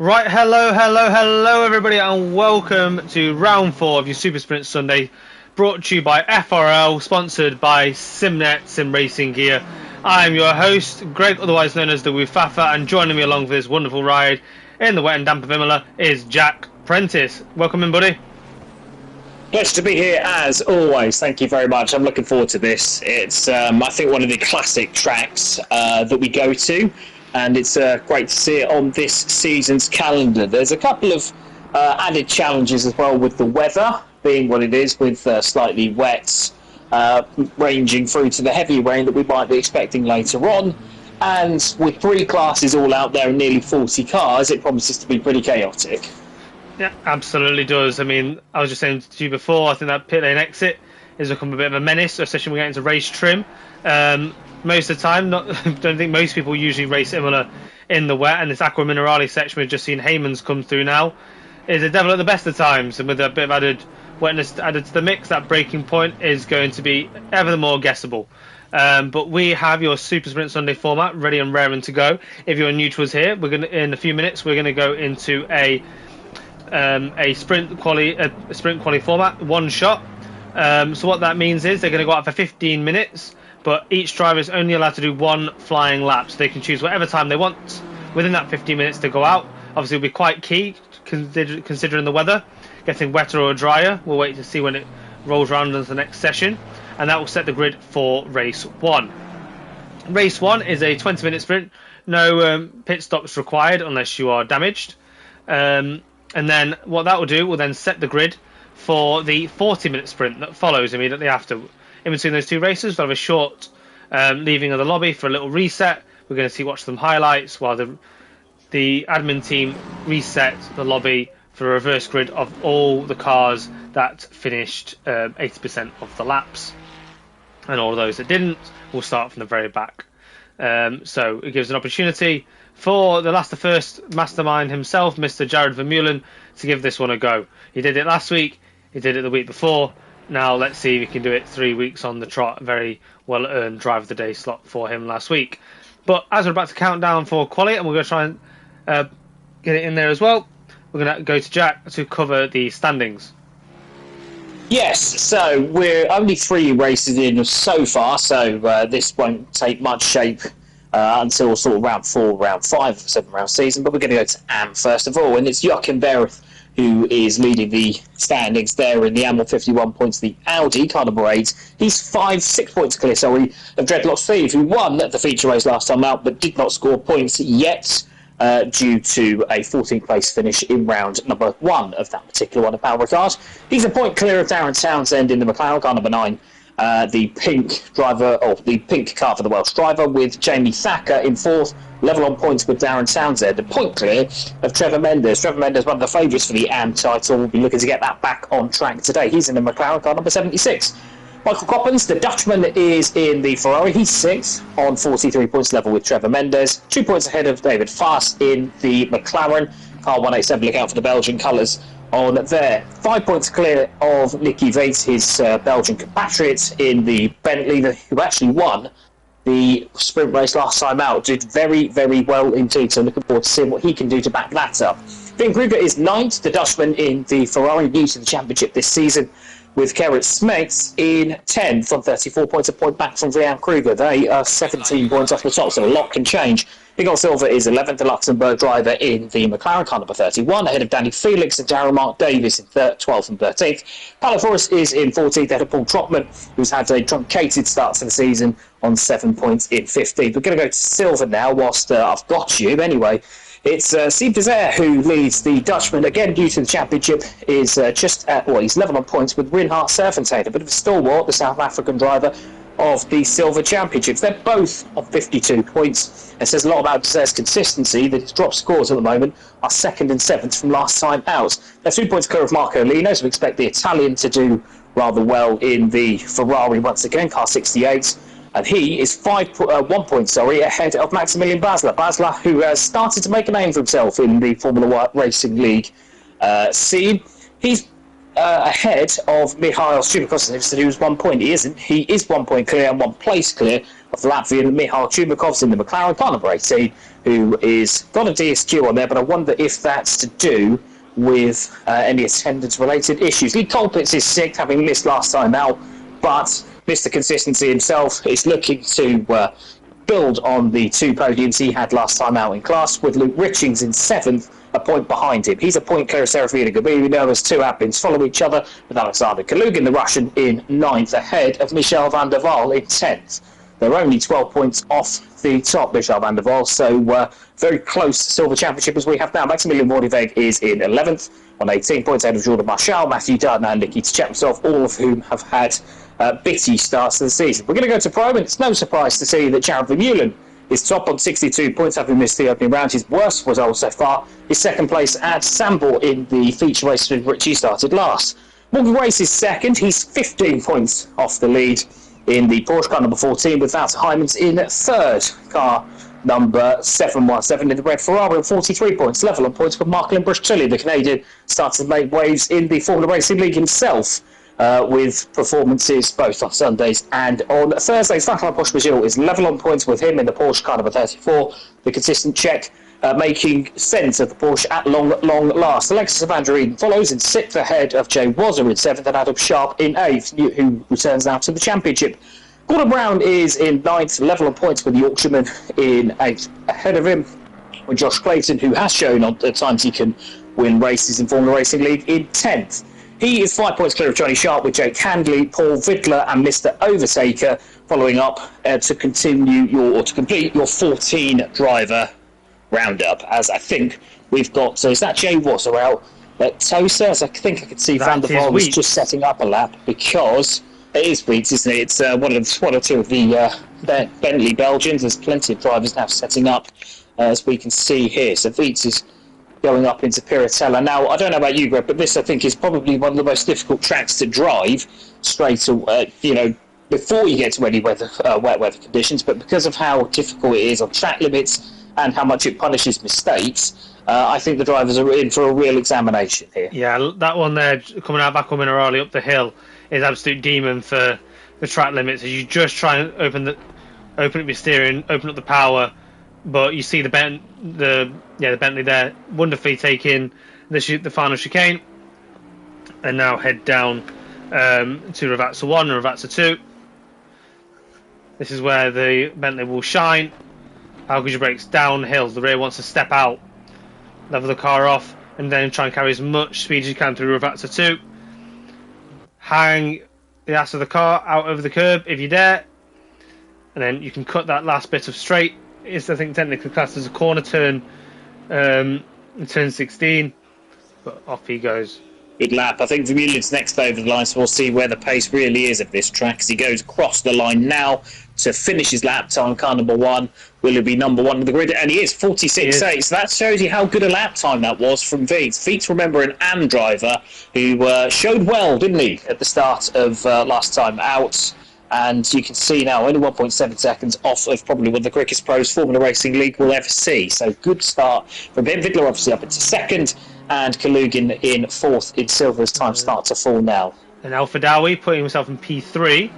Right, hello everybody, and welcome to round 4 of your Super Sprint Sunday, brought to you by FRL, sponsored by Simnet, Sim Racing Gear. I'm your host, Greg, otherwise known as the Woofafa, and joining me along for this wonderful ride in the wet and damp of Imola is Jack Prentice. Welcome in, buddy. Pleasure to be here as always. Thank you very much. I'm looking forward to this. It's, I think, one of the classic tracks that we go to. And it's great to see it on this season's calendar. There's a couple of added challenges as well with the weather being what it is, with slightly wet, ranging through to the heavy rain that we might be expecting later on. And with 3 classes all out there and nearly 40 cars, it promises to be pretty chaotic. Yeah, absolutely does. I mean, I was just saying to you before, I think that pit lane exit has become a bit of a menace, especially when we get into race trim. Most of the time, don't think most people usually race Imola in the wet, and this Aqua Minerale section we've just seen Heyman's come through now is a devil at the best of times, and with a bit of added wetness added to the mix, that breaking point is going to be ever the more guessable. But we have your Super Sprint Sunday format ready and raring to go. If you're new to us here, we're going to, in a few minutes, we're going to go into a sprint quali format, one shot. So what that means is they're going to go out for 15 minutes. But each driver is only allowed to do 1 flying lap, so they can choose whatever time they want within that 15 minutes to go out. Obviously, it'll be quite key, considering the weather, getting wetter or drier. We'll wait to see when it rolls around into the next session, and that will set the grid for race 1. Race 1 is a 20-minute sprint. No pit stops required unless you are damaged. And then what that will do will then set the grid for the 40-minute sprint that follows immediately after. In between those 2 races, we'll have a short leaving of the lobby for a little reset. We're going to watch some highlights while the admin team reset the lobby for a reverse grid of all the cars that finished 80% of the laps. And all of those that didn't will start from the very back. So it gives an opportunity for the first mastermind himself, Mr. Jared Vermeulen, to give this one a go. He did it last week, he did it the week before. Now let's see if he can do it 3 weeks on the trot. Very well-earned drive of the day slot for him last week. But as we're about to count down for quali, and we're going to try and get it in there as well, we're going to go to Jack to cover the standings. Yes, so we're only 3 races in so far, so this won't take much shape until sort of round 4, round 5 of the 7-round season. But we're going to go to AM first of all, and it's Joachim Bereth who is leading the standings there in the AM 51 points, the Audi car number 8. He's 6 points clear, sorry, of Dreadlock Steve, who won the feature race last time out but did not score points yet due to a 14th place finish in round number 1 of that particular one of Power Ricard. He's a point clear of Darren Townsend in the McLaren car number 9. The pink car for the Welsh driver, with Jamie Thacker in 4th, level on points with Darren Townsend. A point clear of Trevor Mendes. Trevor Mendes, one of the favourites for the AM title, will be looking to get that back on track today. He's in the McLaren car number 76. Michael Coppens, the Dutchman, is in the Ferrari. He's 6th on 43 points level with Trevor Mendes. 2 points ahead of David Fast in the McLaren. Car 187, look out for the Belgian colours on there. 5 points clear of Nicky Vates, his Belgian compatriot in the Bentley, who actually won the sprint race last time out. Did very, very well indeed, so looking forward to seeing what he can do to back that up. Finn Kruger is 9th, the Dutchman in the Ferrari, new to the championship this season, with Gerrit Smets in 10th on 34 points, a point back from Rian Kruger. They are 17 points off the top, so a lot can change. Igor Silva is 11th, the Luxembourg driver in the McLaren car number 31, ahead of Danny Felix and Darryl Mark Davis in 12th and 13th. Palaforos is in 14th, ahead of Paul Trotman, who's had a truncated start to the season on 7 points in 15th. We're going to go to Silva now, whilst I've got you. Anyway, it's Steve Desire who leads the Dutchman, again due to the championship, is he's level on points with Reinhard Serfontein, a bit of a stalwart, the South African driver of the Silver Championships. They're both on 52 points. It says a lot about Desire's consistency. The drop scores at the moment are 2nd and 7th from last time out. They're 2 points clear of Marco Lino, so we expect the Italian to do rather well in the Ferrari once again, car 68. And he is 1 point ahead of Maximilian Basler. Basler, who has started to make a name for himself in the Formula One Racing League scene. He's ahead of Mihail Chumakov, who was 1 point. He isn't. He is 1 point clear and 1 place clear of the Latvian Mihail Chumakov's in the McLaren car number 18, who is got a DSQ on there, but I wonder if that's to do with any attendance-related issues. Lee Colpitts is 6th, having missed last time out, but Mr. Consistency himself is looking to build on the 2 podiums he had last time out in class, with Luke Richings in 7th, a point behind him. He's a point clear of Serafina Gabi. We know as 2 admins follow each other, with Alexander Kalugin, the Russian, in 9th, ahead of Michel van der Waal in 10th. They're only 12 points off the top, Michel van der Waal, so very close to Silver Championship as we have now. Maximilian Mordiveg is in 11th, on 18 points ahead of Jordan Marshall, Matthew Dunn and Nikita Chepsov, all of whom have had bitty starts to the season. We're going to go to Pro, and it's no surprise to see that Jared Vermeulen is top on 62 points, having missed the opening round. His worst result so far is 2nd place at Sambor in the feature race for which he started last. Morgan Race is 2nd. He's 15 points off the lead in the Porsche car number 14, with Wouter Heijmans in 3rd, car number 717 in the red Ferrari on 43 points, level on points with Mark Limbush-Tully. The Canadian started to make waves in the Formula Racing League himself, with performances both on Sundays and on Thursdays. Vaclav Poshbajil is level on points with him in the Porsche car number 34, the consistent Czech making sense of the Porsche at long last. Alexis Evangelina follows in 6th, ahead of Jay Wazzer in 7th and Adam Sharp in 8th, who returns now to the championship. Gordon Brown is in 9th, level on points with the Yorkshireman in 8th, ahead of him with Josh Clayton, who has shown at times he can win races in Formula Racing League, in 10th. He is 5 points clear of Johnny Sharp with Jake Handley, Paul Vidler and Mr. Overtaker following up to complete your 14 driver roundup, as I think we've got. So is that Jay Wazzer out at Tosa? As I think I could see Van der Waal was just setting up a lap, because it is Wheats, isn't it? It's one or two of the Bentley Belgians. There's plenty of drivers now setting up, as we can see here. So Wheats is going up into Piratella. Now, I don't know about you, Greg, but this I think is probably one of the most difficult tracks to drive straight away, before you get to any wet weather conditions, but because of how difficult it is on track limits and how much it punishes mistakes, I think the drivers are in for a real examination here. Yeah, that one there, coming out back on Minerali up the hill, is absolute demon for the track limits. As you just try and open up your steering, open up the power, but you see the Bentley there wonderfully taking the final chicane, and now head down to Ravazza 1 and Ravazza 2. This is where the Bentley will shine. Algager brakes downhill. The rear wants to step out, level the car off, and then try and carry as much speed as you can through Ravazza 2. Hang the ass of the car out over the curb if you dare, and then you can cut that last bit of straight. It's, I think, technically classed as a corner turn, turn 16, but off he goes. Good lap. I think Vermeulen's next over the line, so we'll see where the pace really is of this track, as he goes across the line now to finish his lap time. Car number 1 will be number 1 on the grid, and he is 46.8, so that shows you how good a lap time that was from Veets. Veets, remember, an AM driver who showed well, didn't he, at the start of last time out. And you can see now only 1.7 seconds off of probably one of the quickest pros Formula Racing League will ever see. So good start from him. Vidler obviously up into 2nd, and Kalugin in 4th in silver as time starts to fall now. And Alfa Dawi putting himself in P3.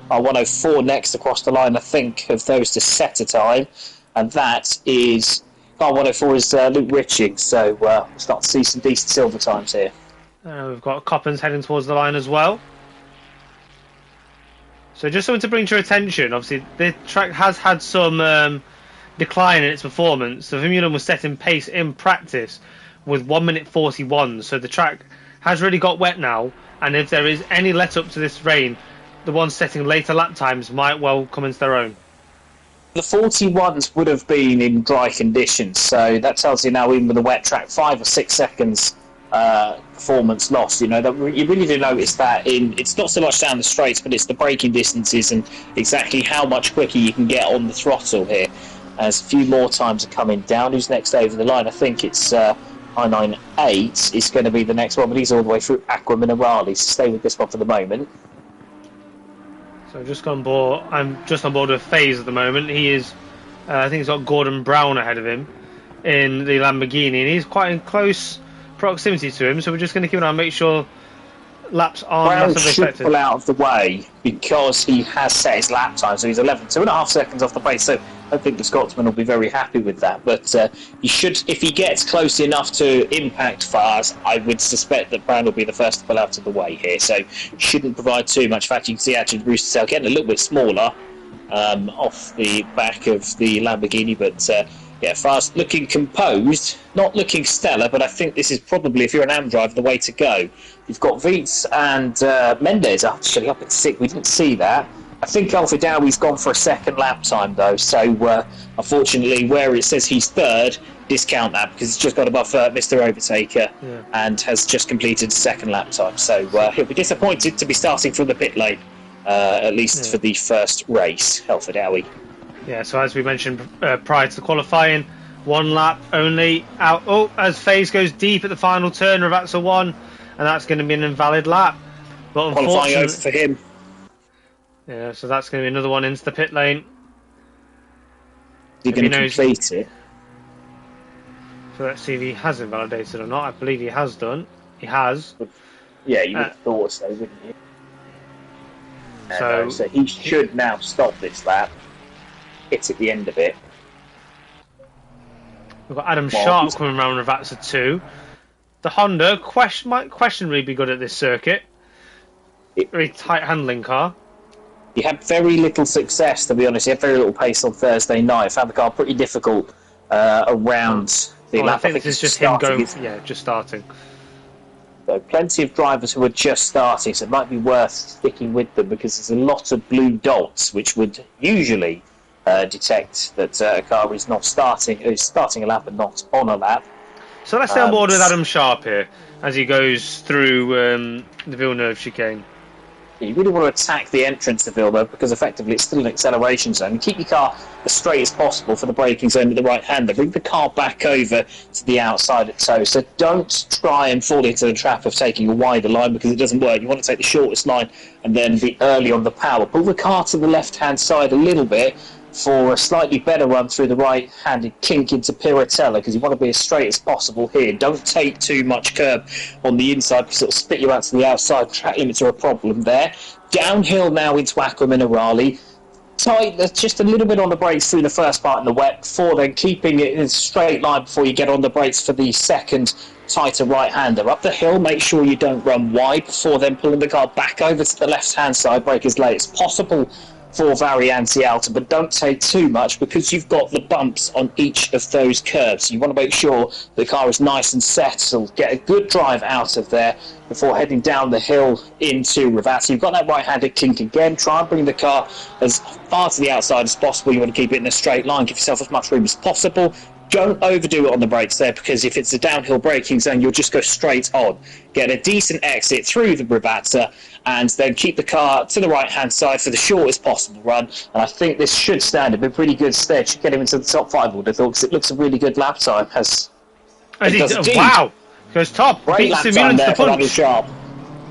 104 next across the line, I think, of those to set a time. And that is... 104 is Luke Riching. So we'll start to see some decent silver times here. We've got Coppens heading towards the line as well. So just something to bring to your attention, obviously the track has had some decline in its performance. So Vermeulen was setting pace in practice with 1 minute 41, so the track has really got wet now, and if there is any let up to this rain, the ones setting later lap times might well come into their own. The 41s would have been in dry conditions, so that tells you now, even with a wet track, 5 or 6 seconds performance lost. You really do notice that it's not so much down the straights, but it's the braking distances and exactly how much quicker you can get on the throttle here, as a few more times are coming down. Who's next over the line? I think it's I98 is going to be the next one, but he's all the way through Aqua Minerali, so stay with this one for the moment. So I'm just on board with FaZe at the moment. He is I think he's got Gordon Brown ahead of him in the Lamborghini, and he's quite in close proximity to him, so we're just going to keep an eye and make sure laps are Brown massively should affected. pull out of the way because he has set his lap time, so he's 2.5 seconds off the pace. So I think the Scotsman will be very happy with that. But he should, if he gets close enough to impact Fars, I would suspect that Brown will be the first to pull out of the way here. So shouldn't provide too much. In fact, you can see actually the Rooster Tail getting a little bit smaller off the back of the Lamborghini, but. Yeah, Fast looking composed, not looking stellar, but I think this is probably, if you're an AM driver, the way to go. You've got Viets and Mendes actually up at 6th. We didn't see that. I think Alfa Dowi's gone for a second lap time, though, so unfortunately, where it says he's 3rd, discount that, because he's just got above Mr. Overtaker and has just completed second lap time. So he'll be disappointed to be starting from the pit lane, at least for the first race, Alfa Dowi. Yeah, so as we mentioned prior to the qualifying, 1 lap only out. Oh, as Faze goes deep at the final turn, Ravazza won, and that's going to be an invalid lap. But qualifying over for him. Yeah, so that's going to be another one into the pit lane. Is he going to complete it? So let's see if he has invalidated or not. I believe he has done. He has. Yeah, you would have thought so, wouldn't you? So he should now stop this lap. Hit at the end of it. We've got Adam Sharp coming around Ravazza 2. The Honda might questionably be good at this circuit. Very tight handling car. He had very little success, to be honest. He had very little pace on Thursday night. Found the car pretty difficult around the lap. I think this is just him going. Yeah, just starting. So plenty of drivers who are just starting, so it might be worth sticking with them because there's a lot of blue dots which would usually detect that a car is not starting a lap and not on a lap. So let's stay on board with Adam Sharp here as he goes through the Villeneuve chicane. You really want to attack the entrance to Villeneuve because effectively it's still an acceleration zone. Keep your car as straight as possible for the braking zone with the right hander. Bring the car back over to the outside at toe. So don't try and fall into the trap of taking a wider line because it doesn't work. You want to take the shortest line and then be early on the power. Pull the car to the left-hand side a little bit for a slightly better run through the right-handed kink into Piratella because you want to be as straight as possible here. Don't take too much curb on the inside because it'll spit you out to the outside. Track limits are a problem there. Downhill now into Aqua Minerali. Tight, just a little bit on the brakes through the first part in the wet before then keeping it in a straight line before you get on the brakes for the second tighter right-hander. Up the hill, make sure you don't run wide before then pulling the car back over to the left-hand side, brake as late as possible for Varianti Alta, but don't take too much because you've got the bumps on each of those curves. You want to make sure the car is nice and settled. Get a good drive out of there before heading down the hill into Ravazza. You've got that right-handed kink again. Try and bring the car as far to the outside as possible. You want to keep it in a straight line. Give yourself as much room as possible. Don't overdo it on the brakes there because if it's a downhill braking zone, you'll just go straight on. Get a decent exit through the Ravazza and then keep the car to the right-hand side for the shortest possible run. And I think this should stand in pretty good stead. Should get him into the top 5, I would have thought, because it looks a really good lap time. Wow! Goes top. Great lap time there for Adam Sharp.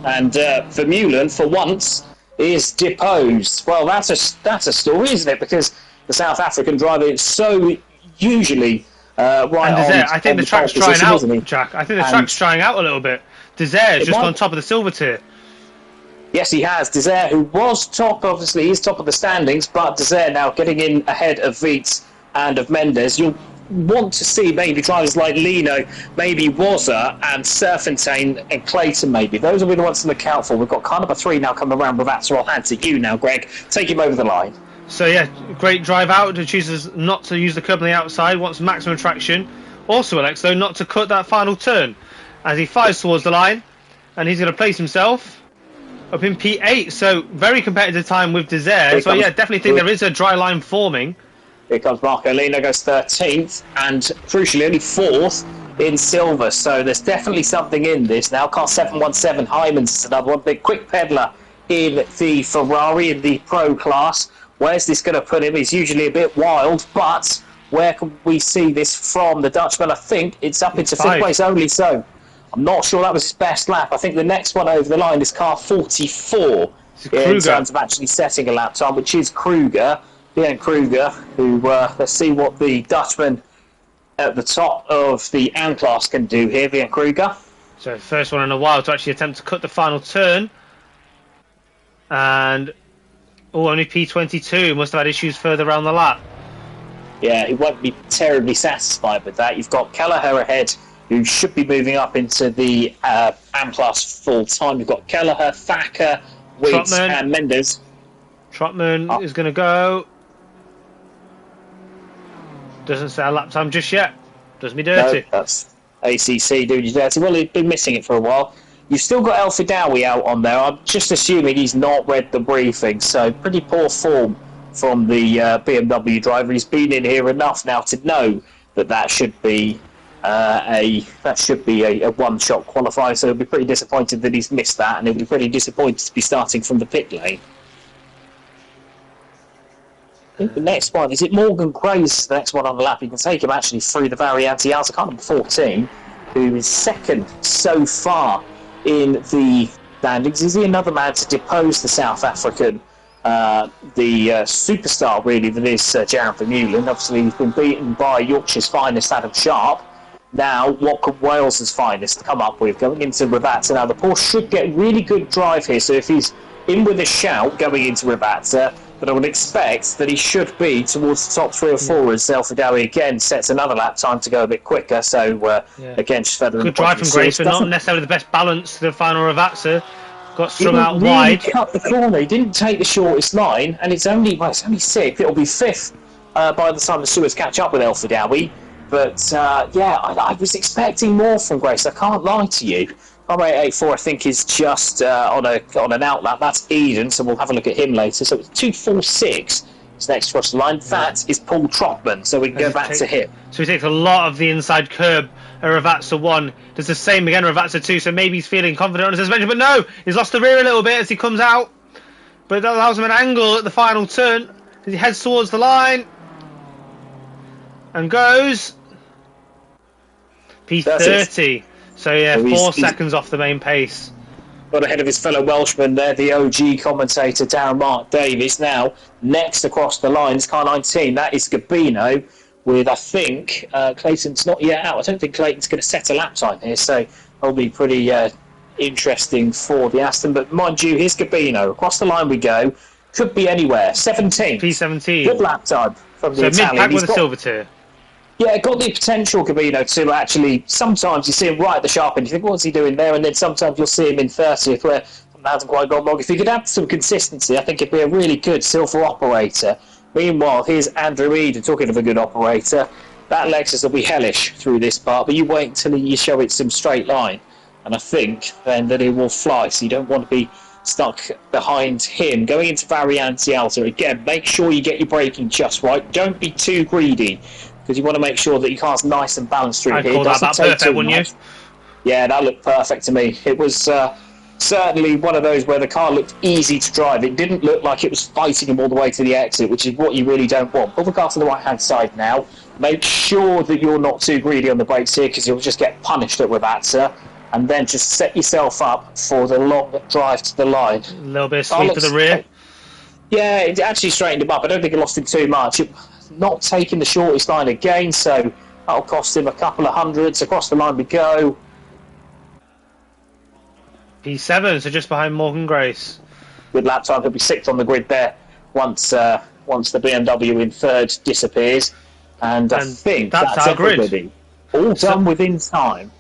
And Vermeulen, for once, is deposed. Well, that's a story, isn't it? Because the South African driver is so usually right on. I think the track's drying out, Jack. I think the track's drying out a little bit. Desair's just on top of the silver tier. Yes, he has. Desair, who was top, obviously, he's top of the standings, but Desair now getting in ahead of Viets and of Mendes. You'll want to see maybe drivers like Lino, maybe Wazza and Serpentine and Clayton maybe. Those will be the ones to look out for. We've got car number 3 now coming around with that, so I'll hand to you now, Greg. Take him over the line. So yeah, great drive out. Chooses not to use the curb on the outside, wants maximum traction. Also Alex, though, not to cut that final turn as he fires towards the line, and he's going to place himself up in P8. So very competitive time with Desair. So yeah, definitely think there is a dry line forming. Here comes Marco Lino, goes 13th, and crucially only 4th in silver. So there's definitely something in this now. Car 717 Hymans is another one. Big quick peddler in the Ferrari in the Pro class. Where's this going to put him? He's usually a bit wild, but where can we see this from? The Dutchman, I think it's up into 5th place only, so I'm not sure that was his best lap. I think the next one over the line is car 44 in terms of actually setting a lap time, which is Kruger. Leon Kruger, who, let's see what the Dutchman at the top of the AM class can do here, Leon Kruger. So first one in a while to actually attempt to cut the final turn. And only P22 must have had issues further around the lap. Yeah, he won't be terribly satisfied with that. You've got Kelleher ahead, who should be moving up into the AM Plus full time. You've got Kelleher, Thacker, Weeds, and Mendes. Trotman is going to go. Doesn't say a lap time just yet. Does me dirty. No, that's ACC doing you dirty. Well, he's been missing it for a while. You've still got El Fidawi out on there. I'm just assuming he's not read the briefing, so pretty poor form from the BMW driver. He's been in here enough now to know that should be a one-shot qualifier. So he'll be pretty disappointed that he's missed that, and he'll be pretty disappointed to be starting from the pit lane. I think the next one, is it Morgan Grace, the next one on the lap? You can take him actually through the Variante Alta, car number 14, who is second so far in the standings. Is he another man to depose the South African, the superstar really that is Jared Vermeulen? Obviously he's been beaten by Yorkshire's finest Adam Sharp. Now what could Wales's finest come up with going into Ravatza? Now the Porsche should get really good drive here, so if he's in with a shout going into Ravatza, but I would expect that he should be towards the top 3 or 4 as El Fidawi again sets another lap time to go a bit quicker. So again, just further good drive from Grace, but not necessarily the best balance to the final Ravatza. Got strung out wide. He cut the corner. He didn't take the shortest line, and it's only 6th. It'll be 5th by the time the Stewards catch up with El Fidawi. But I was expecting more from Grace. I can't lie to you. 884, I think, is just on an outlap. That's Eden, so we'll have a look at him later. So it's 246. It's next across the line. That is Paul Trotman, so we can go back to him. So he takes a lot of the inside curb at Ravatza 1. Does the same again at Ravatza 2, so maybe he's feeling confident on his suspension. But no, he's lost the rear a little bit as he comes out. But that allows him an angle at the final turn as he heads towards the line. And goes P30. So yeah, 4 seconds off the main pace. Got ahead of his fellow Welshman there, the OG commentator Darren Mark Davies. Now, next across the line is car 19. That is Gabino with, I think, Clayton's not yet out. I don't think Clayton's going to set a lap time here, so that'll be pretty interesting for the Aston. But mind you, here's Gabino. Across the line we go. Could be anywhere. 17. P17. Good lap time from the Italian. Mid-pack with a silver tier. Yeah, got the potential, Gabino, to actually, sometimes you see him right at the sharp end, you think, what's he doing there? And then sometimes you'll see him in 30th, where something hasn't quite gone wrong. If he could have some consistency, I think it'd be a really good silver operator. Meanwhile, here's Andrew Eden, talking of a good operator. That Lexus will be hellish through this part, but you wait until you show it some straight line. And I think then that it will fly, so you don't want to be stuck behind him. Going into Variante Alta, again, make sure you get your braking just right. Don't be too greedy, because you want to make sure that your car's nice and balanced through here. I'd call that perfect, wouldn't you? Yeah, that looked perfect to me. It was certainly one of those where the car looked easy to drive. It didn't look like it was fighting him all the way to the exit, which is what you really don't want. Pull the car to the right-hand side now. Make sure that you're not too greedy on the brakes here, because you'll just get punished at Ravatza. And then just set yourself up for the long drive to the line. A little bit of sweep to the rear. Yeah, it actually straightened him up. I don't think it lost him too much. Not taking the shortest line again, so that'll cost him a couple of hundreds. Across the line we go. P7, so just behind Morgan Grace. Good lap time. He'll be 6th on the grid there once the BMW in 3rd disappears. And I think that's our grid. Everybody. All done within time.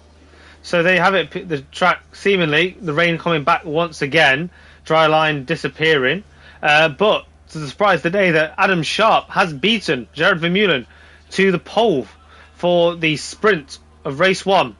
So they have it, the track, seemingly, the rain coming back once again, dry line disappearing. But to the surprise today that Adam Sharp has beaten Jared Vermeulen to the pole for the sprint of race 1.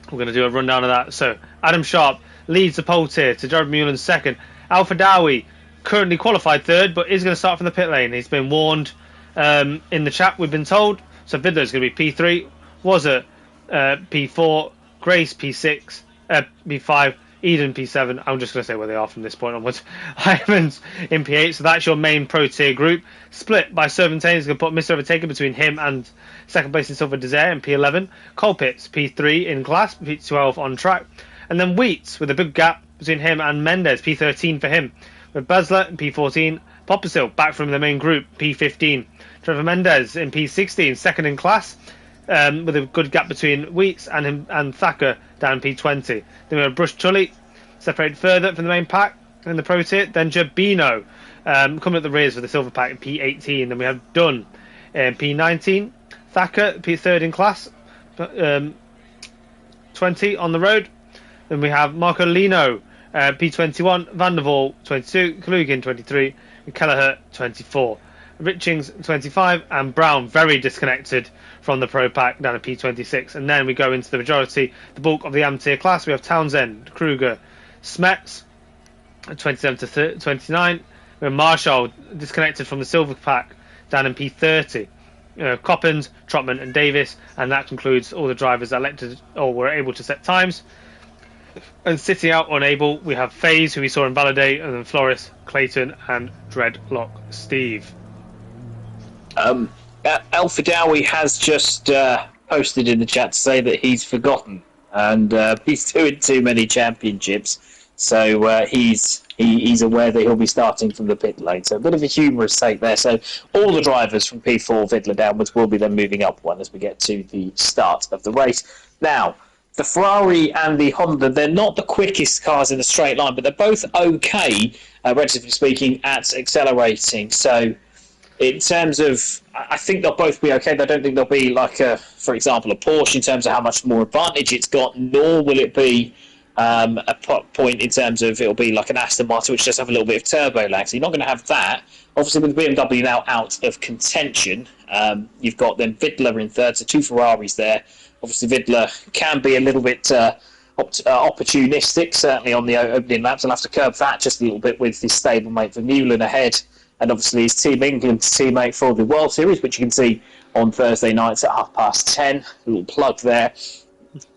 We're going to do a rundown of that. So Adam Sharp leads the pole tier to Jared Vermeulen's 2nd. Al Fidawi currently qualified 3rd, but is going to start from the pit lane. He's been warned in the chat, we've been told. So Vidler's going to be P3, was at P4, Grace P6, P5, Eden P7. I'm just going to say where they are from this point onwards. Hyman's in P8, so that's your main pro tier group. Split by Servantine is going to put Mr. Overtaker between him and 2nd place in Silver Desire in P11. Colpitts P3 in class, P12 on track. And then Wheats with a big gap between him and Mendes, P13 for him. With Basler in P14, Poppersill back from the main group, P15. Trevor Mendes in P16, 2nd in class. with a good gap between Wheats and him and Thacker down in P20. Then we have Brush Tully separated further from the main pack in the Pro Tier. Then Jabino coming at the rears for the Silver Pack in P18. Then we have Dunn in P19. Thacker, P3rd in class, 20 on the road. Then we have Marco Lino, P21, Van der Waal, 22, Kalugin, 23, and Kelleher, 24. Richings, 25, and Brown, very disconnected from the Pro Pack, down at P26. And then we go into the majority, the bulk of the Am Tier class. We have Townsend, Kruger, Smets, 27 to 29. We have Marshall, disconnected from the Silver Pack, down in P30. Coppins, Trotman, and Davis, and that concludes all the drivers that elected or were able to set times. And sitting out unable, we have FaZe, who we saw invalidate, and then Floris, Clayton, and Dreadlock Steve. Alpha Dowie has just posted in the chat to say that he's forgotten, and he's doing too many championships, so he's aware that he'll be starting from the pit lane. So a bit of a humorous take there. So all the drivers from P4 Vidler downwards will be then moving up one as we get to the start of the race. Now, the Ferrari and the Honda, they're not the quickest cars in a straight line, but they're both okay, relatively speaking, at accelerating. So in terms of, I think they'll both be okay. I don't think they'll be like, for example, a Porsche in terms of how much more advantage it's got, nor will it be a point in terms of it'll be like an Aston Martin, which does have a little bit of turbo lag. So you're not going to have that. Obviously, with BMW now out of contention, you've got then Vidler in third, so two Ferraris there. Obviously, Vidler can be a little bit opportunistic, certainly on the opening laps. I'll have to curb that just a little bit with his stablemate Vermeulen ahead, and obviously his Team England teammate for the World Series, which you can see on Thursday nights at 10:30. A little plug there.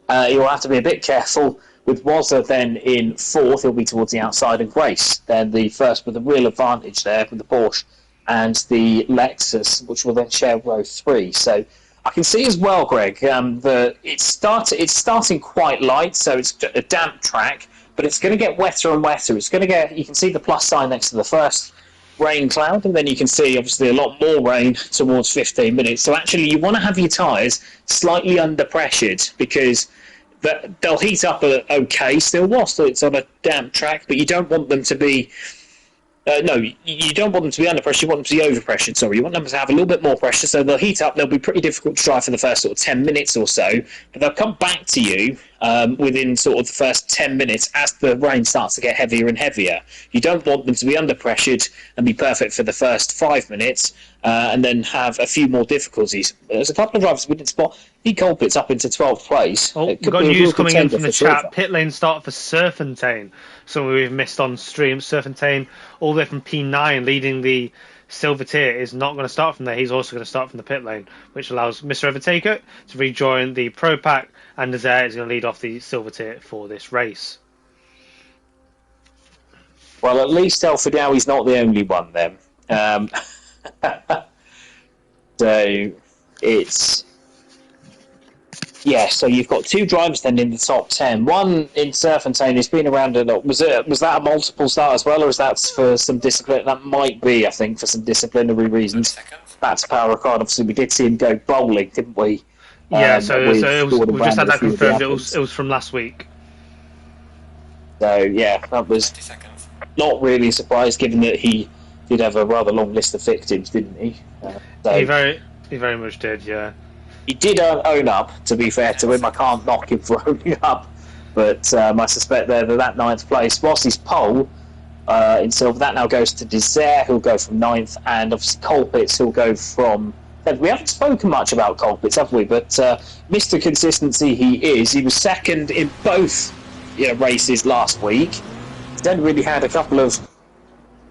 You'll have to be a bit careful. With Wazza then in fourth, he'll be towards the outside, and Grace then the first with a real advantage there with the Porsche and the Lexus, which will then share row 3. So I can see as well, Greg, that it's starting quite light, so it's a damp track, but it's going to get wetter and wetter. It's going to get, you can see the plus sign next to the first rain cloud, and then you can see obviously a lot more rain towards 15 minutes. So actually you want to have your tyres slightly under pressured, because they'll heat up okay still whilst it's on a damp track, but you don't want them to be you don't want them to be under pressure, you want them to be over pressured, sorry. You want them to have a little bit more pressure, so they'll heat up, they'll be pretty difficult to drive for the first sort of 10 minutes or so, but they'll come back to you within sort of the first 10 minutes as the rain starts to get heavier and heavier. You don't want them to be under pressured and be perfect for the first 5 minutes and then have a few more difficulties. There's a couple of drivers we didn't spot. Pete Colpit's up into 12th place. Oh, we've got news coming in from the chat. Pit lane start for Serpentine. Something we've missed on stream. Serpentine all the way from P9 leading the Silver Tier is not going to start from there. He's also going to start from the pit lane, which allows Mr. Overtaker to rejoin the Pro Pack, and Nazaire is going to lead off the Silver Tier for this race. Well, at least El Fidawi's not the only one then. So it's... Yeah, so you've got two drivers then in the top 10. One in Serpentine who's been around a lot. Was that a multiple start as well, or is that for some discipline? That might be, I think, for some disciplinary reasons. That's Power Ricard. Obviously, we did see him go bowling, didn't we? Yeah, so we just had that confirmed. It was from last week. So, yeah, that was not really a surprise, given that he did have a rather long list of victims, didn't he? He very much did, yeah. He did own up, to be fair to him. I can't knock him for owning up. But I suspect there that 9th place, whilst he's pole in silver, that now goes to Desire, who'll go from 9th, and obviously Colpitts, who'll go from... We haven't spoken much about Colpitts, have we? But Mr. Consistency he is. He was second in both races last week. He's then really had a couple of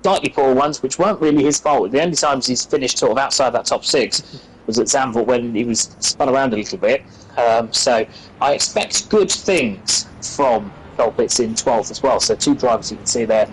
slightly poor ones, which weren't really his fault. The only times he's finished sort of outside that top 6 was at Zandvoort when he was spun around a little bit. So I expect good things from Colpitts in 12th as well. So two drivers you can see there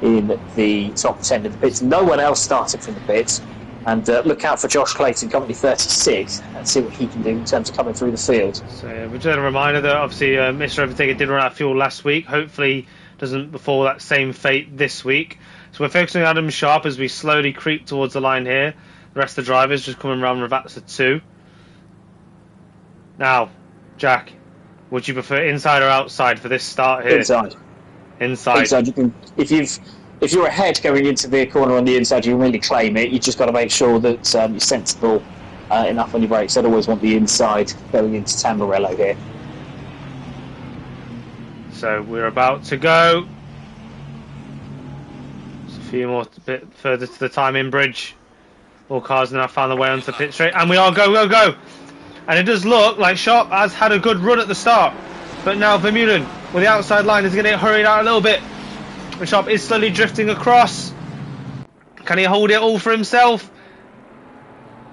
in the top 10 of the pits. No one else started from the pits. And look out for Josh Clayton, currently 36, and see what he can do in terms of coming through the field. So we're just a reminder that obviously Mr. Overtaker did run out of fuel last week. Hopefully doesn't befall that same fate this week. So we're focusing on Adam Sharp as we slowly creep towards the line here. The rest of the drivers just coming around Ravazza 2. Now, Jack, would you prefer inside or outside for this start here? Inside. Inside. Inside. You can, if you're ahead going into the corner on the inside, you can really claim it. You just got to make sure that you're sensible enough on your brakes. I'd always want the inside going into Tamburello here. So we're about to go. Just a few more bit further to the timing bridge. All cars now found their way onto the pit straight, and we are go. And it does look like Sharp has had a good run at the start, but now Vermeulen with the outside line is going to get hurried out a little bit. Sharp is slowly drifting across. Can he hold it all for himself?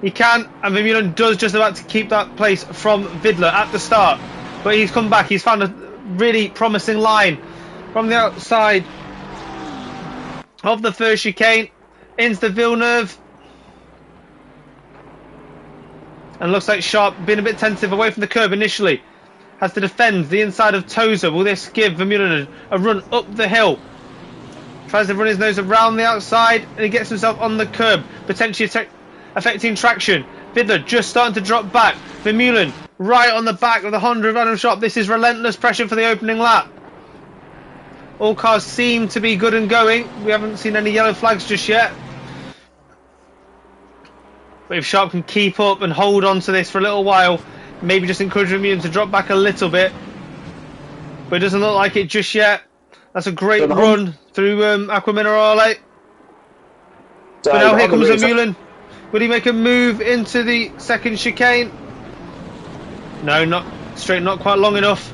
He can, and Vermeulen does just about to keep that place from Vidler at the start, but he's come back. He's found a really promising line from the outside of the first chicane into Villeneuve, and looks like Sharp being a bit tentative away from the curb initially. Has to defend the inside of Tozer. Will this give Vermeulen a run up the hill? Tries to run his nose around the outside, and he gets himself on the curb, potentially affecting traction. Vidler just starting to drop back. Vermeulen right on the back of the Honda of Adam Sharp. This is relentless pressure for the opening lap. All cars seem to be good and going. We haven't seen any yellow flags just yet. But if Sharp can keep up and hold on to this for a little while, maybe just encourage Vermeulen to drop back a little bit. But it doesn't look like it just yet. That's a great run through Acqua Minerale. But now here comes Vermeulen. Will he make a move into the second chicane? No, not straight, not quite long enough.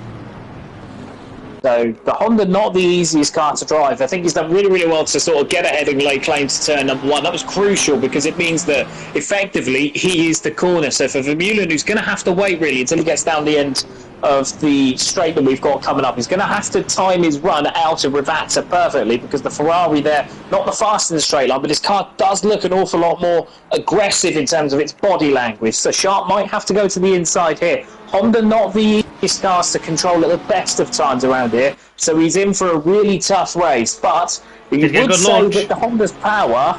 So the Honda, not the easiest car to drive. I think he's done really well to sort of get ahead and lay claim to turn number one. That was crucial because it means that effectively he is the corner. So for Vermeulen, who's going to have to wait really until he gets down the end of the straight that we've got coming up, he's going to have to time his run out of Rivazza perfectly, because the Ferrari there, not the fastest in the straight line, but his car does look an awful lot more aggressive in terms of its body language. So Sharp might have to go to the inside here. Honda, not the easiest cars to control at the best of times around here, so he's in for a really tough race. But you would say that the Honda's power,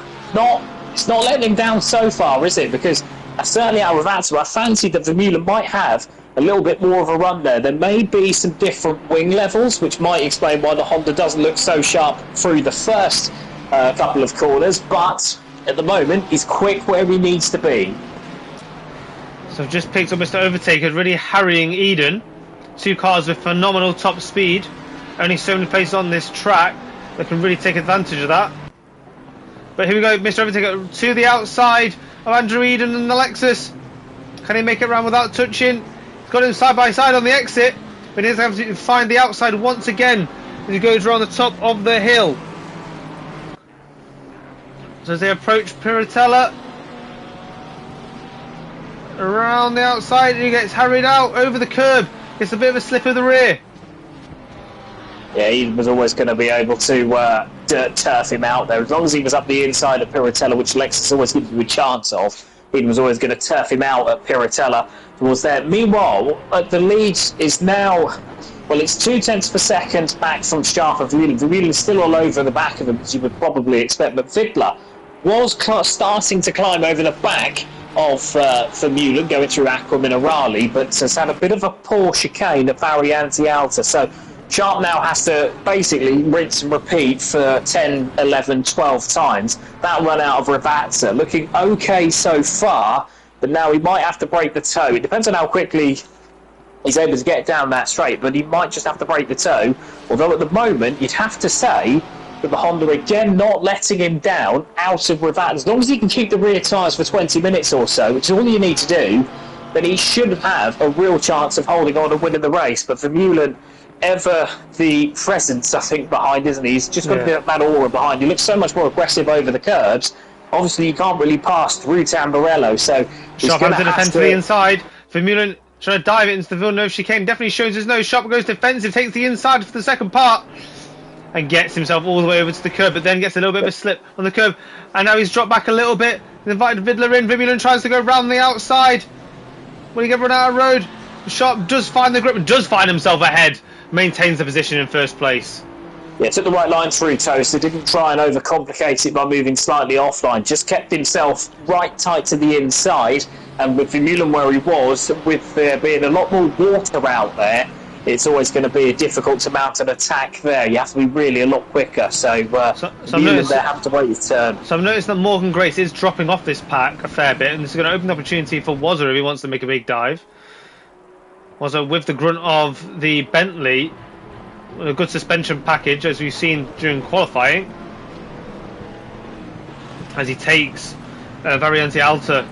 it's not letting him down so far, is it? Because certainly out of Rivazza, I fancied that Vermeulen might have a little bit more of a run there. There may be some different wing levels, which might explain why the Honda doesn't look so sharp through the first couple of corners, but at the moment he's quick where he needs to be. So I've just picked up Mr. Overtaker, really harrying Eden. Two cars with phenomenal top speed. Only so many places on this track that can really take advantage of that. But here we go, Mr. Overtaker to the outside of Andrew Eden and the Lexus. Can he make it around without touching? He's got him side by side on the exit, but he has to have to find the outside once again as he goes around the top of the hill. So as they approach Piratella, around the outside, and he gets harried out over the curb. Gets a bit of a slip of the rear. Yeah, he was always going to be able to turf him out there. As long as he was up the inside of Piratella, which Lexus always gives you a chance of, he was always going to turf him out at Piratella towards there. Meanwhile, the lead is now, well, it's 0.2 of a second back from Sharp and Vermeulen. Vermeulen is still all over the back of him, as you would probably expect, but Vidler was starting to climb over the back of Vermeulen going through Acqua Minerale, but has had a bit of a poor chicane at Variante Alta. So Sharp now has to basically rinse and repeat for 10, 11, 12 times that run out of Rivazza. Looking okay so far, but now he might have to break the toe. It depends on how quickly he's able to get down that straight, but he might just have to break the toe. Although at the moment, you'd have to say that the Honda again not letting him down out of Rivazza. As long as he can keep the rear tyres for 20 minutes or so, which is all you need to do, then he should have a real chance of holding on and winning the race. But Vermeulen, ever the presence, I think, behind, isn't he? He's just got a bit of that aura behind. He looks so much more aggressive over the curbs. Obviously, you can't really pass through Tamburello, so Sharp has to defend to the inside. Vermeulen trying to dive it into the Villeneuve chicane. Definitely shows his nose. Sharp goes defensive, takes the inside for the second part, and gets himself all the way over to the curb, but then gets a little bit of a slip on the curb, and now he's dropped back a little bit. He's invited Vidler in. Vermeulen tries to go round the outside. Will he get run out of road? Sharp does find the grip and does find himself ahead. Maintains the position in first place. Yeah, took the right line through Toaster, didn't try and overcomplicate it by moving slightly offline, just kept himself right tight to the inside, and with Vermeulen where he was, with there being a lot more water out there, it's always going to be difficult to mount an attack there. You have to be really a lot quicker, so Vermeulen there having to wait his turn. So I've noticed that Morgan Grace is dropping off this pack a fair bit, and this is going to open the opportunity for Wazza if he wants to make a big dive. Wazza with the grunt of the Bentley, a good suspension package as we've seen during qualifying, as he takes Variante Alta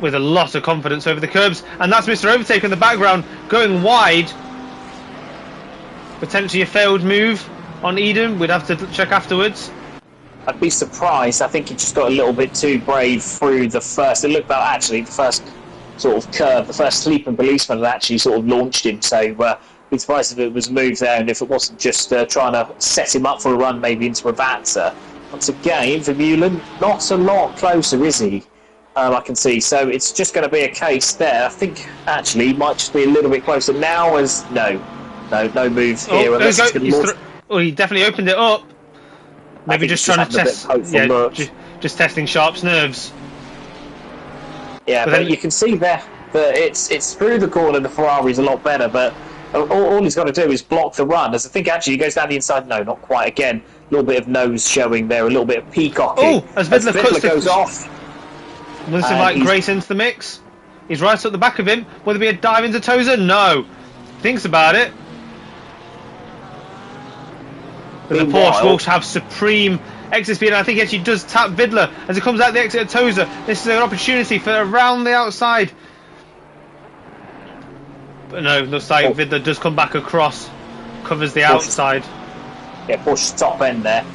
with a lot of confidence over the curbs, and that's Mr. Overtake in the background going wide. Potentially a failed move on Eden, we'd have to check afterwards. I'd be surprised. I think he just got a little bit too brave through the first, it looked like actually the first sort of curve, the first sleeping policeman had actually sort of launched him, so be surprised if it was a move there, and if it wasn't just trying to set him up for a run maybe into Ravatza. Once again, Vermeulen not a lot closer, is he? I can see, so it's just going to be a case there. I think actually he might just be a little bit closer now, as no move here. He definitely opened it up. Maybe just trying to test, just testing Sharp's nerves. Yeah, but you can see there that it's through the corner. The Ferrari's a lot better, but all he's got to do is block the run. As I think actually he goes down the inside. No, not quite. Again, a little bit of nose showing there, a little bit of peacocking. Oh, as Vidler goes off. Will this invite Grace into the mix? He's right at the back of him. Will there be a dive into Tozer? No. Thinks about it. But the Porsche will have supreme exit speed, and I think he actually does tap Vidler as he comes out the exit of Tozer. This is an opportunity for around the outside. But no, looks like Vidler does come back across, covers the outside. Yeah, Porsche's top end there,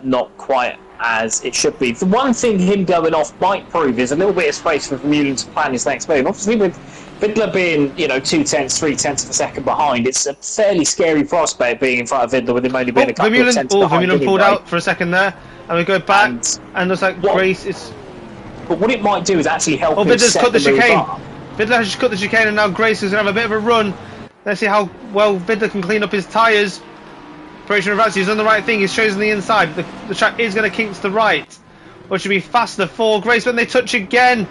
not quite as it should be. The one thing him going off might prove is a little bit of space for Vermeulen to plan his next move. Obviously, with Vidler being 2/10, 3/10 of a second behind, it's a fairly scary prospect being in front of Vidler with him only being a couple of tenths behind. Vermeulen pulled out for a second there, and we go back, and looks like Grace is. But what it might do is actually help him Vidler's set cut the chicane. up. Vidler has just cut the chicane, and now Grace is going to have a bit of a run. Let's see how well Vidler can clean up his tyres. Operation Ravatza, he's done the right thing. He's chosen the inside. The track is going to kink to the right, or should be faster for Grace. But they touch again.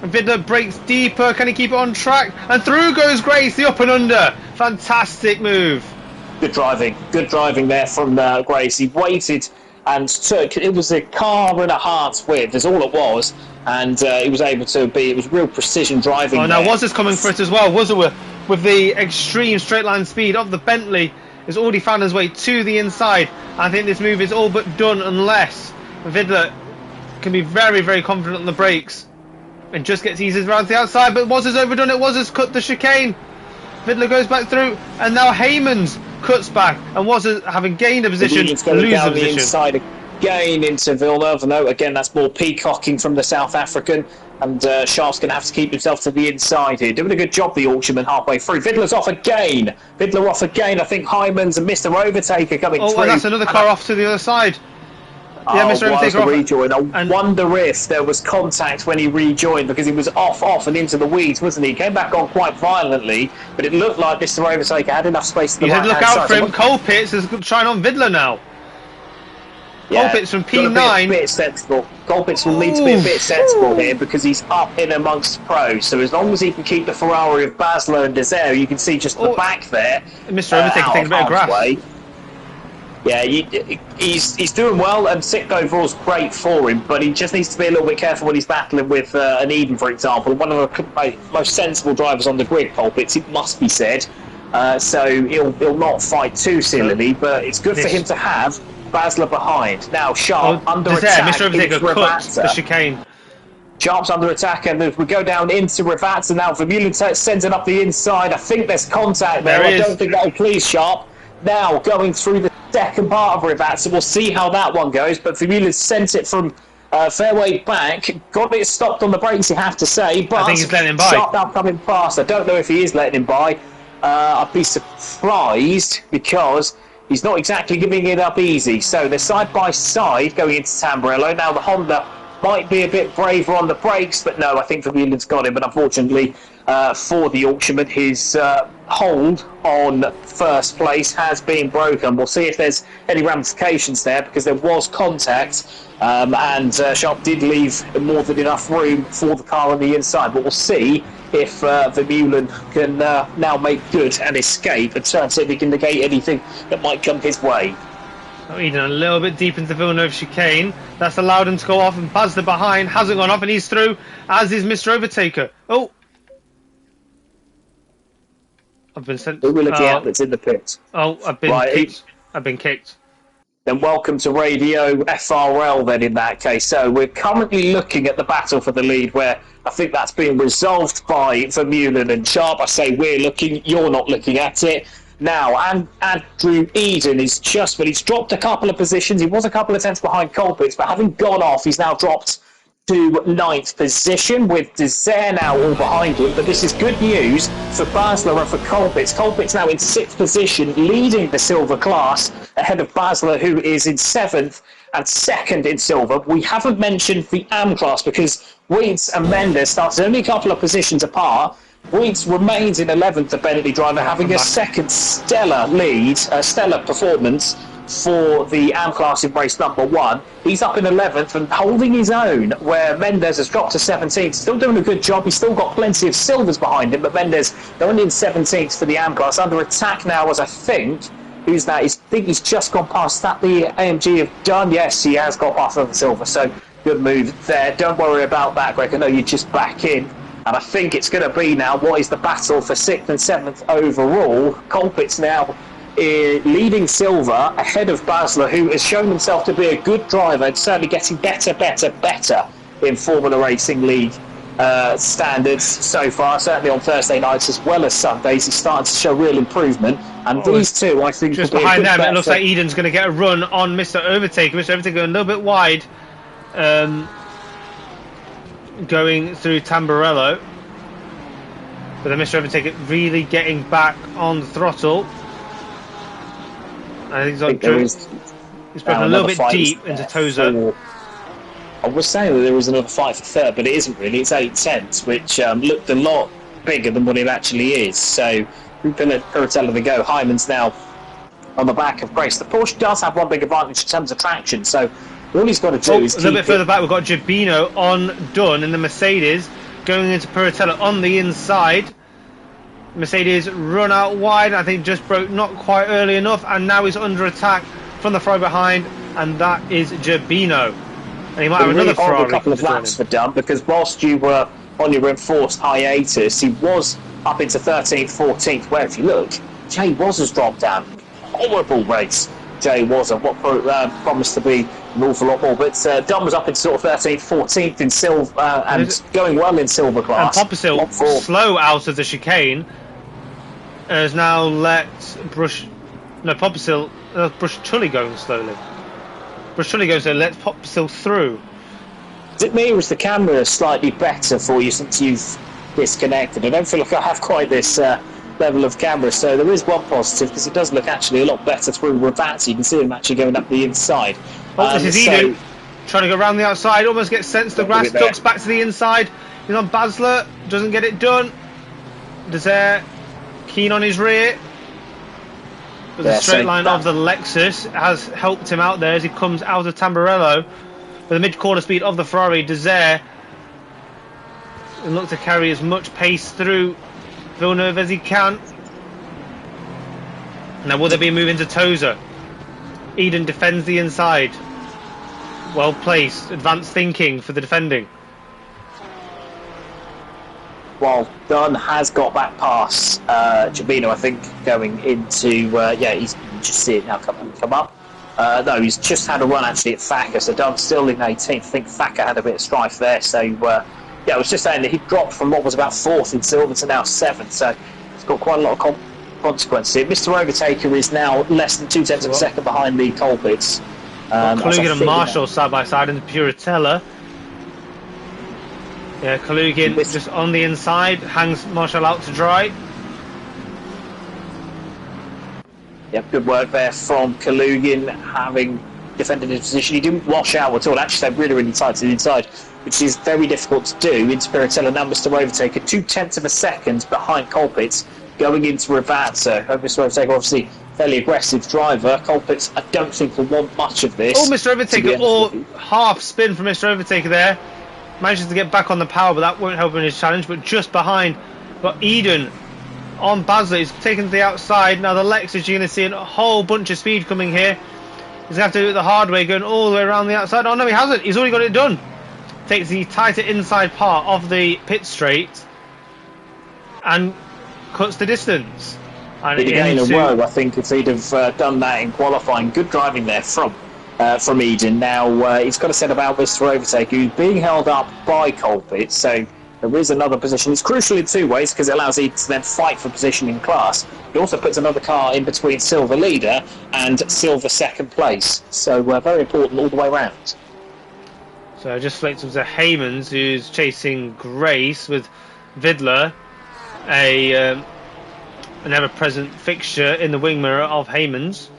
And Vidler breaks deeper. Can he keep it on track? And through goes Grace, the up and under. Fantastic move. Good driving there from Grace. He waited and took. It was a car and a half's width, is all it was. And he was able to be. It was real precision driving. Oh, now Wazza's coming for it as well. Wazza with the extreme straight line speed of the Bentley has already found his way to the inside. I think this move is all but done unless Vidler can be very, very confident on the brakes and just gets easy around to the outside. But Wazza's overdone it. Wazza's cut the chicane. Vidler goes back through, and now Heymans cuts back, and Wazza, having gained a position, loses a position. Inside again into Villeneuve. No, again, that's more peacocking from the South African. And Sharp's going to have to keep himself to the inside here. Doing a good job, the Auctionman, halfway through. Vidler's off again. Vidler off again. I think Heymans and Mr. Overtaker coming through. Oh, and that's another car off to the other side. Yeah, Mr. Overtaker off. Rejoin. I wonder if there was contact when he rejoined, because he was off and into the weeds, wasn't he? He came back on quite violently, but it looked like Mr. Overtaker had enough space to the right-hand side. Look out for him. Colpitts is trying on Vidler now. Yeah, Colpitts from P9. A bit sensible. Colpitts will need to be a bit sensible here, because he's up in amongst pros. So as long as he can keep the Ferrari of Basler and Desire, you can see just the back there. Mr. Overtaker taking a bit of grass. Yeah, he's doing well, and sick overall's great for him, but he just needs to be a little bit careful when he's battling with an Eden, for example, one of the most sensible drivers on the grid, Colpitts, it must be said. So he'll not fight too sillily, but it's good for him to have Basler behind. Now Sharp under attack. Mr. Overtaker cuts the chicane. Sharp's under attack, and as we go down into Ravatza now, Vermeulen sends it up the inside. I think there's contact there. I don't think that'll please Sharp. Now going through the second part of Ravatza, we'll see how that one goes, but Vermeulen sent it from fairway back, got it stopped on the brakes, you have to say, but I think he's letting him by. Sharp now coming fast. I don't know if he is letting him by. I'd be surprised, because he's not exactly giving it up easy. So they're side by side going into Tamburello. Now the Honda might be a bit braver on the brakes, but no, I think Vermeulen's got him. But unfortunately for the Yorkshireman, his hold on first place has been broken. We'll see if there's any ramifications there, because there was contact, and Sharp did leave more than enough room for the car on the inside. But we'll see if Vermeulen can now make good and escape, and try and see if he can negate anything that might come his way. Eden a little bit deep into the Villeneuve chicane. That's allowed him to go off, and Basler behind hasn't gone off, and he's through, as is Mr. Overtaker. Oh! I've been sent... Who will looking out that's in the pit? Oh, I've been kicked. I've been kicked. Then welcome to Radio FRL then in that case. So we're currently looking at the battle for the lead, where I think that's being resolved by Vermeulen and Sharp. I say we're looking, you're not looking at it. Now, and Andrew Eden is just, but he's dropped a couple of positions. He was a couple of tenths behind Colpitts, but having gone off, he's now dropped to 9th position, with Desert now all behind him. But this is good news for Basler and for Colpitts. Colpitts now in 6th position, leading the silver class, ahead of Basler, who is in 7th and 2nd in silver. We haven't mentioned the AM class, because Weeds and Mendes started only a couple of positions apart. Weeds remains in 11th, the Bentley driver, having a second stellar lead, stellar performance for the AM class in race number 1. He's up in 11th and holding his own, where Mendes has dropped to 17th. Still doing a good job. He's still got plenty of silvers behind him, but Mendes only in 17th for the AM class. Under attack now, as I think, who's that? I think he's just gone past that. The AMG have done. Yes, he has got past the silver, so good move there. Don't worry about that, Greg. I know you're just back in. And I think it's going to be now, what is the battle for 6th and 7th overall? Colpitts now leading silver, ahead of Basler, who has shown himself to be a good driver and certainly getting better in Formula Racing League standards so far, certainly on Thursday nights as well as Sundays. He's starting to show real improvement. And these two, I think, just behind them, it looks like Eden's going to get a run on Mr. Overtaker. Mr. Overtaker a little bit wide. Going through Tamburello, but then Mr. Overtaker really getting back on the throttle. I think he's broken a little bit deep into Tozer. I was saying that there was another fight for third, but it isn't really. It's 8 tenths, which looked a lot bigger than what it actually is. So we've been at Piratella to go. Hyman's now on the back of Grace. The Porsche does have one big advantage in terms of traction, so all he's got to do is a little bit further back. We've got Gibino on Dunn in the Mercedes going into Piratella on the inside. Mercedes run out wide. I think just broke not quite early enough, and now he's under attack from the Ferrari behind, and that is Gibino. And he might have another Ferrari. A couple of laps for Dunn, because whilst you were on your enforced hiatus, he was up into 13th, 14th. Where if you look, Jay has dropped down. Horrible race. Jay was on what promised to be an awful lot more, but Dunn was up in sort of 13th, 14th in silver, and going well in silver class. And Poppisill, slow out of the chicane, has now let Poppisill, Brush Tully going slowly. Brush Tully goes and lets Poppisill through. Is it me, or is the camera slightly better for you since you've disconnected? I don't feel like I have quite this level of camera, so there is one positive, because it does look actually a lot better through Rabat. You can see him actually going up the inside. This is Eden trying to go around the outside, almost gets sent to the grass, ducks back to the inside. He's on Basler, doesn't get it done. Desert keen on his rear, but the straight line of the Lexus has helped him out there as he comes out of Tamburello with the mid-corner speed of the Ferrari. Desert and look to carry as much pace through Villeneuve as he can. Now will there be a move into Tozer? Eden defends the inside. Well placed, advanced thinking for the defending. Well, Dunn has got back past Gibino, I think, going into you can just see it now come up. No, he's just had a run actually at Thacker, so Dunn's still in 18th. I think Thacker had a bit of strife there, so I was just saying that he dropped from what was about 4th in silver to now 7th, so it's got quite a lot of consequences here. Mr. Overtaker is now less than 2 tenths of a second behind the Colpitts. Kalugin and Marshall side by side in the Piratella. Yeah, Kalugin just on the inside, hangs Marshall out to dry. Yep, good work there from Kalugin, having defended his position. He didn't wash out at all. Actually, stayed really, really tight to the inside, which is very difficult to do in Spiritella. Now Mr. Overtaker, 0.2 of a second behind Colpitts, going into Rivazza. Mr. Overtaker, obviously, fairly aggressive driver. Colpitts, I don't think will want much of this. Oh, Mr. Overtaker, or half spin from Mr. Overtaker there. Manages to get back on the power, but that won't help in his challenge. But just behind, got Eden on Basler. He's taken to the outside. Now the Lexus, you're going to see a whole bunch of speed coming here. He's going to have to do it the hard way, going all the way around the outside. Oh no, he hasn't. He's already got it done. Takes the tighter inside part of the pit straight and cuts the distance. And again, a row, I think, if he'd have done that in qualifying. Good driving there from Eden. Now he's got to set about Mr. Overtaker, who's being held up by Colpitts. So there is another position. It's crucial in two ways, because it allows Eden to then fight for position in class. It also puts another car in between Silver leader and Silver second place. So very important all the way around. So I just flicked up to Heymans, who's chasing Grace with Vidler, an ever-present fixture in the wing mirror of Heymans.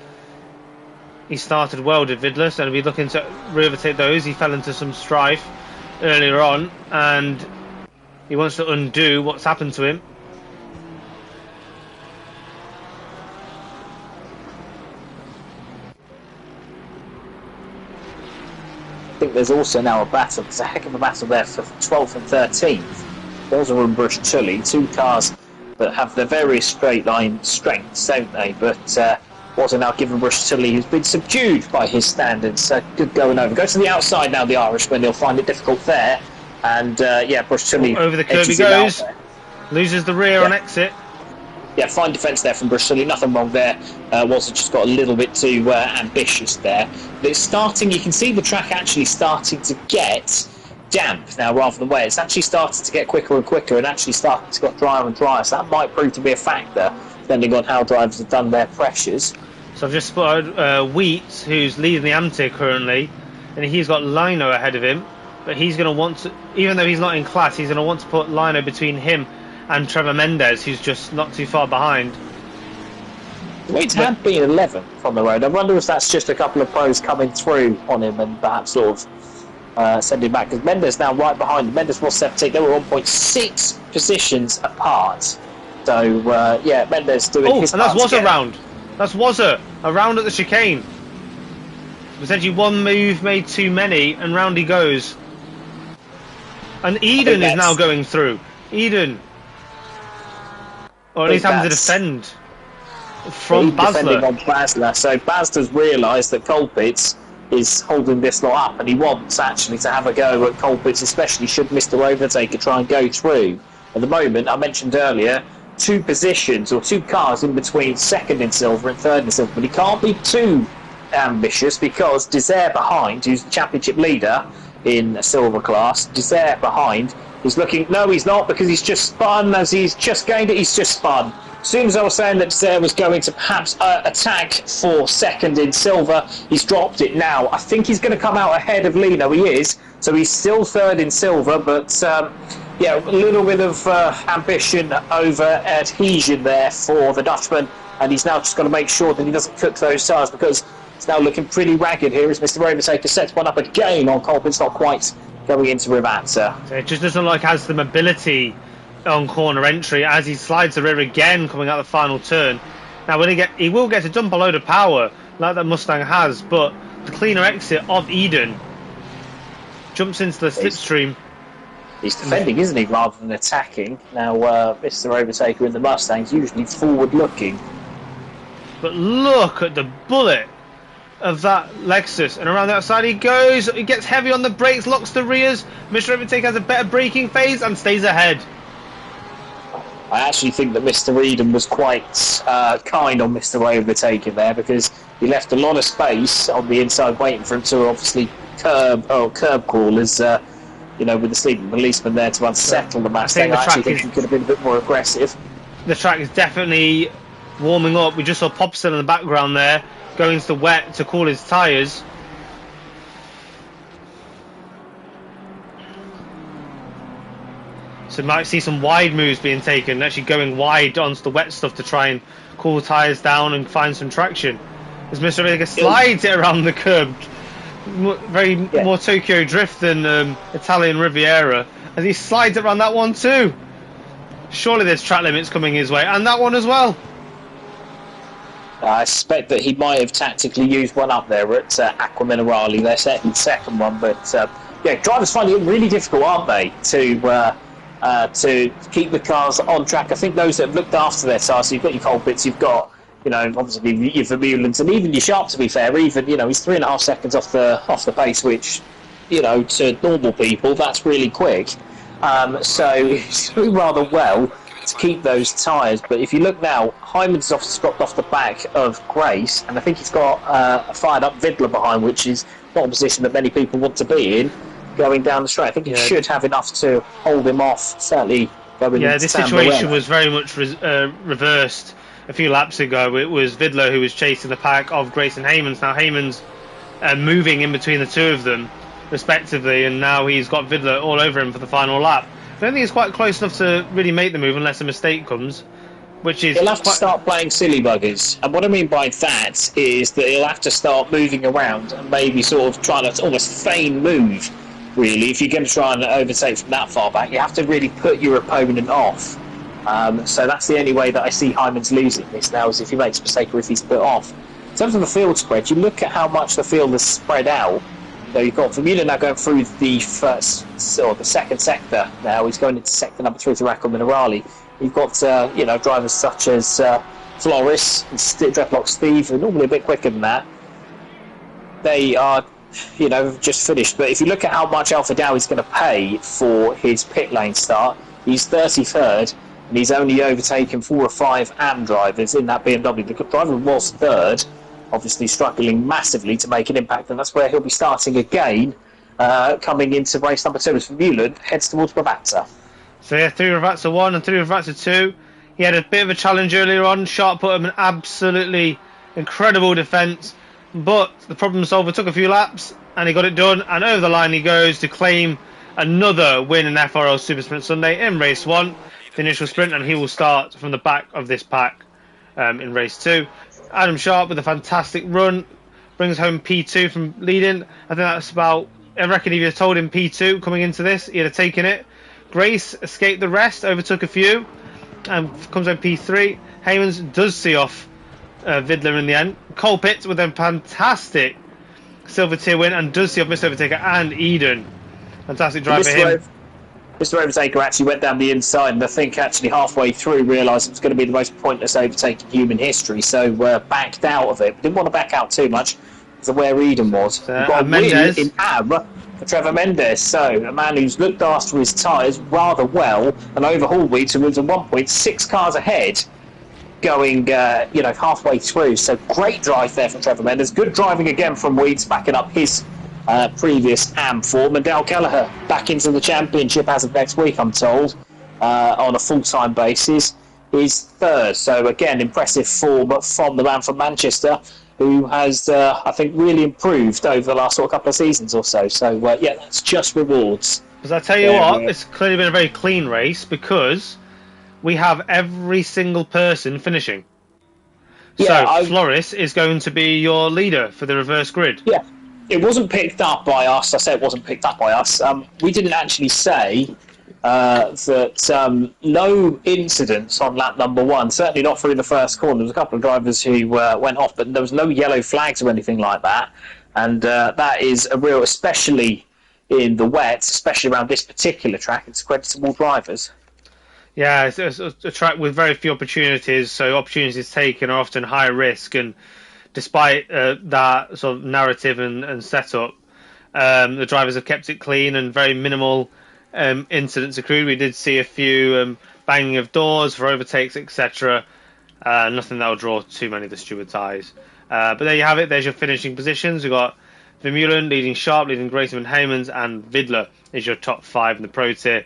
He started well, did Vidler, so he'll be looking to re-overtake those. He fell into some strife earlier on, and he wants to undo what's happened to him. I think there's also now a battle. There's a heck of a battle there for 12th and 13th. Belzer and Brush Tully, two cars that have their various straight line strengths, don't they? But was now given Brush Tully, who's been subdued by his standards. Good going over. Go to the outside now, the Irishman. He'll find it difficult there. And Brush Tully over the curb he goes. Loses the rear on exit. Yeah, fine defence there from Brush Tully. Nothing wrong there. Walter just got a little bit too ambitious there. But it's starting, you can see the track actually starting to get damp now rather than wet. It's actually started to get quicker and quicker, and actually starting to get drier and drier. So that might prove to be a factor, depending on how drivers have done their pressures. So I've just spotted Wheat, who's leading the Amtir currently, and he's got Lino ahead of him. But he's going to want to, even though he's not in class, he's going to want to put Lino between him and Trevor Mendez, who's just not too far behind. Wheat had been 11th on the road. I wonder if that's just a couple of pros coming through on him and perhaps sort of send him back, because Mendes now right behind him. Mendes was 17th. They were 1.6 positions apart. So Mendes doing his part. And that's Wazza round. That's Wazza, a round at the chicane. Essentially one move made too many, and round he goes. And Eden is now going through. Eden, or at least having to defend from Basler. On Basler. So Basler's realised that Colpitts is holding this lot up, and he wants actually to have a go at Colpitts, especially should Mr. Overtaker try and go through. At the moment, I mentioned earlier, two positions or two cars in between second in silver and third in silver, but he can't be too ambitious, because Desire behind, who's the championship leader in a silver class, Desire behind, he's looking, no he's not, because he's just spun as he's just gained it, he's just spun. As soon as I was saying that Desire was going to perhaps attack for second in silver, he's dropped it now. I think he's going to come out ahead of Lino, he is, so he's still third in silver, but a little bit of ambition over adhesion there for the Dutchman, and he's now just got to make sure that he doesn't cook those tires, because it's now looking pretty ragged here as Mr. Overtaker sets one up again on Colpitts, not quite going into Rivazza. It just doesn't look like has the mobility on corner entry as he slides the rear again coming out the final turn. Now he will get to dump a load of power like that Mustang has, but the cleaner exit of Eden jumps into the slipstream. He's defending, isn't he, rather than attacking. Now Mr. Overtaker in the Mustang's usually forward looking. But look at the bullet of that Lexus, and around the outside he goes. He gets heavy on the brakes, locks the rears. Mr. Overtaker has a better braking phase and stays ahead. I actually think that Mr. Eden was quite kind on Mr. Overtaker there, because he left a lot of space on the inside waiting for him to obviously curb crawl as with the sleeping policeman there to unsettle the Mustang. I actually think he could have been a bit more aggressive. The track is definitely warming up. We just saw Popsicle in the background there going into the wet to cool his tyres. So might see some wide moves being taken, actually going wide onto the wet stuff to try and cool tyres down and find some traction. as Mr. Vega slides it around the curb. More Tokyo Drift than Italian Riviera, as he slides it around that one too. Surely there's track limits coming his way, and that one as well. I suspect that he might have tactically used one up there at Acqua Minerale, their second one. But yeah, drivers find it really difficult, aren't they, to keep the cars on track. I think those that have looked after their tyres, so you've got your Colpitts, you've got, you know, obviously your Vermeulens, and even your Sharp, to be fair, even, you know, he's 3.5 seconds off the pace, which, you know, to normal people, that's really quick. So he's doing rather well to keep those tyres. But if you look now, Hyman's dropped off the back of Grace, and I think he's got a fired up Vidler behind, which is not a position that many people want to be in going down the straight. I think he should have enough to hold him off, certainly going into this situation was very much reversed a few laps ago. It was Vidler who was chasing the pack of Grace and Haymans. Now Haymans moving in between the two of them respectively, and now he's got Vidler all over him for the final lap. I don't think he's quite close enough to really make the move unless a mistake comes, which is... He'll have to start playing silly buggers, and what I mean by that is that he'll have to start moving around and maybe sort of trying to almost feign move, really. If you're going to try and overtake from that far back, you have to really put your opponent off. So that's the only way that I see Hyman's losing this now, is if he makes a mistake or if he's put off. In terms of the field spread, you look at how much the field has spread out. So you've got Vermeula now going through the second sector now. He's going into sector number 3 through Acqua Minerale. You've got you know, drivers such as Floris and Dreadlock Steve, who are normally a bit quicker than that. They are, you know, just finished. But if you look at how much Alpha Dow is going to pay for his pit lane start, he's 33rd, and he's only overtaken 4 or 5 AM drivers in that BMW. The driver was 3rd, obviously struggling massively to make an impact, and that's where he'll be starting again, coming into race number 2 as Vermeulen heads towards Ravazza. So yeah, through Ravazza 1 and through Ravazza 2. He had a bit of a challenge earlier on. Sharp put him an absolutely incredible defence, but the problem solver took a few laps and he got it done, and over the line he goes to claim another win in FRL Super Sprint Sunday in race 1, the initial sprint, and he will start from the back of this pack in race 2. Adam Sharp with a fantastic run brings home P2 from leading. I think that's about, I reckon if you had told him P2 coming into this, he'd have taken it. Grace escaped the rest, overtook a few, and comes home P3. Haymans does see off Vidler in the end. Colpitts with a fantastic silver tier win and does see off Mr. Overtaker and Eden. Fantastic drive for him. Mr. Overtaker actually went down the inside, and I think actually halfway through realised it was going to be the most pointless overtake in human history, so backed out of it. Didn't want to back out too much because of where Eden was. Got a win in AM for Trevor Mendes, so a man who's looked after his tyres rather well and overhauled Weeds, who was at 1.6 cars ahead going you know, halfway through. So great drive there from Trevor Mendes. Good driving again from Weeds, backing up his previous AM form, and Dale Kelleher back into the championship as of next week, I'm told, on a full-time basis, is 3rd. So again, impressive form from the man from Manchester, who has, I think, really improved over the last couple of seasons or so. So yeah, that's just rewards. Because I tell you what, it's clearly been a very clean race because we have every single person finishing. Yeah, so Floris is going to be your leader for the reverse grid. Yeah. It wasn't picked up by us. I say it wasn't picked up by us. We didn't actually say that no incidents on lap number 1, certainly not through the first corner. There was a couple of drivers who went off, but there was no yellow flags or anything like that. And that is a real, especially in the wet, especially around this particular track, it's creditable drivers. Yeah, it's a track with very few opportunities, so opportunities taken are often high risk, and despite that sort of narrative and setup, the drivers have kept it clean and very minimal incidents accrued. We did see a few banging of doors for overtakes, etc. Nothing that will draw too many of the stewards' eyes. But there you have it. There's your finishing positions. We've got Vermeulen leading Sharp, leading Grayson and Haymans, and Vidler is your top 5 in the Pro Tier.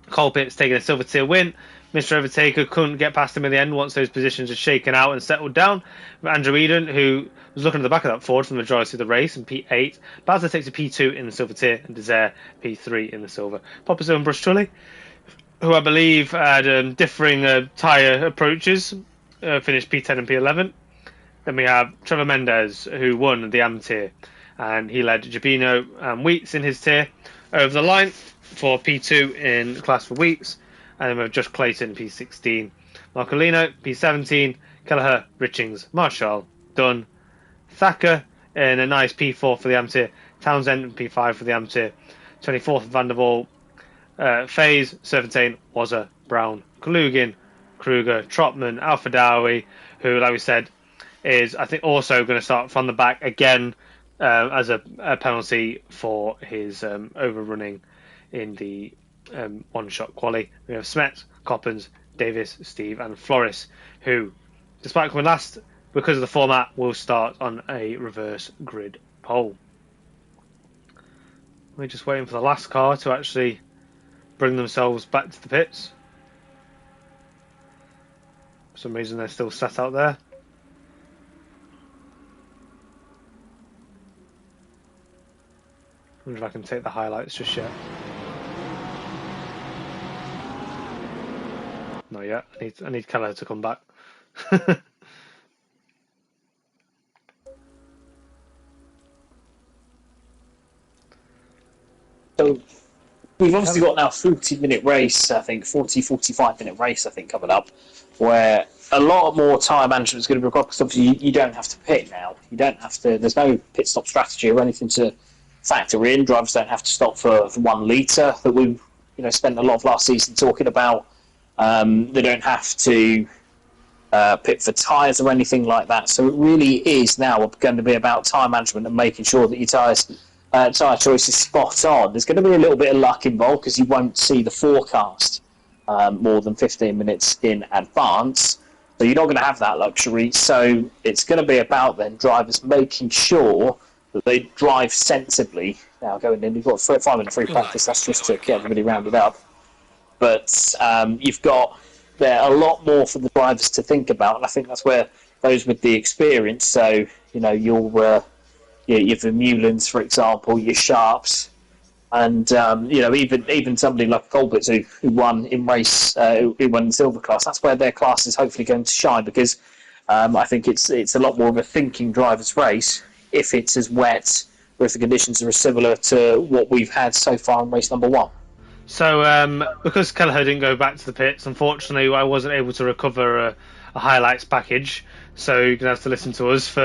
Colpitts taking a silver tier win. Mr. Overtaker couldn't get past him in the end once those positions had shaken out and settled down. Andrew Eden, who was looking at the back of that Ford for the majority of the race, in P8. Bazza takes a P2 in the silver tier, and Desire P3 in the silver. Popperzo and Brush Tully, who I believe had differing tyre approaches, finished P10 and P11. Then we have Trevor Mendez, who won the AM tier, and he led Jabino and Wheats in his tier over the line for P2 in class for Wheats. And then we have Josh Clayton, P16, Marcolino, P17, Kelleher, Richings, Marshall, Dunn, Thacker in a nice P4 for the AM tier, Townsend, P5 for the AM tier, 24th Vanderwall, Faze, Serpentine, Wazza, Brown, Kalugin, Kruger, Trotman, Alpha Dowie, who, like we said, is I think also going to start from the back again as a penalty for his overrunning in the one-shot quali. We have Smet, Coppens, Davis, Steve, and Floris, who, despite coming last, because of the format, will start on a reverse grid pole. We're just waiting for the last car to actually bring themselves back to the pits. For some reason, they're still sat out there. I wonder if I can take the highlights just yet. Not yet. I need Keller to come back. So we've obviously got now a 40-minute race, I think, 45-minute race, I think, coming up, where a lot more tyre management is going to be required because obviously you don't have to pit now. You don't have to, there's no pit stop strategy or anything to factor in. Drivers don't have to stop for 1 litre that we spent a lot of last season talking about. They don't have to pit for tyres or anything like that. So it really is now going to be about tyre management and making sure that your tyre choice is spot on. There's going to be a little bit of luck involved because you won't see the forecast more than 15 minutes in advance. So you're not going to have that luxury. So it's going to be about then drivers making sure that they drive sensibly. Now going in, you've got 5-minute free practice. That's just to get everybody rounded up. But you've got there a lot more for the drivers to think about, and I think that's where those with the experience. So your Vermeulens, for example, your Sharps, and even somebody like Colbert who won in race, who won in silver class. That's where their class is hopefully going to shine because I think it's a lot more of a thinking driver's race if it's as wet or if the conditions are similar to what we've had so far in race number 1. So because Kelleher didn't go back to the pits, unfortunately I wasn't able to recover a highlights package, so you're going to have to listen to us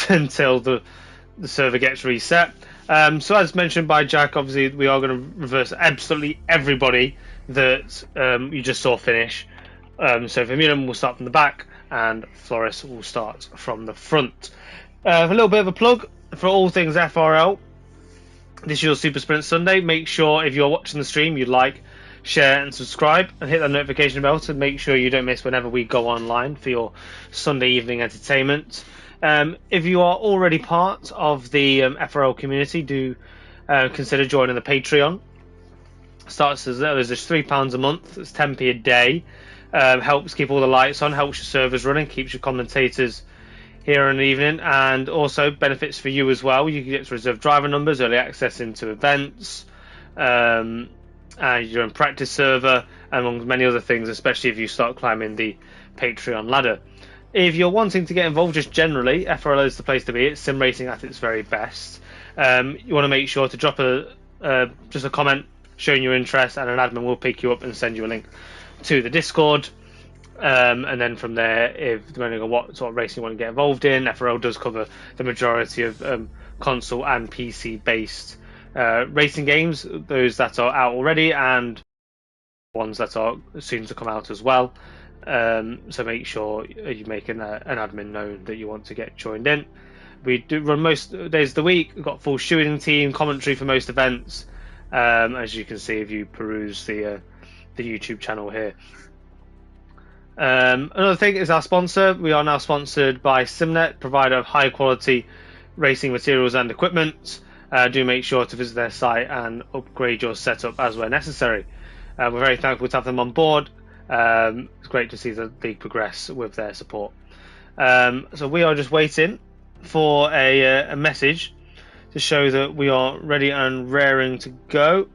until the server gets reset. So as mentioned by Jack, obviously we are going to reverse absolutely everybody that you just saw finish. So Vermeulen will start from the back and Floris will start from the front. A little bit of a plug for all things FRL. This is your Super Sprint Sunday. Make sure if you're watching the stream you like, share and subscribe and hit that notification bell to make sure you don't miss whenever we go online for your Sunday evening entertainment. If you are already part of the FRL community, do consider joining the Patreon. Starts as there's just £3 a month. It's 10p a day. Helps keep all the lights on, helps your servers running, keeps your commentators here in the evening, and also benefits for you as well. You can get to reserve driver numbers, early access into events, and your own practice server, among many other things, especially if you start climbing the Patreon ladder. If you're wanting to get involved just generally, FRL is the place to be. It's sim racing at its very best. You want to make sure to drop just a comment showing your interest, and an admin will pick you up and send you a link to the Discord. And then from there, if depending on what sort of racing you want to get involved in, FRL does cover the majority of console and PC based racing games, those that are out already and ones that are soon to come out as well. So make sure you make an admin known that you want to get joined in. We do run most days of the week. We've got full shooting team, commentary for most events, as you can see if you peruse the YouTube channel here. Another thing is our sponsor. We are now sponsored by Simnet, provider of high quality racing materials and equipment. Do make sure to visit their site and upgrade your setup as where necessary. We're very thankful to have them on board. It's great to see the league progress with their support. So we are just waiting for a message to show that we are ready and raring to go.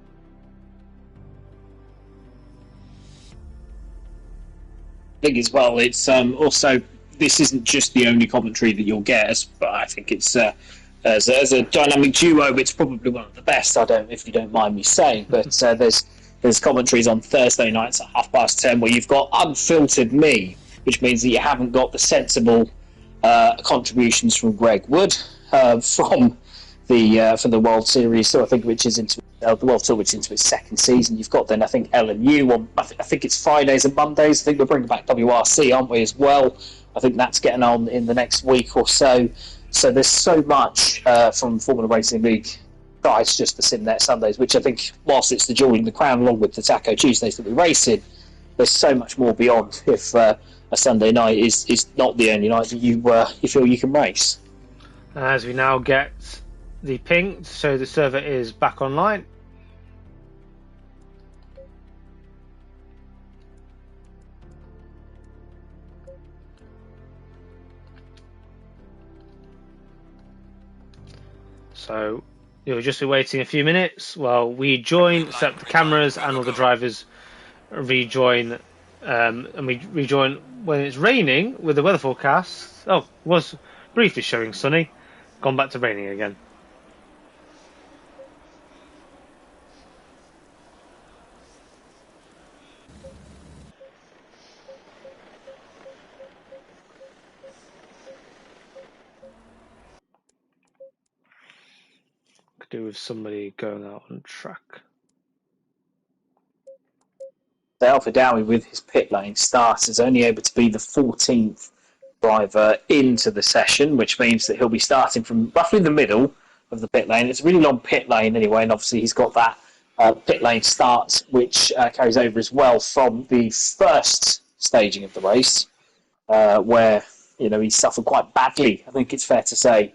I think as well, it's also this isn't just the only commentary that you'll get, but I think it's as a dynamic duo, it's probably one of the best. If you don't mind me saying, but there's commentaries on Thursday nights at 10:30 where you've got unfiltered me, which means that you haven't got the sensible contributions from Greg Wood from the World Series, so I think which is into the World Tour, which is into its second season. You've got then I think L&U on I think it's Fridays and Mondays. I think we're bringing back WRC, aren't we, as well? I think that's getting on in the next week or so. So there's so much from Formula Racing League guys just the Simnet Sundays, which I think, whilst it's the jewel in the crown along with the Taco Tuesdays that we race in, there's so much more beyond if a Sunday night is not the only night that you feel you can race. As we now get the ping, so the server is back online. So you'll just be waiting a few minutes while we join, set up the cameras, and all the drivers rejoin. And we rejoin when it's raining with the weather forecast. Oh, it was briefly showing sunny, gone back to raining again. Could do with somebody going out on track. The Alpha Dowie with his pit lane start is only able to be the 14th driver into the session, which means that he'll be starting from roughly the middle of the pit lane. It's a really long pit lane anyway, and obviously he's got that pit lane start, which carries over as well from the first staging of the race, where he suffered quite badly, I think it's fair to say,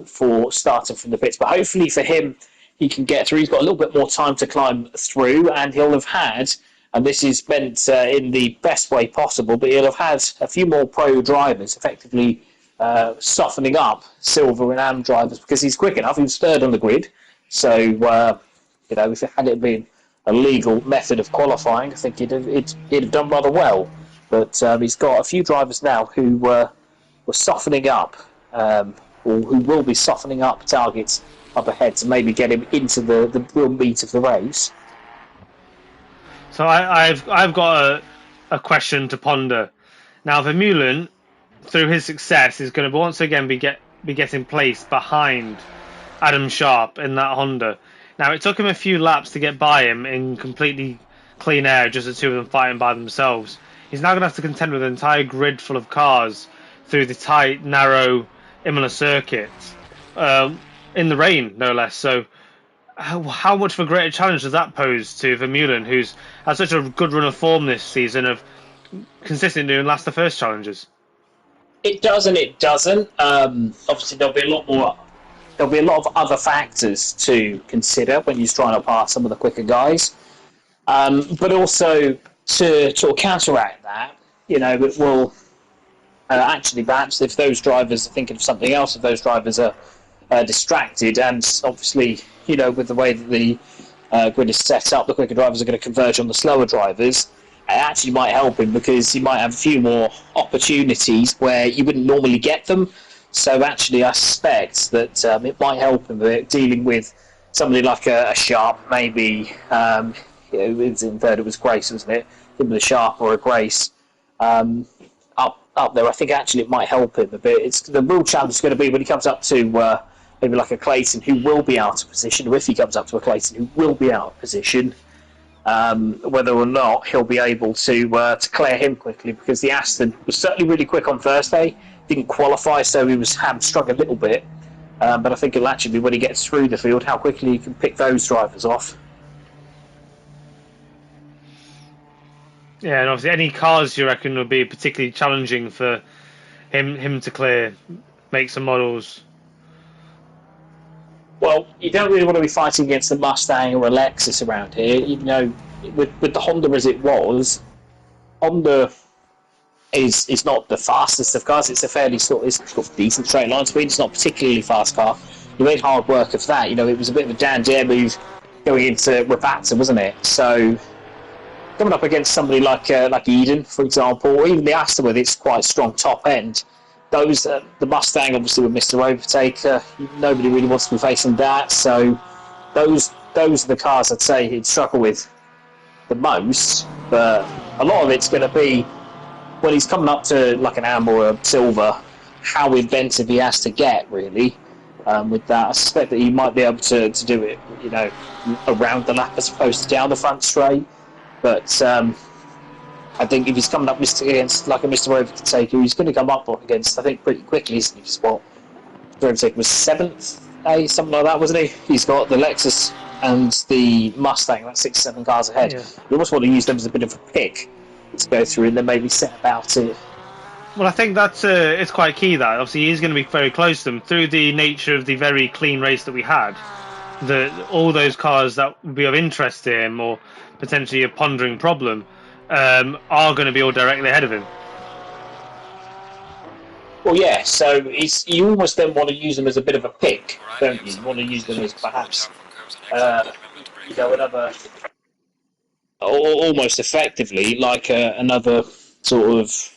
for starting from the pits. But hopefully for him, he can get through. He's got a little bit more time to climb through, and he'll have had, and this is meant in the best way possible, but he'll have had a few more pro drivers effectively softening up Silver and Am drivers, because he's quick enough. He was third on the grid, so if it had been a legal method of qualifying, I think he'd have done rather well. But he's got a few drivers now who were softening up, or who will be softening up targets up ahead to maybe get him into the real meat of the race. So I've got a question to ponder. Now, Vermeulen, through his success, is going to once again be getting placed behind Adam Sharp in that Honda. Now, it took him a few laps to get by him in completely clean air, just the two of them fighting by themselves. He's now going to have to contend with an entire grid full of cars through the tight, narrow Imola circuit, in the rain, no less. So how much of a greater challenge does that pose to Vermeulen, who's had such a good run of form this season of consistently doing last to first challenges? It does and it doesn't. Obviously, there'll be a lot of other factors to consider when you're trying to pass some of the quicker guys. But also to sort of counteract that, it will actually, perhaps if those drivers are thinking of something else, if those drivers are distracted, and obviously, with the way that the grid is set up, the quicker drivers are going to converge on the slower drivers. It actually might help him, because he might have a few more opportunities where you wouldn't normally get them. So actually, I suspect that it might help him a bit dealing with somebody like a Sharp, maybe. It was in third, it was Grace, wasn't it? Give him a Sharp or a Grace up there. I think actually it might help him a bit. The real challenge is going to be when he comes up to maybe like a Clayton, who will be out of position, or if he comes up to a Clayton who will be out of position, whether or not he'll be able to clear him quickly, because the Aston was certainly really quick on Thursday, didn't qualify, so he was hamstrung a little bit. But I think it'll actually be when he gets through the field how quickly he can pick those drivers off. Yeah, and obviously any cars you reckon would be particularly challenging for him to clear, make some models? Well, you don't really want to be fighting against a Mustang or a Lexus around here. With the Honda as it was, Honda is not the fastest of cars. It's it's got decent straight line speed. It's not a particularly fast car. You made hard work of that. It was a bit of a Dan Dare move going into Rapatta, wasn't it? So coming up against somebody like Eden, for example, or even the Aston with its quite strong top end. Those the Mustang, obviously, with Mr. Overtaker, nobody really wants to be facing that. So those are the cars I'd say he'd struggle with the most. But a lot of it's going to be when he's coming up to like an Amber or a Silver, how inventive he has to get, really. With that, I suspect that he might be able to do it, around the lap as opposed to down the front straight. But I think if he's coming up against like a Mr. Overtaker, he's going to come up against, I think, pretty quickly, isn't he? Mr. Overtaker was 7th, something like that, wasn't he? He's got the Lexus and the Mustang, that's 6 or 7 cars ahead. Yeah. You almost want to use them as a bit of a pick to go through and then maybe set about it. Well, I think that's it's quite key that obviously he's going to be very close to them through the nature of the very clean race that we had. All those cars that would be of interest to him or potentially a pondering problem are going to be all directly ahead of him. Well, yeah, so you almost then want to use them as a bit of a pick, don't you? You want to use them as perhaps another, almost effectively like another sort of.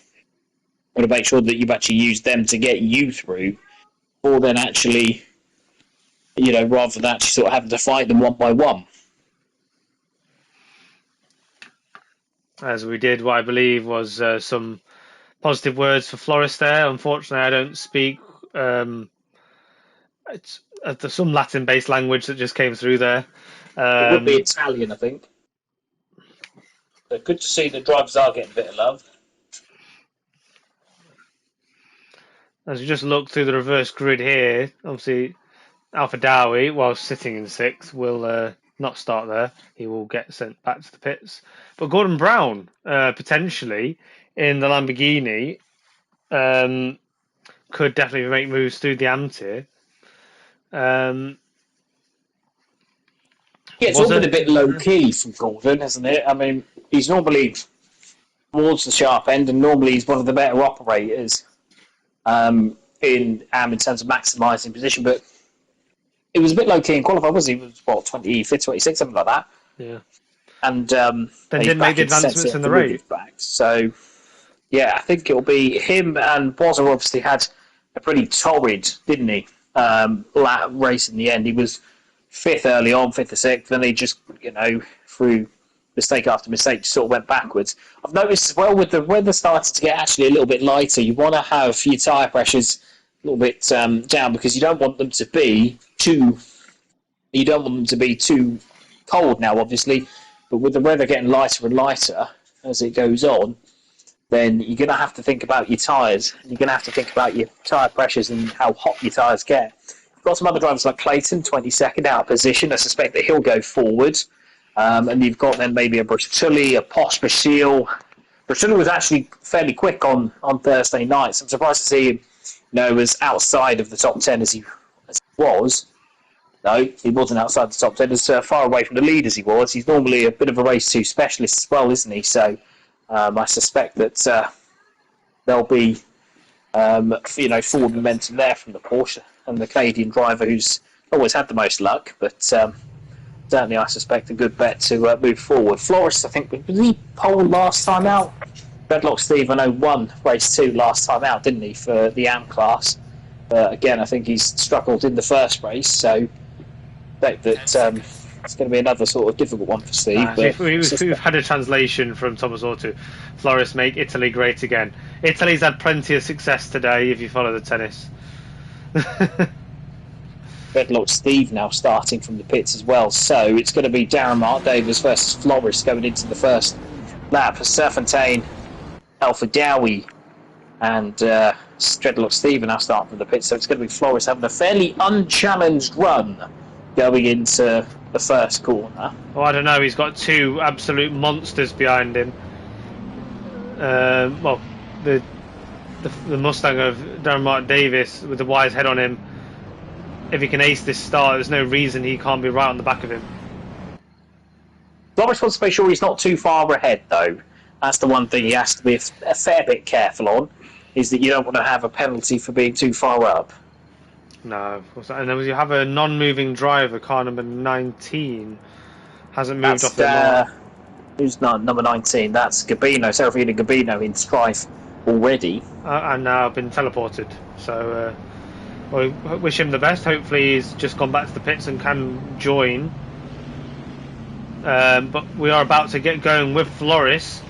Want to make sure that you've actually used them to get you through, or then actually, rather than actually sort of having to fight them one by one. As we did, what I believe was some positive words for Floris there. Unfortunately, I don't speak. It's there's some Latin-based language that just came through there. It would be Italian, I think. But good to see the drivers are getting a bit of love. As we just look through the reverse grid here, obviously Alpha Dowie, while sitting in 6th, will not start there. He will get sent back to the pits. But Gordon Brown, potentially, in the Lamborghini, could definitely make moves through the AM tier. It's all been a bit low-key from Gordon, hasn't it? I mean, he's normally towards the sharp end, and normally he's one of the better operators in terms of maximising position, but it was a bit low-key in qualifying, wasn't he? It was, 25th, 26th, something like that. Yeah. And then didn't make the advancements in the race. So, yeah, I think it'll be him, and Bozza obviously had a pretty torrid, didn't he, race in the end. He was 5th early on, 5th or 6th, then he just, through mistake after mistake, just sort of went backwards. I've noticed as well with the weather starting to get actually a little bit lighter, you want to have your tyre pressures a little bit down because you don't want them to be too cold now, obviously. But with the weather getting lighter and lighter as it goes on, then you're going to have to think about your tyres. You're going to have to think about your tyre pressures and how hot your tyres get. You've got some other drivers like Clayton, 22nd out of position. I suspect that he'll go forward. And you've got then maybe a Bertulli, a Posh Bashil. Bertulli was actually fairly quick on Thursday night. So I'm surprised to see him, as outside of the top 10 as he was. No, he wasn't outside the top 10, as far away from the lead as he was. He's normally a bit of a race 2 specialist as well, isn't he? So I suspect that there'll be, forward momentum there from the Porsche and the Canadian driver who's always had the most luck. But certainly, I suspect a good bet to move forward. Floris, I think, did he pole last time out? Redlock Steve, I know, won race 2 last time out, didn't he, for the AM class? Again, I think he's struggled in the first race, so I think that it's going to be another sort of difficult one for Steve. We've had a translation from Thomas Auto. Floris, make Italy great again. Italy's had plenty of success today, if you follow the tennis. Redlock Steve now starting from the pits as well, so it's going to be Darren Mark Davis versus Floris going into the first lap. Serfontaine, Alpha Dowie, and Dreadlock Steve are now starting from the pits, so it's going to be Floris having a fairly unchallenged run going into the first corner. Oh, I don't know, he's got 2 absolute monsters behind him. The Mustang of Darren Mark Davis with the wise head on him. If he can ace this start, there's no reason he can't be right on the back of him. Floris wants to make sure he's not too far ahead, though. That's the one thing he has to be a fair bit careful on, is that you don't want to have a penalty for being too far up. No, of course not. And then you have a non-moving driver, car number 19, hasn't moved off the mark. Who's number 19? That's Gabino, Serafino Gabino in strife already. And now been teleported. So we wish him the best. Hopefully he's just gone back to the pits and can join. But we are about to get going with Floris.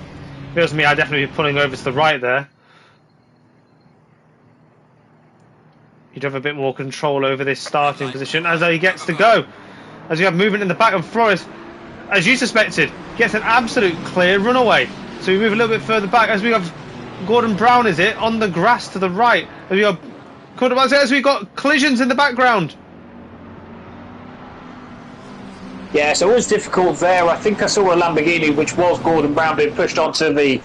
Feels to me I'd definitely be pulling over to the right there. You'd have a bit more control over this starting position as he gets to go. As we have movement in the back, and Floris, as you suspected, gets an absolute clear runaway. So we move a little bit further back as we have Gordon Brown, is it, on the grass to the right. As we've got collisions in the background. Yeah, so it was difficult there. I think I saw a Lamborghini, which was Gordon Brown, being pushed onto the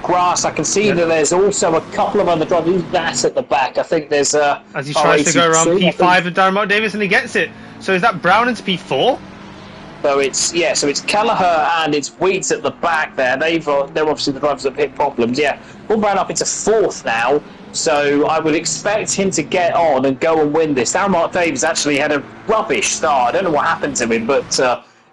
grass. I can see that there's also a couple of other drivers. That's at the back. I think there's as he tries to go around P5 and Darren Mark Davis, and he gets it. So is that Brown into P4? So it's Kelleher and it's Wheats at the back there. They're obviously the drivers that hit problems. Yeah, Gordon Brown up into 4th now. So I would expect him to get on and go and win this. Darren Mark Davis actually had a rubbish start. I don't know what happened to him, but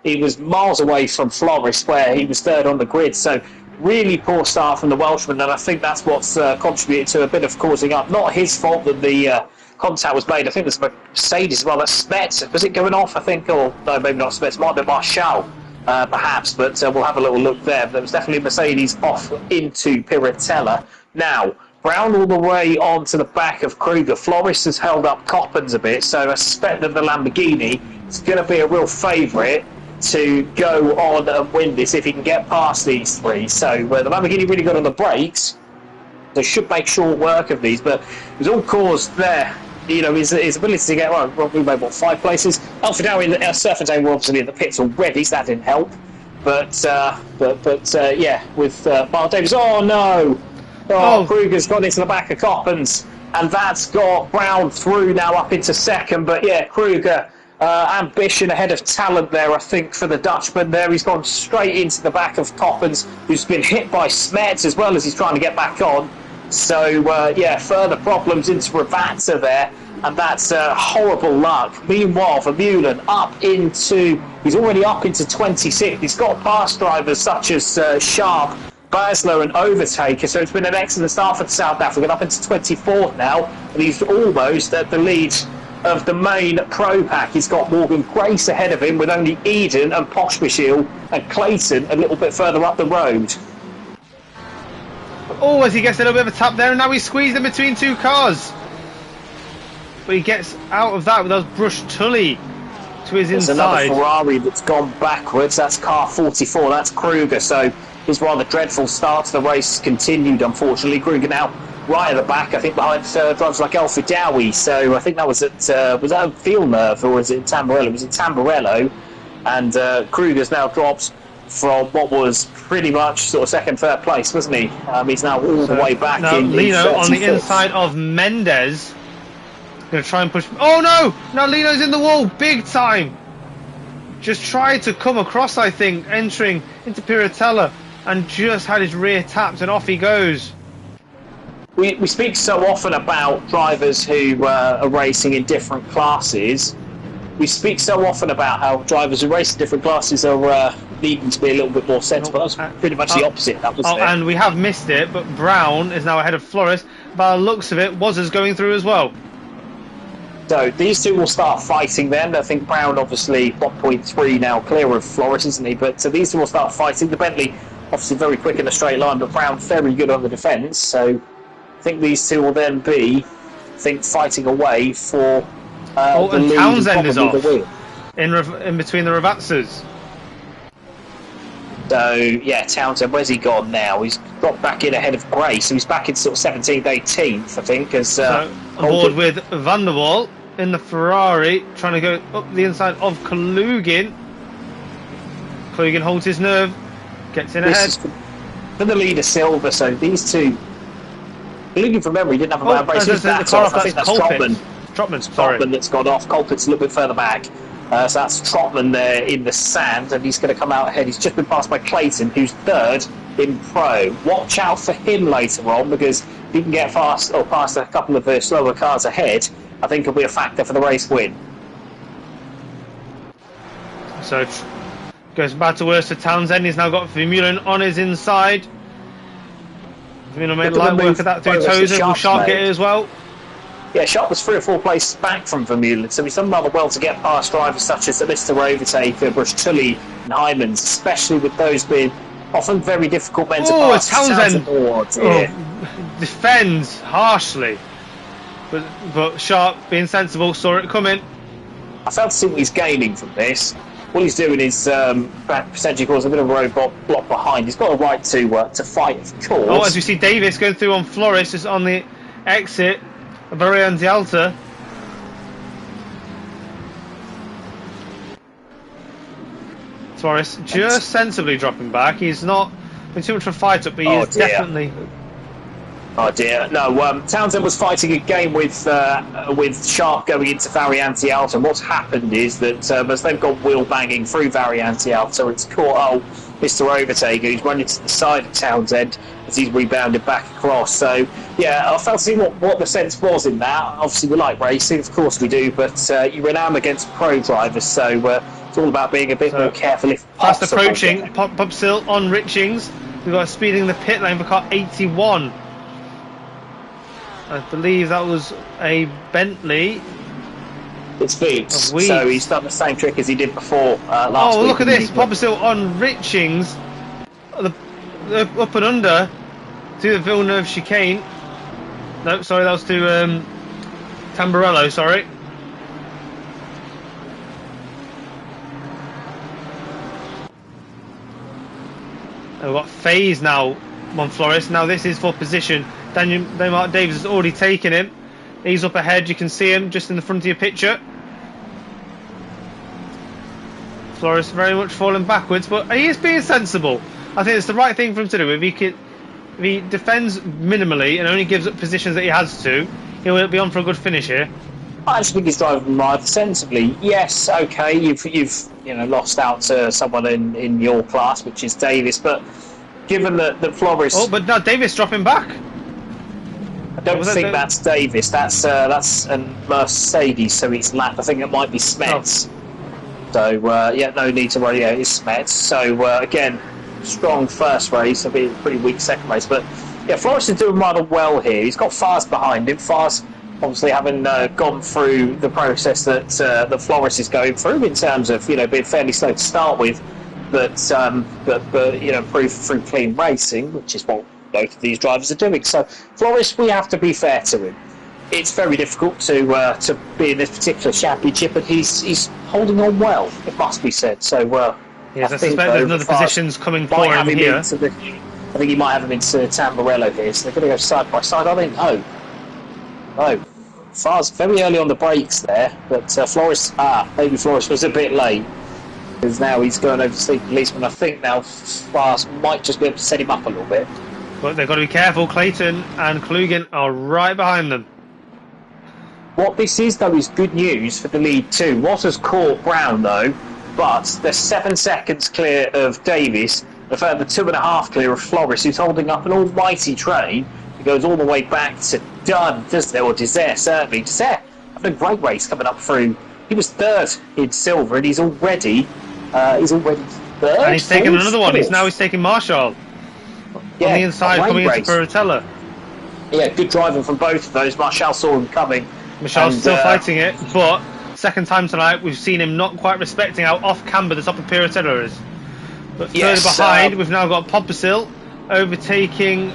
he was miles away from Floris, where he was 3rd on the grid. So really poor start from the Welshman, and I think that's what's contributed to a bit of causing up. Not his fault that the contact was made. I think there's a Mercedes as well. That's Smets. Was it going off, I think? Or no, maybe not Smets. Might be Marshall, perhaps, but we'll have a little look there. There was definitely a Mercedes off into Piratella. Now, Brown all the way onto the back of Kruger. Floris has held up Coppens a bit, so I suspect that the Lamborghini is going to be a real favourite to go on and win this if he can get past these three. So the Lamborghini really got on the brakes. They should make short work of these, but it was all caused there. You know, his ability to get, well, we made, 5 places. Alfa Tauri and Surf and Zane were obviously in the pits already, so that didn't help. But yeah, with Mark Davis, oh no! Kruger's got into the back of Coppens, and that's got Brown through now up into 2nd. But yeah, Kruger, ambition ahead of talent there, I think, for the Dutchman there. He's gone straight into the back of Coppens, who's been hit by Smets as well as he's trying to get back on. So yeah, further problems into Ravazza there, and that's horrible luck. Meanwhile, for Mullen, he's already up into 26th. He's got past drivers such as Sharp, Basler and Overtaker, so it's been an excellent start for the South African, up into 24th now, and he's almost at the lead of the main Pro Pack. He's got Morgan Grace ahead of him, with only Eden and Poshbashil and Clayton a little bit further up the road. Oh, as he gets a little bit of a tap there, and now he's squeezed in between 2 cars. But he gets out of that with those Brush Tully to his inside. There's another Ferrari that's gone backwards. That's car 44. That's Kruger. So his rather dreadful start to the race continued, unfortunately. Kruger now right at the back, I think, behind drivers like Alfa Dowie. So I think that was at was that Villeneuve or was it Tamburello? It was in Tamburello, and Kruger's now dropped from what was pretty much sort of 2nd, 3rd place, wasn't he? He's now all the way back now in. Lino on the inside of Mendes, going to try and push. Oh no! Now Lino's in the wall, big time. Just tried to come across, I think, entering into Piratella, and just had his rear tapped, and off he goes. We speak so often about drivers who are racing in different classes. We speak so often about how drivers who race in different classes are needing to be a little bit more sensible. That was pretty much the opposite. That was and we have missed it, but Brown is now ahead of Floris. By the looks of it, Wazza's going through as well. So these two will start fighting then. I think Brown obviously 1.3 now clear of Floris, isn't he? But these two will start fighting. The Bentley obviously very quick in a straight line, but Brown very good on the defence. So I think these two will then be, fighting away for the and lead. Townsend is off in between the Ravazzas. So yeah, Townsend, where's he gone now? He's got back in ahead of Gray, so he's back in sort of 17th, 18th, I think. As so on board with Van der Waal in the Ferrari, trying to go up the inside of Kalugin. Kalugin holds his nerve, gets in ahead. For the leader, Silver. So these two. Looking from memory, didn't have a bad race. I think that's Trotman. Trotman that's gone off. Colpitt's a little bit further back. So that's Trotman there in the sand, and he's going to come out ahead. He's just been passed by Clayton, who's 3rd in Pro. Watch out for him later on, because if he can get past a couple of the slower cars ahead, I think it'll be a factor for the race win. So Goes bad to worse for Townsend. He's now got Vermeulen on his inside. Vermeulen made light work of that through Tozer. Will Sharp get it as well? Yeah, Sharp was 3 or 4 places back from Vermeulen, so he's done rather well to get past drivers such as Mr. Overtaker, Brush-Tully and Hymans, especially with those being often very difficult men to pass. Townsend defends harshly. But Sharp, being sensible, saw it coming. I failed to see what he's gaining from this. All he's doing is potentially cause a bit of a roadblock block behind. He's got a right to fight, of course. Oh, as we see Davis going through on Flores, just on the exit. Varian Alta. Flores just sensibly dropping back. He's not been too much of a fight up, but he is definitely... Oh dear, no, Townsend was fighting again with Sharp going into Variante Alta, and what's happened is that as they've gone wheel banging through Variante Alta, it's caught Mr. Overtaker, who's running to the side of Townsend as he's rebounded back across. So, yeah, I felt to see what the sense was in that. Obviously, we like racing, of course we do, but you renown against pro drivers, so it's all about being a bit more careful if fast approaching, Pupsill on Richings. We've got speeding the pit lane for car 81. I believe that was a Bentley. It's Boots, so he's done the same trick as he did before last week. Oh, look at this, Pupsill on Richings. Up and under to the Villeneuve chicane. No, sorry, that was to Tamburello, sorry. We've got Faze now on Flores. Now this is for position. Mark Davis has already taken him. He's up ahead, you can see him just in the front of your picture. Flores very much falling backwards, but he is being sensible. I think it's the right thing for him to do. If he defends minimally and only gives up positions that he has to, he'll be on for a good finish here. I actually think he's driving rather sensibly. Yes, okay, you've lost out to someone in your class, which is Davis, but given that Flores... Oh, but now Davis dropping back. I don't think that's Davis. That's a Mercedes, so it's lapped. I think it might be Smets. Oh. So yeah, no need to worry. Yeah, it's Smets. So again, strong first race. It'll be a pretty weak second race, but yeah, Flores is doing rather well here. He's got Fars behind him. Fars obviously having gone through the process that Flores is going through in terms of being fairly slow to start with, but improve through clean racing, which is what both of these drivers are doing. So Flores, we have to be fair to him. It's very difficult to be in this particular championship, but he's holding on well, it must be said. So yes, I suspect there's another positions coming for him here. I think he might have him into Tamburello here, so they're going to go side by side. I think no. Fars very early on the brakes there, but Flores, maybe Flores was a bit late, because now he's going over to Sleep Policeman. I think now Fars might just be able to set him up a little bit. But they've got to be careful. Clayton and Klugen are right behind them. What this is, though, is good news for the lead too. Waters caught Brown, though, but they're 7 seconds clear of Davis, a further 2.5 clear of Flores, who's holding up an almighty train. It goes all the way back to Dunn, doesn't it? Or Desert, certainly. Desert having a great race coming up through. He was third in silver, and he's already third. And he's taken another one. He's taking Marshall. Yeah, on the inside, coming into Peratella. Yeah, good driving from both of those. Marshall saw him coming. Marshall's still fighting it, but second time tonight we've seen him not quite respecting how off camber the top of Peratella is. But further behind, we've now got Pompasil overtaking.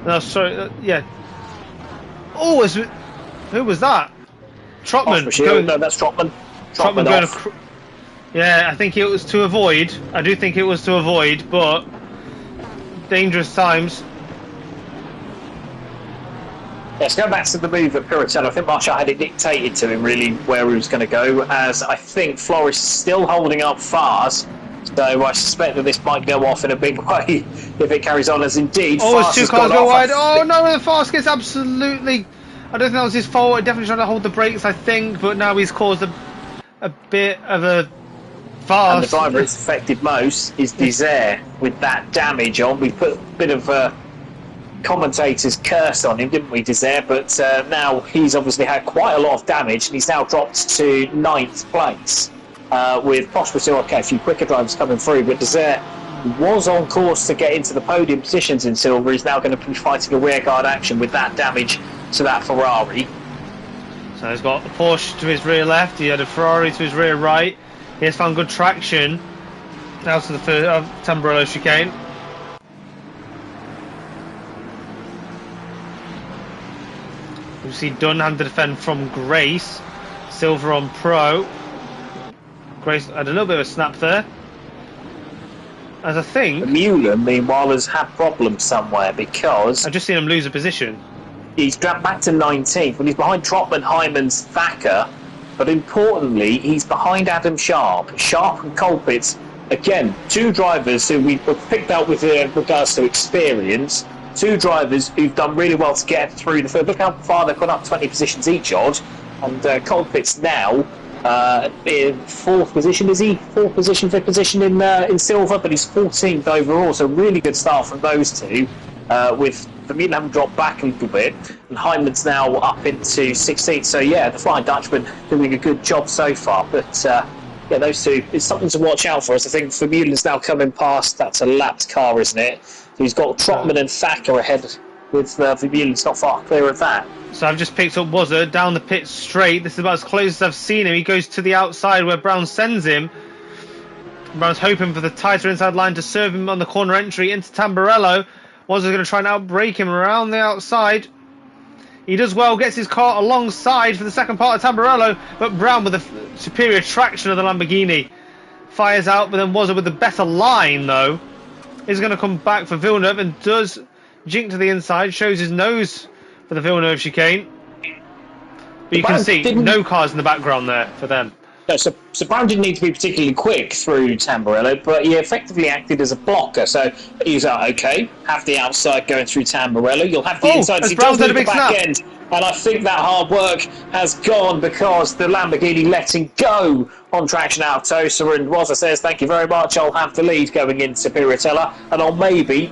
No, sorry, yeah. Oh, who was that? Trotman. No, that's Trotman. Trotman going. Yeah, I think it was to avoid. I do think it was to avoid, but dangerous times. Let's go back to the move at Piratella. I think Marshall had it dictated to him really where he was going to go, as I think Flores is still holding up Fars. So I suspect that this might go off in a big way if it carries on, as indeed Fars it's 2 cars go wide. Oh no, the Fars gets absolutely... I don't think that was his fault. Definitely trying to hold the brakes, I think, but now he's caused a bit of a Fars. And the driver it's affected most is Desert with that damage on. We put a bit of commentators curse on him, didn't we, Desert? But now he's obviously had quite a lot of damage, and he's now dropped to 9th place. with possibly a few quicker drivers coming through, but Desert was on course to get into the podium positions in silver. He's now going to be fighting a rearguard action with that damage to that Ferrari. So he's got a Porsche to his rear left, he had a Ferrari to his rear right. He has found good traction out to the Tamburello chicane. You see Dunn having to defend from Grace. Silver on Pro. Grace had a little bit of a snap there. As I think... Mueller, meanwhile, has had problems somewhere because... I've just seen him lose a position. He's dropped back to 19th, but he's behind Trotman, Hyman's, Thacker. But importantly, he's behind Adam Sharp. Sharp and Colpitts, again, two drivers who we've picked out with regards to experience. Two drivers who've done really well to get through the field. Look how far they've gone up, 20 positions each odd. And Colpitts now in 4th position, is he? 4th position, 5th position in silver, but he's 14th overall. So really good start from those two, with Vermeulen having dropped back a little bit, and Hyman's now up into 16th. So yeah, the Flying Dutchman doing a good job so far. But yeah, those two, it's something to watch out for us. I think Vermeulen's now coming past. That's a lapped car, isn't it? So he's got Trotman and Thacker ahead, with Vermeulen's not far clear of that. So I've just picked up Wazza down the pit straight. This is about as close as I've seen him. He goes to the outside where Brown sends him. Brown's hoping for the tighter inside line to serve him on the corner entry into Tamburello. Wazza's going to try and outbrake him around the outside. He does well, gets his car alongside for the second part of Tamburello, but Brown with the superior traction of the Lamborghini fires out, but then Wazza with the better line though is going to come back for Villeneuve and does jink to the inside, shows his nose for the Villeneuve chicane. But you can see no cars in the background there for them. No, so Brown didn't need to be particularly quick through Tamburello, but he effectively acted as a blocker. So he's like, okay, have the outside going through Tamburello. You'll have the inside. He does leave the back end. And I think that hard work has gone because the Lamborghini letting go on traction out of Tosa, and Wazza says, thank you very much, I'll have the lead going into Piratella, and I'll maybe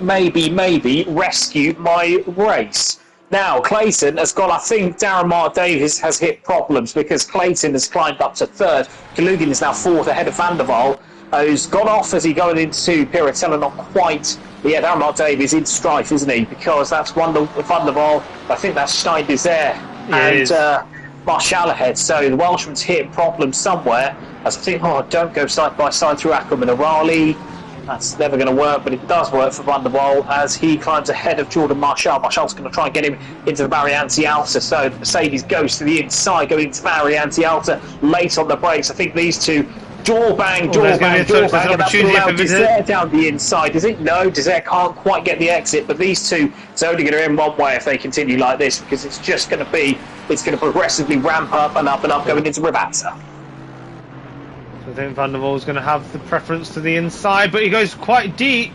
rescue my race. Now, Clayton has got, I think Darren Mark Davis has hit problems because Clayton has climbed up to 3rd. Kalugin is now 4th ahead of Van der Waal, who's gone off as he going into Piratella, not quite. But yeah, Darren Mark Davis in strife, isn't he? Because that's Van der Waal, I think that's Stein Desert and Marshall ahead. So the Welshman's hitting problems somewhere. As I think, don't go side by side through Akram and Arali. That's never going to work, but it does work for Van der Waal as he climbs ahead of Jordan Marshall. Marshall's going to try and get him into the Variante Alta, so the Mercedes goes to the inside, going into Variante Alta late on the brakes. I think these two door bang, and that's going to allow Desert down the inside. Does it? No, Desert can't quite get the exit, but these two, it's only going to end one way if they continue like this, because it's just going to be, it's going to progressively ramp up and up going into Rivata. I think Van der Waal's going to have the preference to the inside, but he goes quite deep.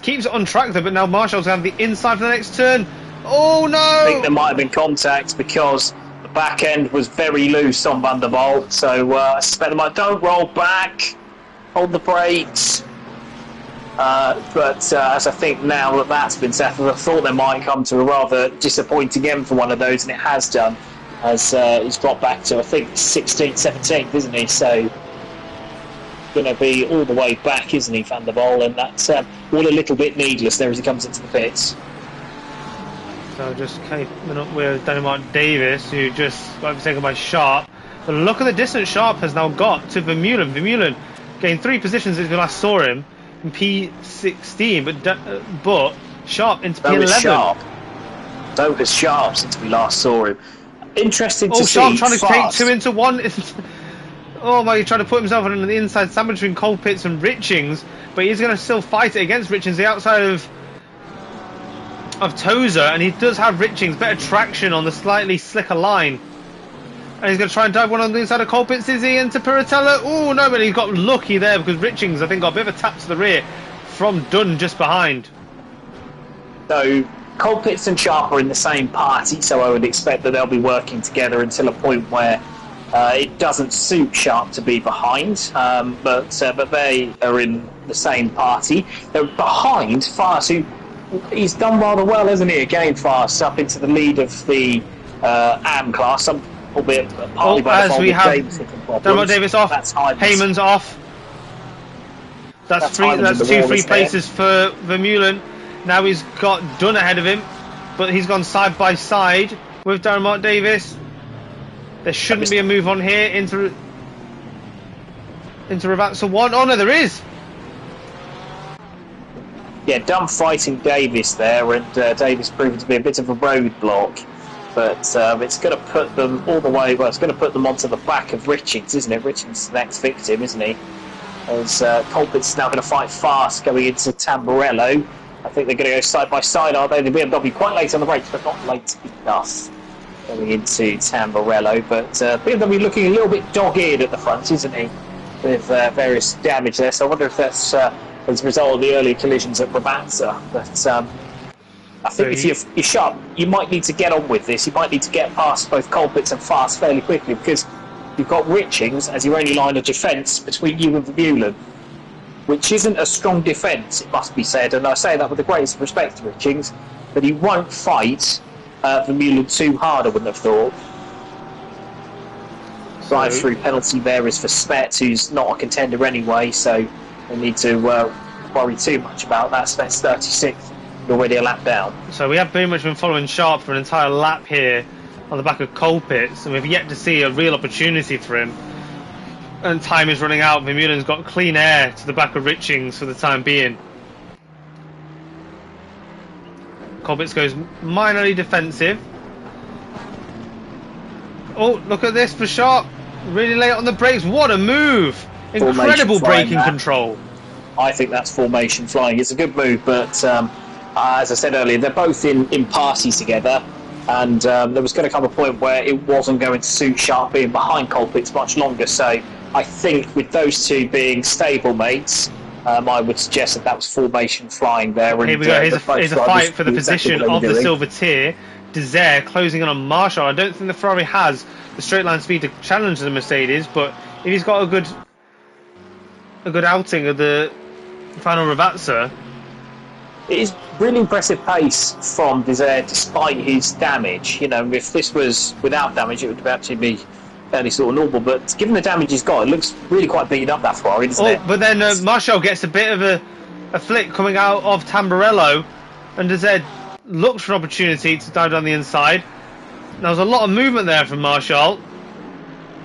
Keeps it on track though, but now Marshall's going to have the inside for the next turn. Oh no! I think there might have been contact because the back end was very loose on Van der Waal, so I suspect they might, don't roll back, hold the brakes. But as I think now that that's been settled, I thought they might come to a rather disappointing end for one of those, and it has done. As he's got back to, I think, 16th, 17th, isn't he? So, going to be all the way back, isn't he, Van der Waal? And that's all a little bit needless there as he comes into the pits. So, just keeping up with Denmark Davis, who just got overtaken by Sharp. But look at the distance Sharp has now got to Vermeulen. Vermeulen gained 3 positions since we last saw him in P16, but Sharp into P11. So has Sharp since we last saw him. Interesting to see. Sharp trying to take 2 into 1. Oh my, he's trying to put himself on the inside sandwich between Colpitts and Richings, but he's going to still fight it against Richings, the outside of Tosa, and he does have Richings better traction on the slightly slicker line. And he's going to try and dive one on the inside of Colpitts, is he, into Piratella? Oh no, but he got lucky there because Richings, I think, got a bit of a tap to the rear from Dunn just behind. So Colpitts and Sharp are in the same party, so I would expect that they'll be working together until a point where it doesn't suit Sharp to be behind, but they are in the same party. They're behind Fast, who he's done rather well, hasn't he? Again, Fast up into the lead of the AM class. albeit partly by as the we have Davis hitting problems. Dermot Davis off, That's Hyman's. Heyman's off. That's three. Hyman's in That's the two wall, free isn't it? places for Vermeulen. Now he's got Dunn ahead of him, but he's gone side by side with Dermot Davis. There shouldn't be a move on here into Ravazza 1. Oh no, there is. Yeah, Dunn fighting Davis there, and Davis proving to be a bit of a roadblock. But it's going to put them all the way. Well, it's going to put them onto the back of Richings, isn't it? Richings is the next victim, isn't he? As Colpit's now going to fight fast going into Tamburello. I think they're going to go side by side, are they? The BMW quite late on the brakes, but not late enough going into Tamburello. But BMW looking a little bit dog-eared at the front, isn't he? With various damage there. So I wonder if that's as a result of the early collisions at Ravazza. But I think if you're sharp, you might need to get on with this. You might need to get past both Colpitts and Fast fairly quickly, because you've got Richings as your only line of defence between you and Vermeulen, which isn't a strong defence, it must be said, and I say that with the greatest respect to Richings, but he won't fight Vermeulen too hard, I wouldn't have thought. Drive-through penalty there is for Spet, who's not a contender anyway, so they need to worry too much about that. Spet's 36th, already a lap down. So we have pretty much been following Sharp for an entire lap here on the back of Colpitts, and we've yet to see a real opportunity for him. And time is running out. Vermeulen's got clean air to the back of Richings for the time being. Colpitts goes minorly defensive. Oh, look at this for Sharp. Really late on the brakes. What a move! Incredible braking control. I think that's formation flying. It's a good move, but as I said earlier, they're both in parties together. And there was going to come a point where it wasn't going to suit Sharp being behind Colpitts much longer. So I think with those two being stablemates, I would suggest that was formation flying there. Here we go. Here's a fight for the position of the silver tier. Desire closing in on Marshall. I don't think the Ferrari has the straight line speed to challenge the Mercedes, but if he's got a good outing of the final Ravazza. It is really impressive pace from Desire despite his damage. You know, if this was without damage, it would actually be fairly sort of normal. But given the damage he's got, it looks really quite beaten up, that Ferrari, doesn't it? But then Marshall gets a bit of a flick coming out of Tamburello, and Desire looks for an opportunity to dive down the inside. There was a lot of movement there from Marshall.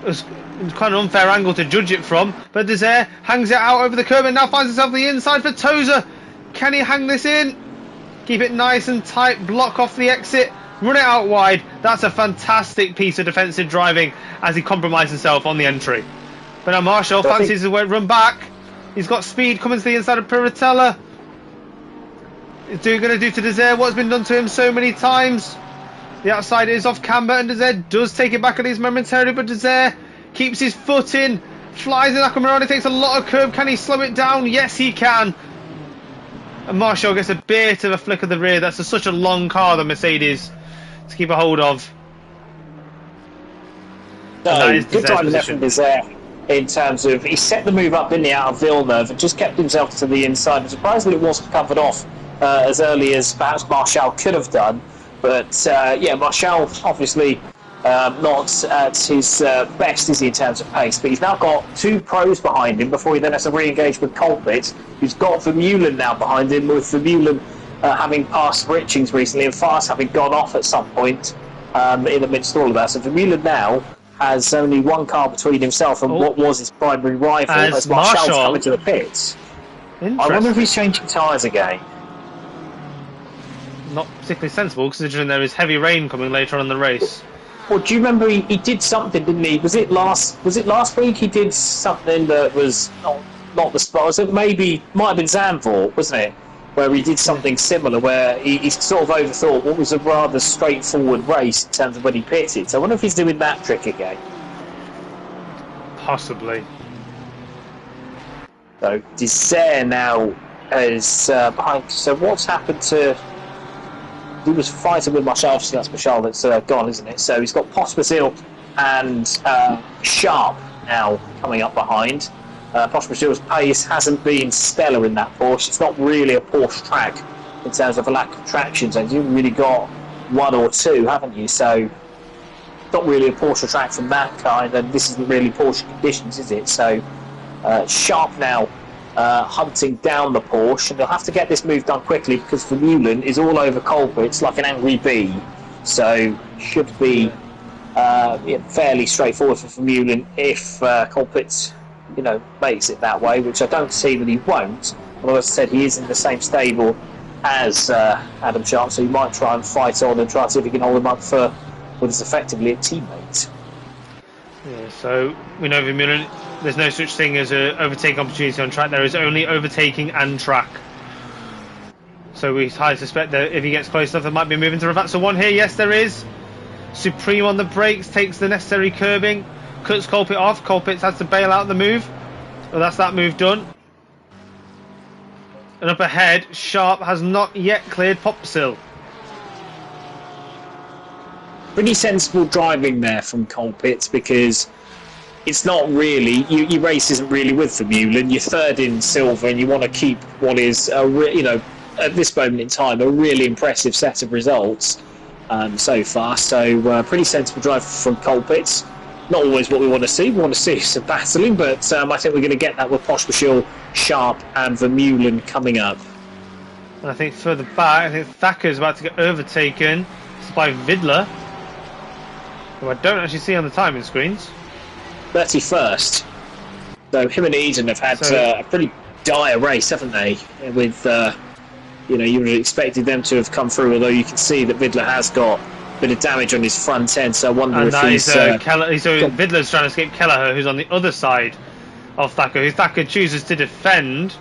It was quite an unfair angle to judge it from, but Desire hangs it out over the curb and now finds himself the inside for Tozer. Can he hang this in? Keep it nice and tight, block off the exit, run it out wide. That's a fantastic piece of defensive driving as he compromised himself on the entry. But now Marshall fancies his way run back. He's got speed coming to the inside of Piratella. Is he going to do to Desire what's been done to him so many times? The outside is off camber, and Desire does take it back at least momentarily, but Desire keeps his foot in, flies in Nakamura, takes a lot of curb. Can he slow it down? Yes, he can. And Marshall gets a bit of a flick of the rear. That's such a long car, the Mercedes, to keep a hold of. No, good driving there from Desire in terms of he set the move up, didn't he, out of Villeneuve, and just kept himself to the inside. I'm surprised that it wasn't covered off as early as perhaps Marshall could have done. But yeah, Marshall obviously not at his best, is he, in terms of pace, but he's now got two pros behind him before he then has to re-engage with Colpitts, who's got Vermeulen now behind him, with Vermeulen having passed Richings recently and Fast having gone off at some point in the midst of all of that. So Vermeulen now has only one car between himself and what was his primary rival as Marshall's coming to the pits. I wonder if he's changing tyres again. Not particularly sensible, considering there is heavy rain coming later on in the race. Well, do you remember he did something, didn't he? Was it last week he did something that was not the spot? So maybe might have been Zandvoort, wasn't it? Where he did something similar, where he sort of overthought what was a rather straightforward race in terms of when he pitted. So I wonder if he's doing that trick again. Possibly. So Desire now is behind. So what's happened to? He was fighting with Marshall, so that's Marshall that's gone, isn't it? So he's got Pospisil and Sharp now coming up behind. Pospisil's pace hasn't been stellar in that Porsche. It's not really a Porsche track in terms of a lack of traction. So you've really got one or two, haven't you? So not really a Porsche track from that kind, and this isn't really Porsche conditions, is it? So Sharp now hunting down the Porsche, and they'll have to get this move done quickly because Vermeulen is all over Colpitts like an angry bee. So should be fairly straightforward for Vermeulen if Colpitts, makes it that way, which I don't see that he won't. Although, as I said, he is in the same stable as Adam Sharp, so he might try and fight on and try to see if he can hold him up for what is effectively a teammate. Yeah, so we know Vermeulen, there's no such thing as an overtaking opportunity on track. There is only overtaking and track. So we highly suspect that if he gets close enough, there might be a move into Ravazza 1 here. Yes, there is. Supreme on the brakes, takes the necessary curbing, cuts Colpitts off. Colpitts has to bail out the move. Well, that's that move done. And up ahead, Sharp has not yet cleared Popsill. Pretty sensible driving there from Colpitts, because it's not really, your race isn't really with Vermeulen. You're third in silver, and you want to keep what is at this moment in time a really impressive set of results so far. So pretty sensible drive from Colpitts. Not always what we want to see. We want to see some battling, but I think we're going to get that with Pospisil, Sharp and Vermeulen coming up. And I think further back, I think Thacker's about to get overtaken by Vidler, who I don't actually see on the timing screens. 31st. So him and Eden have had a pretty dire race, haven't they? With, you would have expected them to have come through, although you can see that Vidler has got a bit of damage on his front end, so I wonder if he's... Vidler's trying to escape Kelleher, who's on the other side of Thacker, who Thacker chooses to defend.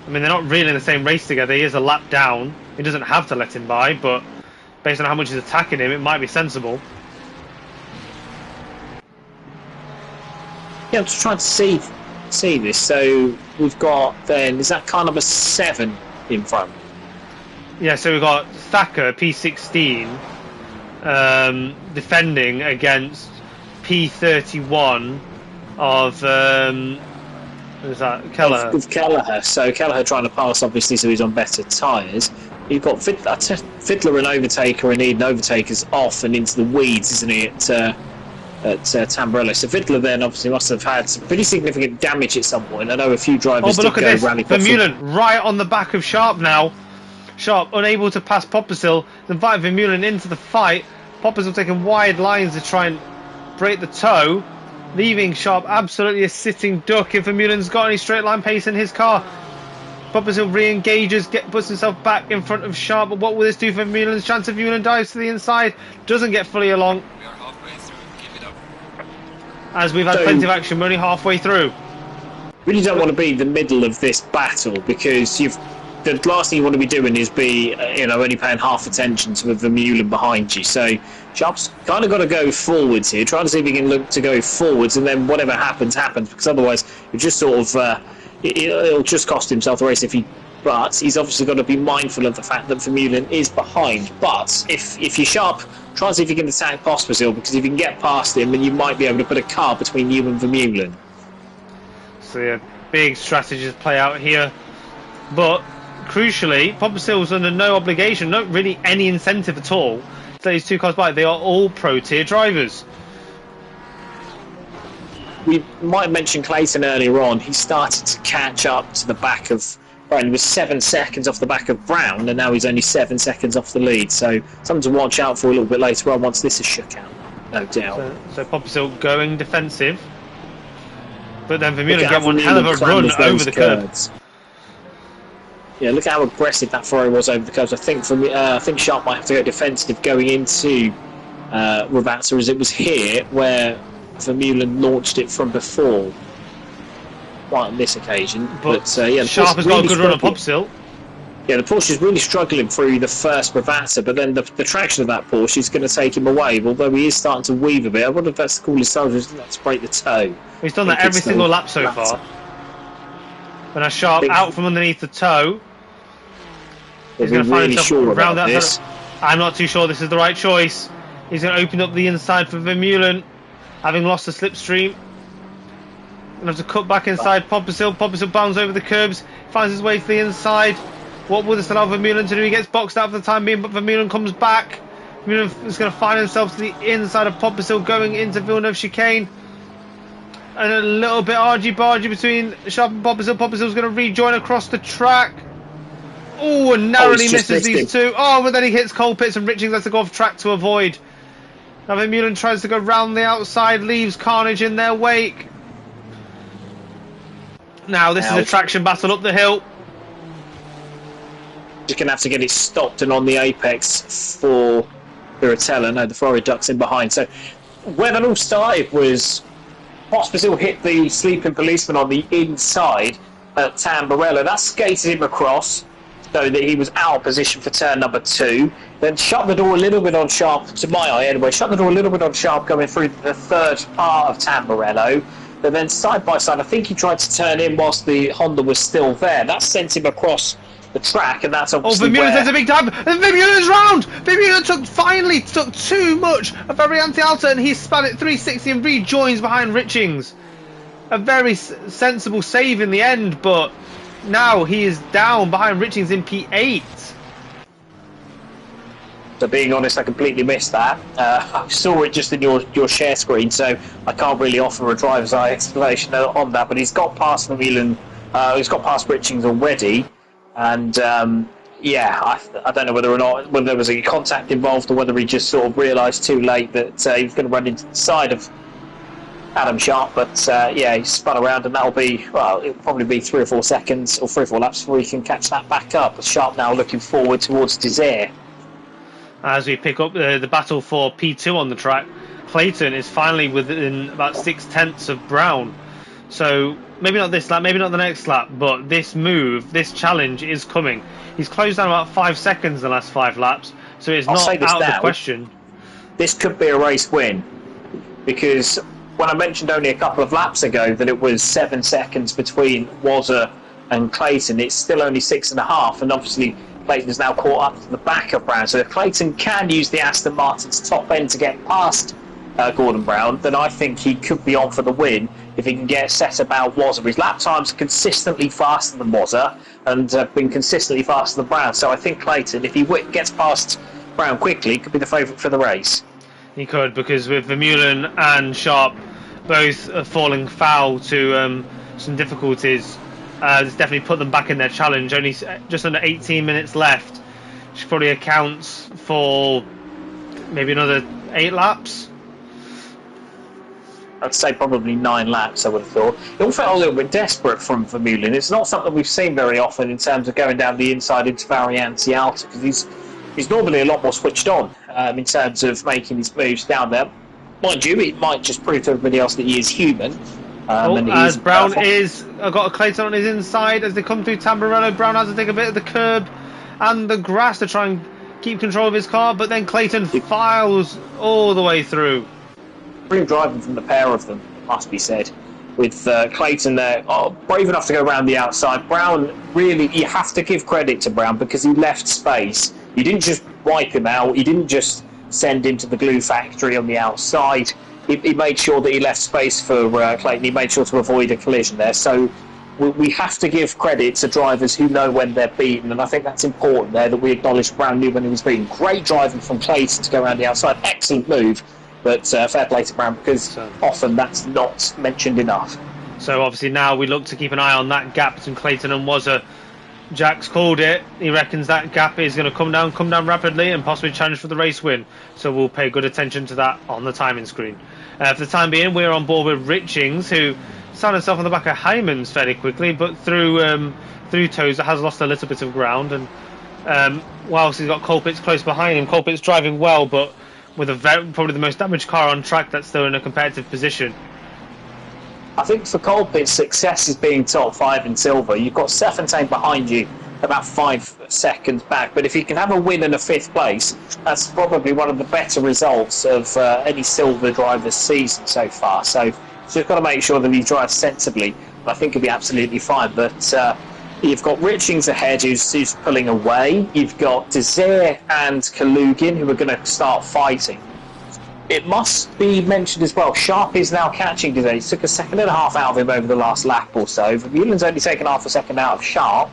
I mean, they're not really in the same race together. He is a lap down. He doesn't have to let him by, but based on how much he's attacking him, it might be sensible. Yeah, I'm just trying to see this. So we've got then, is that car number 7 in front? Yeah, so we've got Thacker, P16, defending against P31 of who's that? Kelleher. With Kelleher. So Kelleher trying to pass, obviously, so he's on better tyres. You've got Vidler and Overtaker, and Eden. Overtaker's off and into the weeds, isn't he, at Tamburello. So Vidler then obviously must have had some pretty significant damage at some point. I know a few drivers did go rally. Vermeulen right on the back of Sharp now. Sharp unable to pass Popsisil, invite Vermeulen into the fight. Popsisil taking wide lines to try and break the toe, leaving Sharp absolutely a sitting duck if Vermeulen's got any straight line pace in his car. Popsisil re-engages, puts himself back in front of Sharp, but what will this do for Vermeulen's chance? Of Vermeulen dives to the inside, doesn't get fully along. As we've had plenty of action, we're only halfway through. Really don't want to be in the middle of this battle, because the last thing you want to be doing is be, only paying half attention to a Vermeulen behind you. So Sharp's kind of got to go forwards here, trying to see if he can look to go forwards, and then whatever happens, because otherwise it just sort of it'll just cost himself the race But he's obviously got to be mindful of the fact that Vermeulen is behind. But if you're Sharp, try and see if you can attack Pospisil, because if you can get past him, then you might be able to put a car between you and Vermeulen. So yeah, big strategies play out here, but crucially, Pospisil's under no obligation, not really any incentive at all to let these two cars by. They are all pro tier drivers. We might have mentioned Clayton earlier on. He started to catch up to the back of Brown. He was 7 seconds off the back of Brown, and now he's only 7 seconds off the lead. So something to watch out for a little bit later on once this is shook out, no doubt. So Pospisil going defensive, but then Vermeulen get one hell of a run over the curb. Yeah, look how aggressive that Ferrari was over the curbs. I think Sharp might have to go defensive going into Ravazza, as it was here where Vermeulen launched it from before. Right on this occasion, but yeah, Sharp has got a good run on Popsisil. Yeah, the Porsche is really struggling through the first Ravazza, but then the traction of that Porsche is going to take him away. Although he is starting to weave a bit, I wonder if that's the coolest style, just to break the toe. He's done that every single lap so far. When I Sharp out from underneath the toe, he's going to find himself around that. This. I'm not too sure this is the right choice. He's going to open up the inside for Vermeulen, having lost the slipstream. Going to have to cut back inside Pospisil. Pospisil bounds over the curbs, finds his way to the inside. What will this allow Vermeulen to do? He gets boxed out for the time being, but Vermeulen comes back. Vermeulen is going to find himself to the inside of Poppisill going into Villeneuve chicane. And a little bit argy-bargy between Sharp and Poppisill. Poppisill is going to rejoin across the track. Oh, and narrowly misses these two. Oh, but then he hits Colpitts and Richings has to go off track to avoid. Now Vermeulen tries to go round the outside, leaves Carnage in their wake. Now this is a traction battle up the hill. Just going to have to get it stopped and on the apex for Piratella. No, the Florida Ducks in behind. So when it all started was Pospisil hit the sleeping policeman on the inside at Tamburello. That skated him across so that he was out of position for turn number 2. Then shut the door a little bit on Sharp, to my eye anyway, shut the door a little bit on Sharp going through the third part of Tamburello. But then side by side, I think he tried to turn in whilst the Honda was still there. That sent him across the track, and that's obviously Vermeulen takes a big dive, and Vermeulen's round! Vermeulen finally took too much of Variante Alta, and he span it 360 and rejoins behind Richings. A very sensible save in the end, but now he is down behind Richings in P8. So being honest, I completely missed that. I saw it just in your share screen, so I can't really offer a driver's eye explanation on that, but he's got past Vermeulen, he's got past Richings already. And yeah, I don't know whether there was a contact involved or whether he just sort of realised too late that he was going to run into the side of Adam Sharp. But yeah, he spun around, and that'll be, well, it'll probably be 3 or 4 seconds or 3 or 4 laps before he can catch that back up. Sharp now looking forward towards Desire. As we pick up the battle for P2 on the track, Clayton is finally within about 6/10 of Brown. So maybe not this lap, maybe not the next lap, but this challenge is coming. He's closed down about 5 seconds in the last 5 laps, so it's not out of the question. This could be a race win, because when I mentioned only a couple of laps ago that it was 7 seconds between Wazza and Clayton, it's still only 6.5, and obviously Clayton is now caught up to the back of Brown. So if Clayton can use the Aston Martin's top end to get past Gordon Brown, then I think he could be on for the win if he can get set about Wazza. His lap times are consistently faster than Wazza and have been consistently faster than Brown. So I think Clayton, if he gets past Brown quickly, could be the favourite for the race. He could, because with Vermeulen and Sharp both falling foul to some difficulties, it's definitely put them back in their challenge. Only just under 18 minutes left, which probably accounts for maybe another 8 laps. I'd say probably 9 laps, I would have thought. It all felt a little bit desperate from Vermeulen. It's not something we've seen very often in terms of going down the inside into Variante Alta, because he's normally a lot more switched on in terms of making his moves down there. Mind you, it might just prove to everybody else that he is human. As Brown got a Clayton on his inside as they come through Tamburello. Brown has to take a bit of the curb and the grass to try and keep control of his car, but then Clayton files all the way through. Brilliant driving from the pair of them, it must be said. With Clayton there, brave enough to go around the outside. Brown, really, you have to give credit to Brown because he left space. You didn't just wipe him out, you didn't just send him to the glue factory on the outside. He made sure that he left space for Clayton. He made sure to avoid a collision there. So we have to give credit to drivers who know when they're beaten, and I think that's important there, that we acknowledge Brown knew when he was beaten. Great driving from Clayton to go around the outside. Excellent move, but fair play to Brown, because often that's not mentioned enough. So obviously now we look to keep an eye on that gap between Clayton and Wazza. Jack's called it. He reckons that gap is going to come down rapidly and possibly challenge for the race win. So we'll pay good attention to that on the timing screen. For the time being, we're on board with Richings, who found himself on the back of Hyman's fairly quickly, but through Tozer has lost a little bit of ground. And whilst he's got Colpitts close behind him, Colpitts driving well, but with probably the most damaged car on track that's still in a competitive position. I think for Colpitts, success is being top 5 in silver. You've got Sefontaine behind you, about 5 seconds back. But if he can have a win and a 5th place, that's probably one of the better results of any silver driver's season so far. So you've got to make sure that he drives sensibly. But I think he'll be absolutely fine. But you've got Richings ahead, who's pulling away. You've got Desire and Kalugin, who are going to start fighting. It must be mentioned as well, Sharp is now catching Desire. He took a second and a half out of him over the last lap or so. Vermeulen's only taken half a second out of Sharp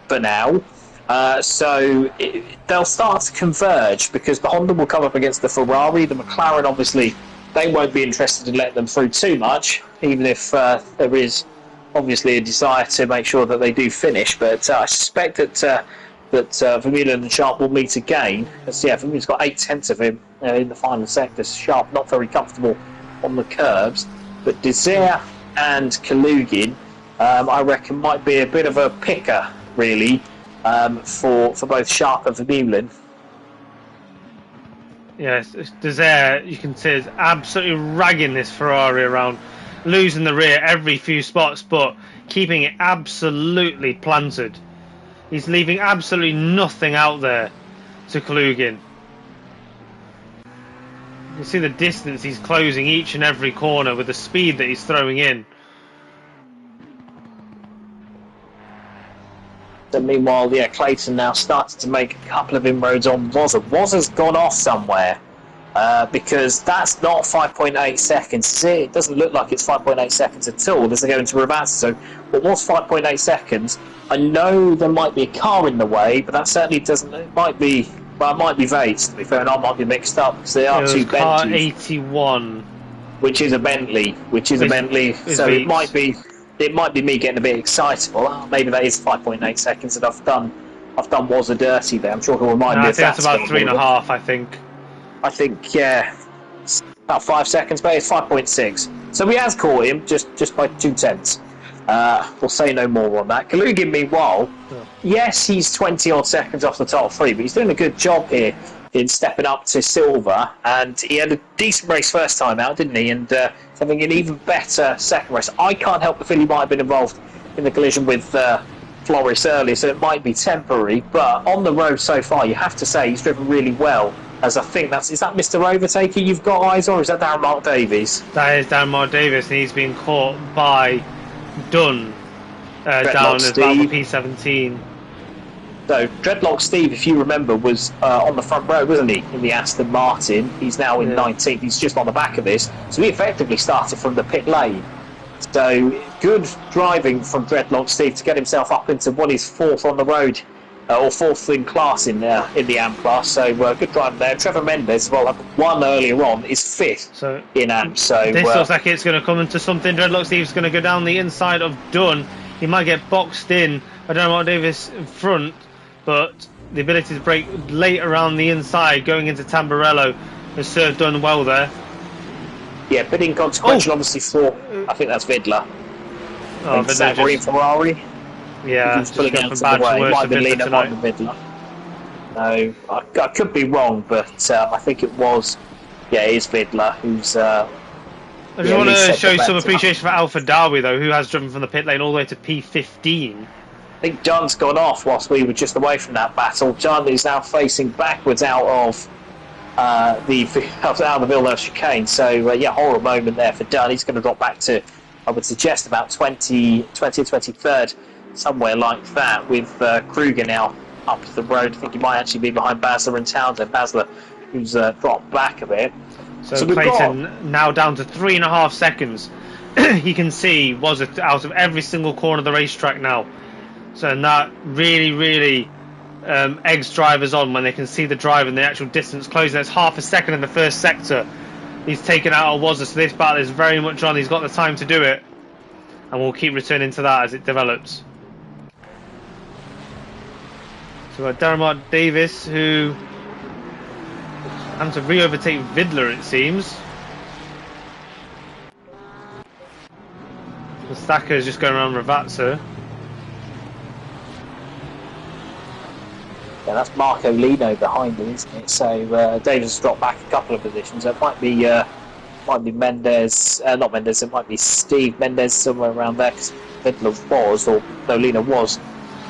for now. They'll start to converge because the Honda will come up against the Ferrari. The McLaren, obviously, they won't be interested in letting them through too much, even if there is obviously a desire to make sure that they do finish. But I suspect that Vermeulen and Sharp will meet again. Vermeulen's got 8/10 of him in the final sector. Sharp not very comfortable on the curbs, but Desire and Kalugin, I reckon, might be a bit of a picker, really, for both Sharp and Vermeulen. Yes, Desire, you can see, is absolutely ragging this Ferrari around, losing the rear every few spots, but keeping it absolutely planted. He's leaving absolutely nothing out there to Kalugin. You see the distance he's closing each and every corner with the speed that he's throwing in. So meanwhile, Clayton now started to make a couple of inroads on Wozza. Wozza's gone off somewhere because that's not 5.8 seconds. It doesn't look like it's 5.8 seconds at all as they go into Ravazza. So what was 5.8 seconds? I know there might be a car in the way, but that certainly doesn't. It might be Vates, to be fair, and I might be mixed up because they are two Bentleys. Car 81, which is a Bentley, so it might be. It might be me getting a bit excitable. Oh, maybe that is 5.8 seconds that I've done Wozza dirty there. I'm sure he'll remind me of that. I think that's about 3.5. I think. Yeah, it's about 5 seconds, but it's 5.6. So he has caught him just by 2/10. We'll say no more on that. Kalugin, meanwhile, yes, he's 20 odd seconds off the top three, but he's doing a good job here in stepping up to silver, and he had a decent race first time out, didn't he? And having an even better second race. I can't help but feel he might have been involved in the collision with Floris earlier, so it might be temporary, but on the road so far, you have to say he's driven really well, as I think is that Mr. Overtaker you've got eyes on, or is that Darren Mark Davies? That is Darren Mark Davies, and he's been caught by Dunn down at about P17. So, Dreadlock Steve, if you remember, was on the front row, wasn't he, in the Aston Martin? He's now in 19th. He's just on the back of this. So he effectively started from the pit lane. So, good driving from Dreadlock Steve to get himself up into what is fourth on the road, or fourth in class in the AM class. So, good driving there. Trevor Mendes, well, won earlier on, is fifth in AM. So this looks like it's going to come into something. Dreadlock Steve's going to go down the inside of Dunn. He might get boxed in. I don't know what Davis in front, but the ability to break late around the inside going into Tamburello has served Dunn well there. Yeah, but inconsequential obviously for, I think that's Vidler. Oh, Vidler green Ferrari. Yeah, he's pulling out to the way. It might have been Lena, might have been Vidler. No, I could be wrong, but I think it was, it is Vidler who's... I just want to show some appreciation for Alpha Darby, though, who has driven from the pit lane all the way to P15. I think John's gone off whilst we were just away from that battle. John is now facing backwards out of the Villeneuve chicane. So, horrible moment there for Dunn. He's going to drop back to, I would suggest, about 20 or 23rd, somewhere like that, with Kruger now up the road. I think he might actually be behind Basler and Townsend. Basler, who's dropped back a bit. So Clayton now down to 3.5 seconds. He can see was out of every single corner of the racetrack now. So that really eggs drivers on when they can see the drive and the actual distance closing. That's half a second in the first sector. He's taken out Wozza, so this battle is very much on. He's got the time to do it, and we'll keep returning to that as it develops. So we've got Darren Mark Davis, who having to re-overtake Vidler, it seems. The Stacker is just going around Ravazza. Yeah, that's Marco Lino behind him, isn't it? So Davis has dropped back a couple of positions. So it might be Mendes, not Mendes. It might be Steve Mendes somewhere around there, because Vidler was, or no, Lino was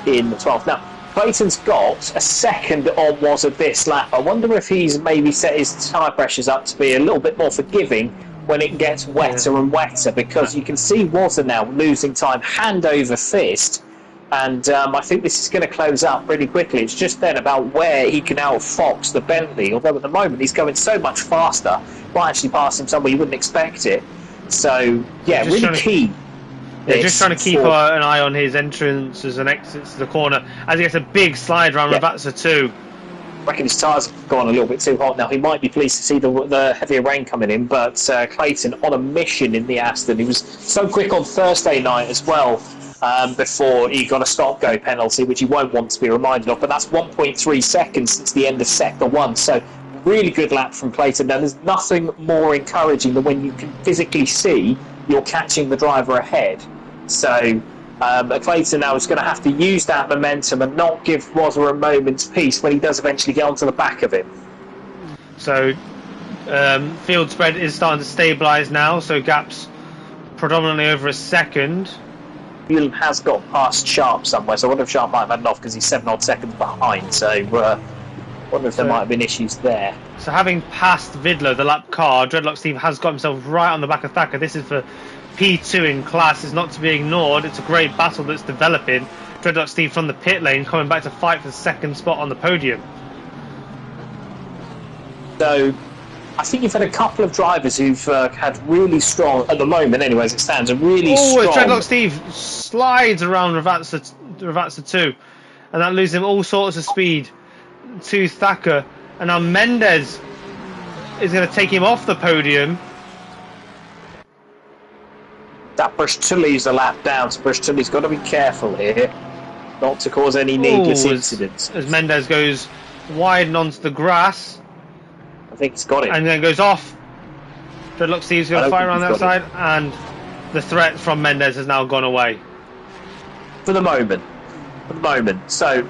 in the 12th. Now Clayton's got a second on Wozza this lap. I wonder if he's maybe set his tyre pressures up to be a little bit more forgiving when it gets wetter and wetter, because you can see Wozza now losing time hand over fist. And I think this is going to close up pretty quickly. It's just then about where he can outfox the Bentley, although at the moment he's going so much faster, might actually pass him somewhere you wouldn't expect it. So, yeah, really key. They're this. just trying to keep an eye on his entrances and exits to the corner as he gets a big slide around Ravazza too. I reckon his tyres have gone a little bit too hot now. He might be pleased to see the heavier rain coming in, but Clayton on a mission in the Aston. He was so quick on Thursday night as well before he got a stop-go penalty, which he won't want to be reminded of, but that's 1.3 seconds since the end of sector 1, so really good lap from Clayton. Now, there's nothing more encouraging than when you can physically see you're catching the driver ahead. So Clayton now is going to have to use that momentum and not give Wozzer a moment's peace when he does eventually get onto the back of him. So field spread is starting to stabilise now, so gaps predominantly over a second. Field has got past Sharp somewhere, so I wonder if Sharp might have had enough because he's 7 odd seconds behind, so I wonder if there might have been issues there. So having passed Vidler, the lap car, Dreadlock Steve has got himself right on the back of Thacker. This is for P2 in class. It's not to be ignored. It's a great battle that's developing. Dreadlock Steve from the pit lane coming back to fight for the second spot on the podium. So I think you've had a couple of drivers who've had really strong, at the moment anyway as it stands, a really strong... Dreadlock Steve slides around Ravazza 2, and that loses him all sorts of speed to Thacker, and now Mendes is going to take him off the podium. That Brush-Tully's a lap down, so Brush-Tully's got to be careful here not to cause any needless incidents. As Mendes goes wide and onto the grass, I think he's got it. And then goes off. Dreadlock Steve's going to fight around that side, and the threat from Mendes has now gone away. For the moment. So,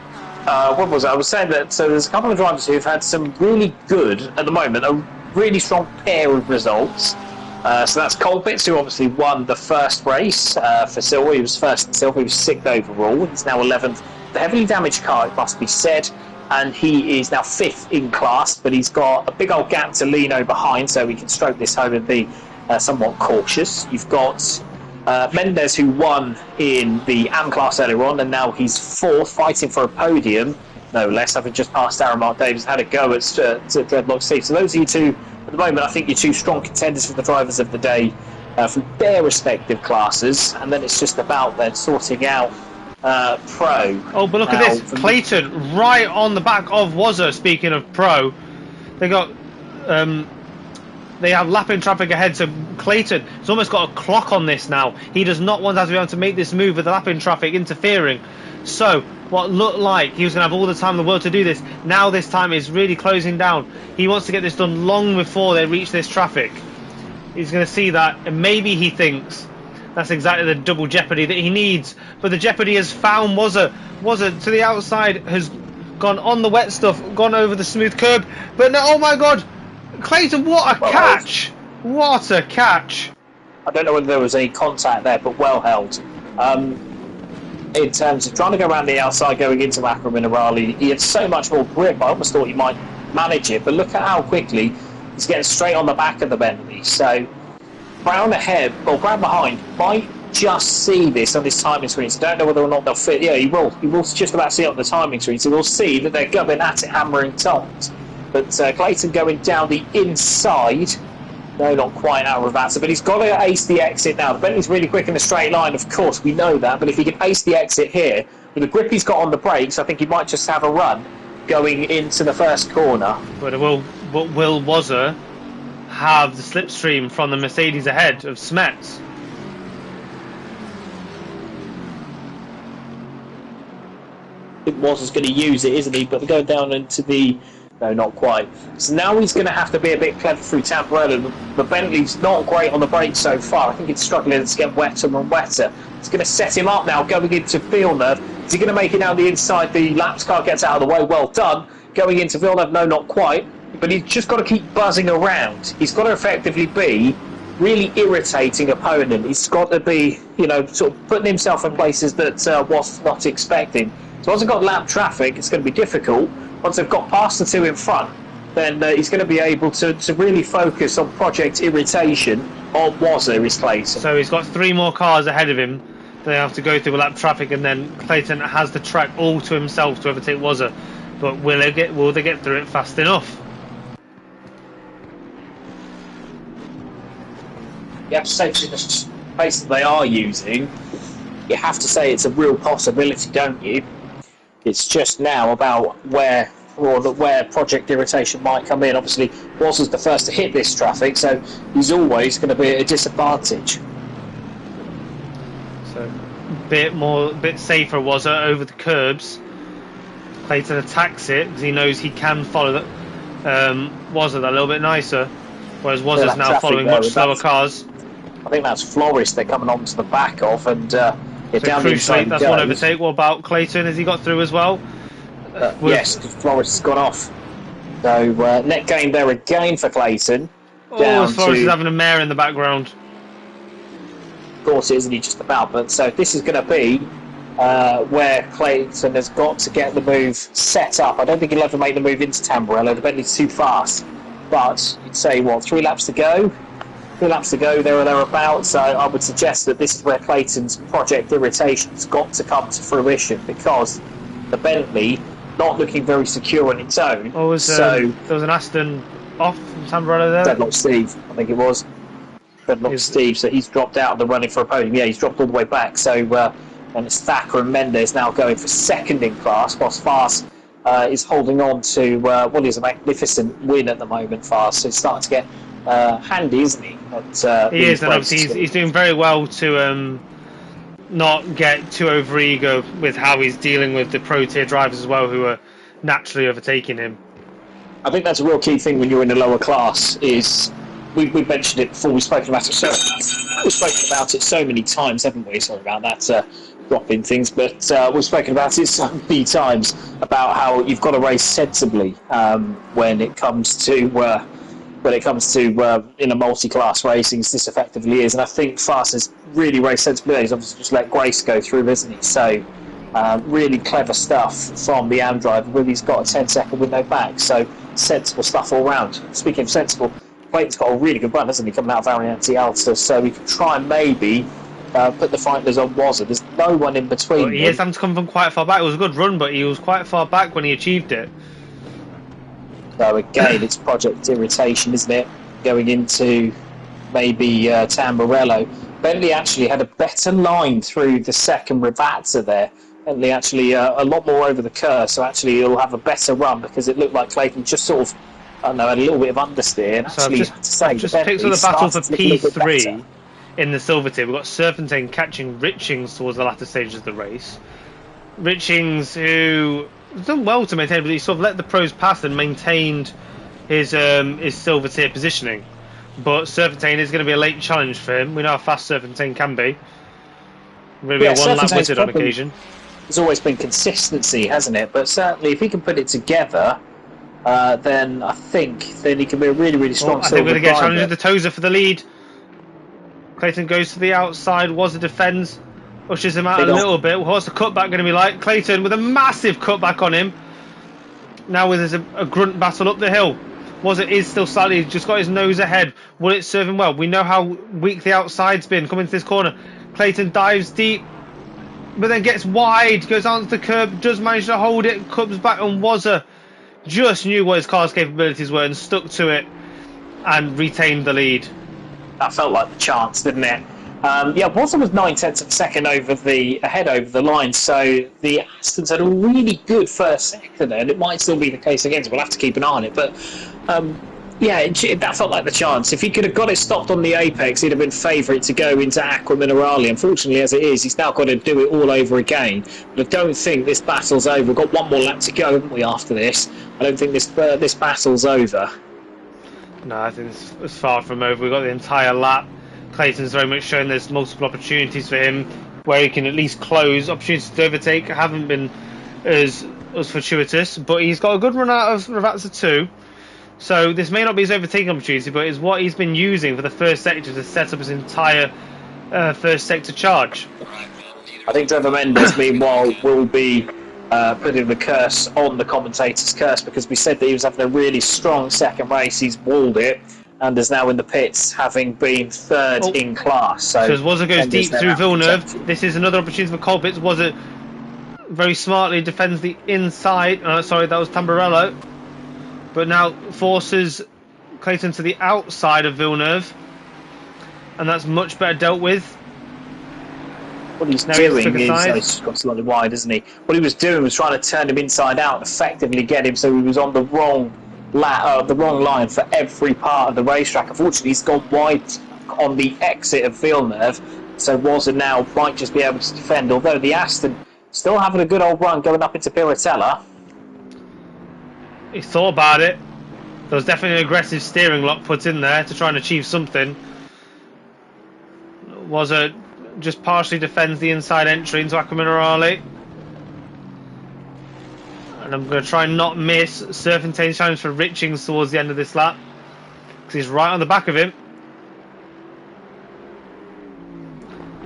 what was I? I was saying that so there's a couple of drivers who've had some really good, at the moment, a really strong pair of results. So that's Colpitts, who obviously won the first race for Silver. He was first in Silver, he was 6th overall. He's now 11th. The heavily damaged car, it must be said. And he is now 5th in class, but he's got a big old gap to Lino behind, so we can stroke this home and be somewhat cautious. You've got Mendes, who won in the AM class earlier on, and now he's 4th, fighting for a podium, no less, having just passed Aaron Mark Davis, had a go at Dreadlock Steve. So those are your two, at the moment, I think your two strong contenders for the drivers of the day from their respective classes, and then it's just about then sorting out Pro. Oh, but look at this, Clayton right on the back of Wozzer. Speaking of Pro, they got they have lapping traffic ahead, so Clayton has almost got a clock on this now. He does not want to have to be able to make this move with the lapping traffic interfering. So what looked like he was going to have all the time in the world to do this, now this time is really closing down. He wants to get this done long before they reach this traffic. He's going to see that, and maybe he thinks that's exactly the double jeopardy that he needs. But the jeopardy has found Wozzer. Wozzer to the outside has gone on the wet stuff, gone over the smooth curb. But no, oh my God, Clayton, what a catch! What a catch! I don't know whether there was any contact there, but well held. In terms of trying to go around the outside going into Macro Minerali, he had so much more grip. I almost thought he might manage it, but look at how quickly he's getting straight on the back of the Bentley. So Brown ahead, well, Brown behind, might just see this on his timing screen. So don't know whether or not they'll fit. Yeah, he will. He will just about see it on the timing screen. So we'll see that they're gubbing at it, hammering tongs. But Clayton going down the inside. No, not quite out of that. But he's got to ace the exit now. The Bentley's really quick in a straight line, of course, we know that. But if he can ace the exit here, with the grip he's got on the brakes, I think he might just have a run going into the first corner. But will Wozzer have the slipstream from the Mercedes ahead of Smets? I think Wozzer's going to use it, isn't he? But they're going down into the... No, not quite. So now he's going to have to be a bit clever through Tamburello. The Bentley's not great on the brakes so far. I think it's struggling to get wetter and wetter. It's going to set him up now going into Villeneuve. Is he going to make it down the inside? The laps car gets out of the way. Well done. Going into Villeneuve, no, not quite. But he's just got to keep buzzing around. He's got to effectively be really irritating opponent. He's got to be, you know, sort of putting himself in places that was not expecting. So once they've got lap traffic, it's going to be difficult. Once they've got past the two in front, then he's going to be able to really focus on Project Irritation on Wozzer, his Clayton. So he's got 3 more cars ahead of him. They have to go through lap traffic, and then Clayton has the track all to himself to overtake Wozzer. But will they get through it fast enough? You have to say, pace that they are using, you have to say it's a real possibility, don't you? It's just now about where Project Irritation might come in. Obviously, Wazza's the first to hit this traffic, so he's always going to be at a disadvantage. So, bit safer Wazza over the curbs. Clayton attacks it because he knows he can follow Wazza that little bit nicer, whereas Wazza's now following much slower cars. I think that's Floris they're coming on to the back of, and down the inside. That's one overtake. What about Clayton? Has he got through as well? Yes, because Floris has gone off. So net gain there again for Clayton. Floris is having a mare in the background. Of course, isn't he just about? But so this is going to be where Clayton has got to get the move set up. I don't think he'll ever make the move into Tamburello. The Bentley's too fast. But you'd say, 3 laps to go? 3 laps to go, there or thereabouts. So I would suggest that this is where Clayton's Project Irritation's got to come to fruition, because the Bentley not looking very secure on its own. There was an Aston off from Tamburello there. Deadlock Steve, I think it was. Deadlock Steve, so he's dropped out of the running for a podium. Yeah, he's dropped all the way back. So and it's Thacker and Mendes now going for second in class, whilst Fast is holding on to what is a magnificent win at the moment. Fast, so it's starting to get handy, isn't he? He is, and obviously he's doing very well to not get too over ego with how he's dealing with the pro tier drivers as well, who are naturally overtaking him. I think that's a real key thing when you're in the lower class. Is we've mentioned it before. We've spoken about it so many times, haven't we? Sorry about that. Dropping things, but we've spoken about it so many times about how you've got to race sensibly when it comes to in a multi-class racing, as this effectively is. And I think Fast has really raced sensibly. He's obviously just let Grace go through, isn't he? So really clever stuff from the AM driver, where he's got a 10-second window back. So sensible stuff all round. Speaking of sensible, Clayton's got a really good run, hasn't he, coming out of Variante Alta, so we can try and maybe put the fighters on Wazza. There's no one in between. Well, he is having to come from quite far back. It was a good run, but he was quite far back when he achieved it. So again, it's Project Irritation, isn't it? Going into maybe Tamburello. Bentley actually had a better line through the second Rivazza there. Bentley actually a lot more over the curve, so actually he'll have a better run, because it looked like Clayton just sort of, I don't know, had a little bit of understeer. And so actually, I've just picked up the battle for P3 in the silver tier. We've got Serpentine catching Richings towards the latter stages of the race. Richings, who has done well to maintain, but he sort of let the pros pass and maintained his silver tier positioning. But Serpentine is going to be a late challenge for him. We know how fast Serpentine can be. Really a one-lap wizard on occasion. There's always been consistency, hasn't it? But certainly, if he can put it together, then I think he can be a really, really strong silver driver. I think we're going to get challenged the Tozer for the lead. Clayton goes to the outside. Wazza defends, pushes him out a little bit. What's the cutback going to be like? Clayton with a massive cutback on him. Now there's a grunt battle up the hill. Wazza is still slightly, just got his nose ahead. Will it serve him well? We know how weak the outside's been coming to this corner. Clayton dives deep, but then gets wide, goes onto the curb, does manage to hold it, comes back, and Wazza just knew what his car's capabilities were and stuck to it and retained the lead. That felt like the chance, didn't it? Wazza was 9/10 of a second ahead over the line, so the Astons had a really good first sector there, and it might still be the case again, so we'll have to keep an eye on it. But that felt like the chance. If he could have got it stopped on the apex, he'd have been favourite to go into Aqua Minerale. Unfortunately, as it is, he's now got to do it all over again. But I don't think this battle's over. We've got one more lap to go, haven't we, after this? I don't think this battle's over. No, I think it's far from over. We've got the entire lap. Clayton's very much shown there's multiple opportunities for him where he can at least close. Opportunities to overtake haven't been as fortuitous, but he's got a good run out of Rivazza too. So this may not be his overtaking opportunity, but it's what he's been using for the first sector to set up his entire first sector charge. I think Trevor Mendes, meanwhile, will be putting the curse on the commentator's curse, because we said that he was having a really strong second race. He's walled it and is now in the pits, having been third in class. So as Wazza goes deep through Villeneuve, this is another opportunity for Colbitz. Wazza very smartly defends the inside. Sorry, that was Tamburello. But now forces Clayton to the outside of Villeneuve, and that's much better dealt with. What he's Now he doing took a is side. he's got slightly wide, isn't he? What he was doing was trying to turn him inside out, and effectively get him so he was on the wrong line for every part of the racetrack. Unfortunately, he's gone wide on the exit of Villeneuve, so Wazza now might just be able to defend. Although the Aston still having a good old run going up into Piratella. He thought about it. There was definitely an aggressive steering lock put in there to try and achieve something. Wazza just partially defends the inside entry into Acqua Minerale. And I'm going to try and not miss Serpentine's challenge for Richings towards the end of this lap, because he's right on the back of him.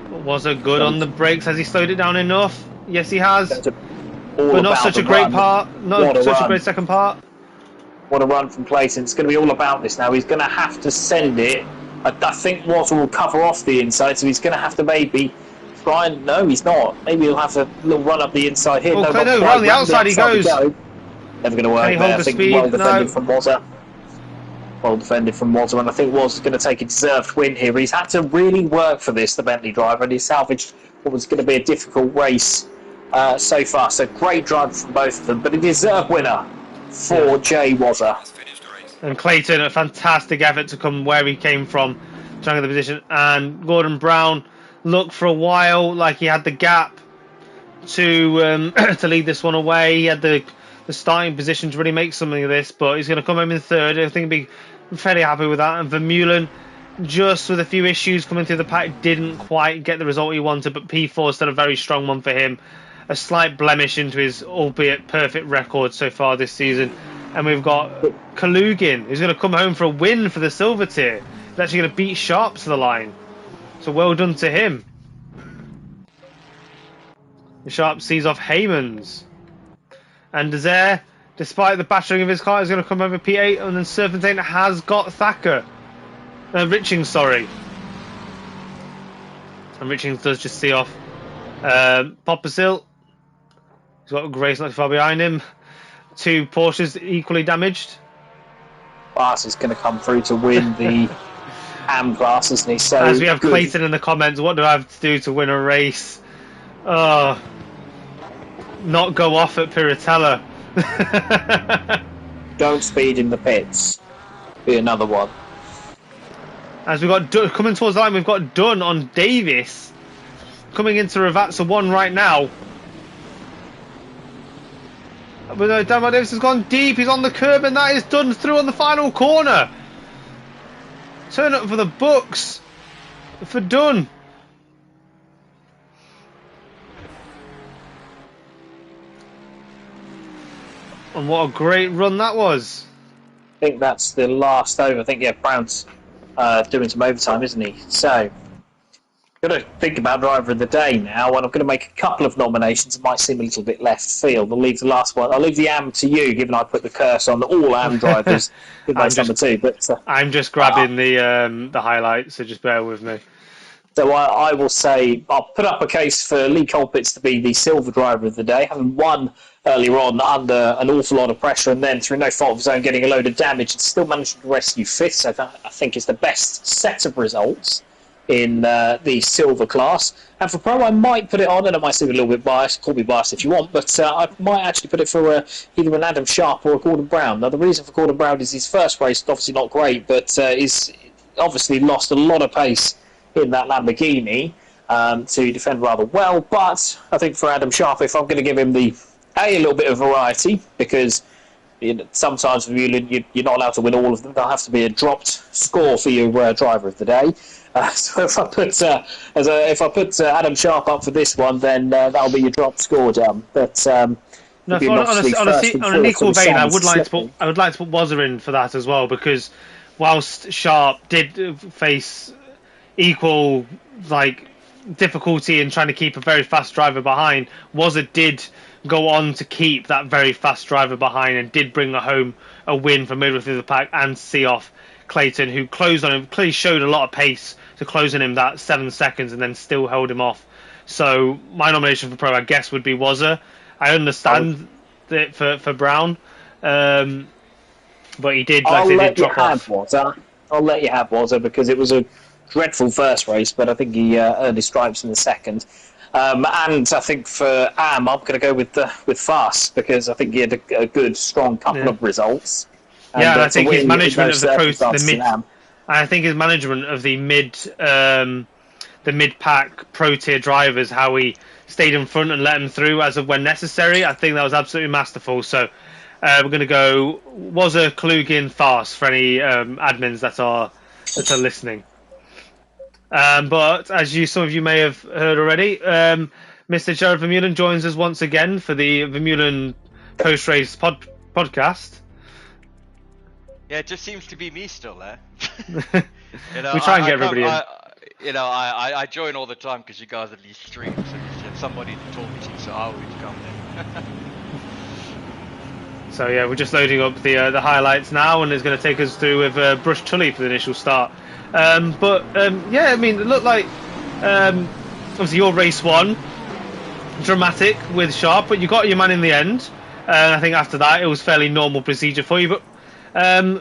But Wazza good on the brakes? Has he slowed it down enough? Yes, he has. But not such a great part. Not such a great second part. What a run from Clayton. It's going to be all about this now. He's going to have to send it. I think Wazza will cover off the inside, so he's going to have to maybe try and... No, he's not. Maybe he'll have a little run up the inside here. Well, no, around the outside he goes. Never going to work Can he there. hold I the think speed? well defended No. from Wazza. Well defended from Wazza, and I think Wazza's going to take a deserved win here. He's had to really work for this, the Bentley driver, and he salvaged what was going to be a difficult race so far. So great drive from both of them, but a deserved winner for Jay Wazza. And Clayton, a fantastic effort to come where he came from, trying to get the position. And Gordon Brown looked for a while like he had the gap to to lead this one away. He had the starting position to really make something of this, but he's going to come home in third. I think he'll be fairly happy with that. And Vermeulen, just with a few issues coming through the pack, didn't quite get the result he wanted, but P4 is still a very strong one for him. A slight blemish into his albeit perfect record so far this season. And we've got Kalugin, who's going to come home for a win for the silver tier. He's actually going to beat Sharp to the line. So well done to him. Sharp sees off Heymans. And Desire, despite the battering of his car, is going to come over P8. And then Serpentine has got Thacker. Richings, sorry. And Richings does just see off Poppersil. He's got Grace not too far behind him. Two Porsches equally damaged. Bas is going to come through to win the AM class, isn't he? So as we have good. Clayton in the comments, what do I have to do to win a race? Oh, not go off at Piratella. Don't speed in the pits. Be another one. As we got coming towards the line, we've got Dunn on Davis coming into Ravazza 1 right now. But no, Damar Davis has gone deep. He's on the curb, and that is done through on the final corner. Turn up for the books for Dunn. And what a great run that was. I think that's the last over. I think, yeah, Brown's doing some overtime, isn't he? So, going to think about driver of the day now, and I'm going to make a couple of nominations. It might seem a little bit left field. I'll leave the last one. I'll leave the AM to you, given I put the curse on all AM drivers. That's number two. But I'm just grabbing the highlights, so just bear with me. So I will say I'll put up a case for Lee Colpitts to be the silver driver of the day, having won earlier on under an awful lot of pressure, and then through no fault of his own getting a load of damage and still managing to rescue fifth. So that, I think, is the best set of results in the silver class. And for pro, I might put it on, and I might seem a little bit biased, call me biased if you want, but I might actually put it for either an Adam Sharp or a Gordon Brown. Now, the reason for Gordon Brown is his first race, obviously not great, but he's obviously lost a lot of pace in that Lamborghini to defend rather well. But I think for Adam Sharp, if I'm going to give him a little bit of variety, because sometimes for you, you're not allowed to win all of them. There'll have to be a dropped score for your driver of the day. So if I put Adam Sharp up for this one, then that'll be your dropped score, Dan. But no, on an equal vein, I would like to put Wazza in for that as well, because whilst Sharp did face equal difficulty in trying to keep a very fast driver behind, Wazza did go on to keep that very fast driver behind and did bring home a win for midway through the pack and see off Clayton, who closed on him, clearly showed a lot of pace to close on him that 7 seconds and then still held him off. So my nomination for pro, I guess, would be Wazza. I understand it for Brown, but he did, drop off. I'll let you have Wazza because it was a dreadful first race, but I think he earned his stripes in the second. And I think for I'm going to go with fast because I think he had a good, strong couple of results. And, yeah, and I think his management of the mid. I think his management of the mid-pack pro-tier drivers, how he stayed in front and let them through as of when necessary, I think that was absolutely masterful. So we're going to go Wazza, Klugin, fast for any admins that are listening. But as some of you may have heard already, Mr. Jared Vermeulen joins us once again for the Vermeulen post-race podcast. Yeah, it just seems to be me still there. We try and get everybody in. I join all the time because you guys at least stream, so you have somebody to talk to, so I always come in. So yeah, we're just loading up the highlights now, and it's going to take us through with Brush Tully for the initial start. Yeah, I mean, it looked like obviously your race one, dramatic with Sharp, but you got your man in the end. And I think after that it was fairly normal procedure for you. But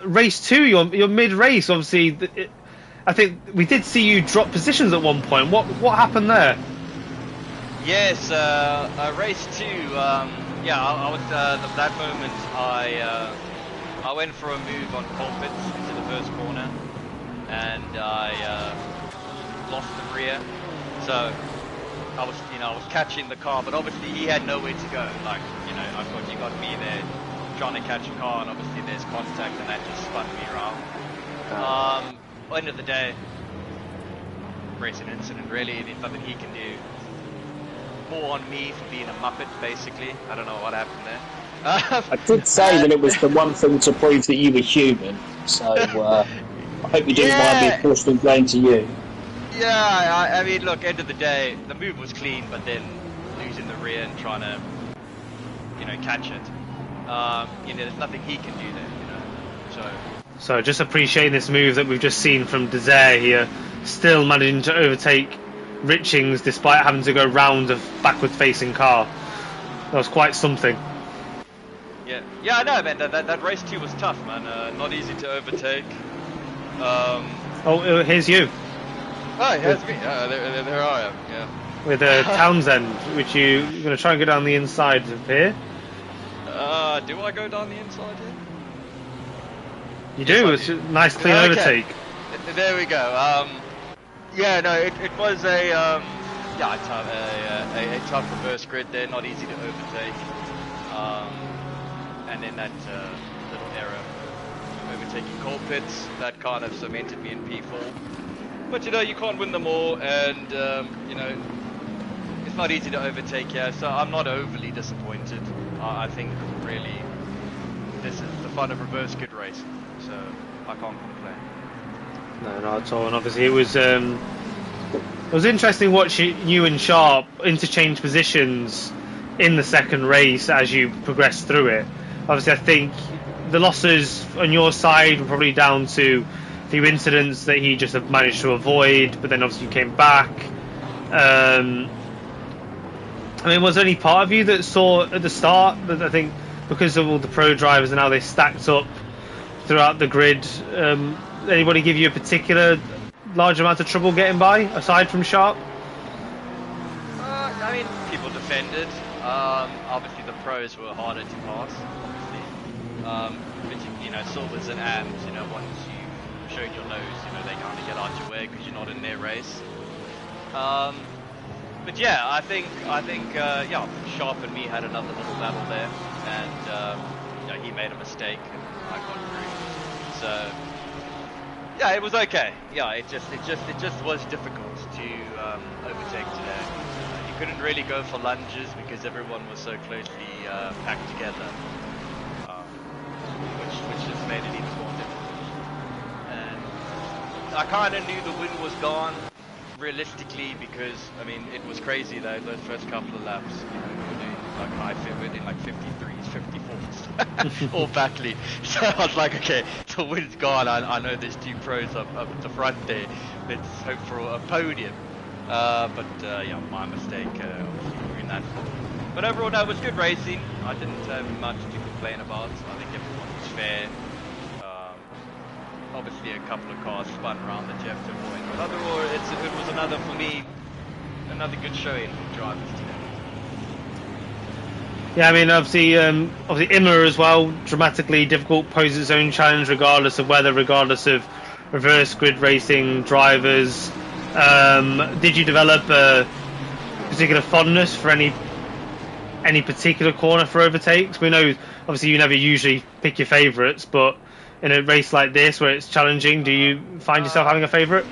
race two, your mid-race, obviously, I think we did see you drop positions at one point. What happened there? Yes, race two. Yeah, I was at that moment. I went for a move on Colpitts into the first corner, and I lost the rear. So I was catching the car, but obviously he had nowhere to go. Like, you got me there trying to catch a car, and obviously there's contact, and that just spun me around. End of the day, racing incident. Really, there's nothing he can do. More on me for being a muppet, basically. I don't know what happened there. I did say that it was the one thing to prove that you were human, so I hope you didn't mind me forced and blame to you. Yeah, I mean, look, end of the day, the move was clean, but then losing the rear and trying to, catch it. There's nothing he can do there, So just appreciating this move that we've just seen from Desire here, still managing to overtake Richings despite having to go round a backward-facing car. That was quite something. Yeah, I know, man. That race 2 was tough, man. Not easy to overtake. Oh, here's you. Oh, here's me. There I am. Yeah. With Townsend, which you're going to try and go down the inside of here. Do I go down the inside here? You do. It's a nice clean overtake. There we go. Yeah, no, it was a tough reverse grid there, not easy to overtake. And then that little error overtaking Colpitts, that kind of cemented me in P4. But you can't win them all, and it's not easy to overtake here, so I'm not overly disappointed. I think really this is the fun of reverse grid racing, so I can't complain. No, not at all. And obviously it was interesting watching you and Sharp interchange positions in the second race as you progressed through it. Obviously, I think the losses on your side were probably down to a few incidents that he just have managed to avoid, but then obviously you came back. I mean, was there any part of you that saw at the start that I think because of all the pro drivers and how they stacked up throughout the grid, anybody give you a particular large amount of trouble getting by, aside from Sharp? I mean, people defended. Obviously, the pros were harder to pass. But Silvers and Ams, once you showed your nose, they kind of get out your way because you're not in their race. But yeah, I think Sharp and me had another little battle there, and he made a mistake, and I got through. So yeah, it was okay. Yeah, it just was difficult to overtake today. You couldn't really go for lunges because everyone was so closely packed together, which just made it even more difficult. And I kind of knew the win was gone, realistically, because I mean it was crazy though those first couple of laps. We were doing like 53s, 54s, all backly. So I was like, okay, the win's gone. I know there's two pros up at the front there. Let's hope for a podium. But my mistake, obviously, in that. But overall, no, it was good racing. I didn't have much to complain about. I think everyone was fair. Obviously, a couple of cars spun around that you have to avoid. But overall, it was another, for me, another good showing from drivers today. Yeah, I mean, obviously Imola as well, dramatically difficult, poses its own challenge regardless of weather, regardless of reverse grid racing drivers. Did you develop a particular fondness for any particular corner for overtakes? We know, obviously, you never usually pick your favourites, but in a race like this where it's challenging, do you find yourself having a favourite?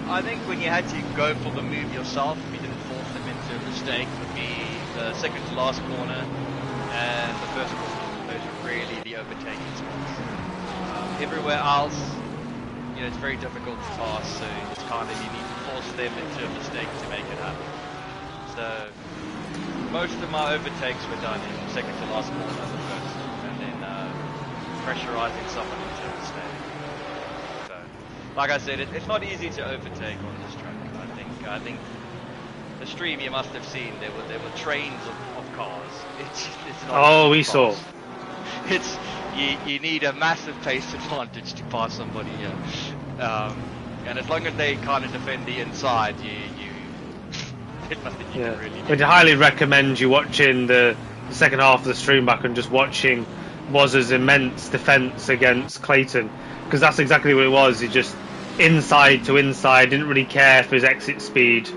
I think when you had to go for the move yourself, if you didn't force them into a mistake, would be the second to last corner and the first corner. Those are really the overtaking spots. Everywhere else, it's very difficult to pass, so it's kind of, you need to force them into a mistake to make it happen. So most of my overtakes were done in second to last corner, the first, and then pressurizing someone into a mistake. So, like I said, it's not easy to overtake on this track. I think the stream you must have seen, there were trains of cars. It's not we saw. It's you need a massive pace advantage to pass somebody here, and as long as they kind of defend the inside, there's nothing you can really do. I'd highly recommend you watching the second half of the stream back and just watching Waz's immense defence against Clayton, because that's exactly what it was. He just inside to inside, didn't really care for his exit speed,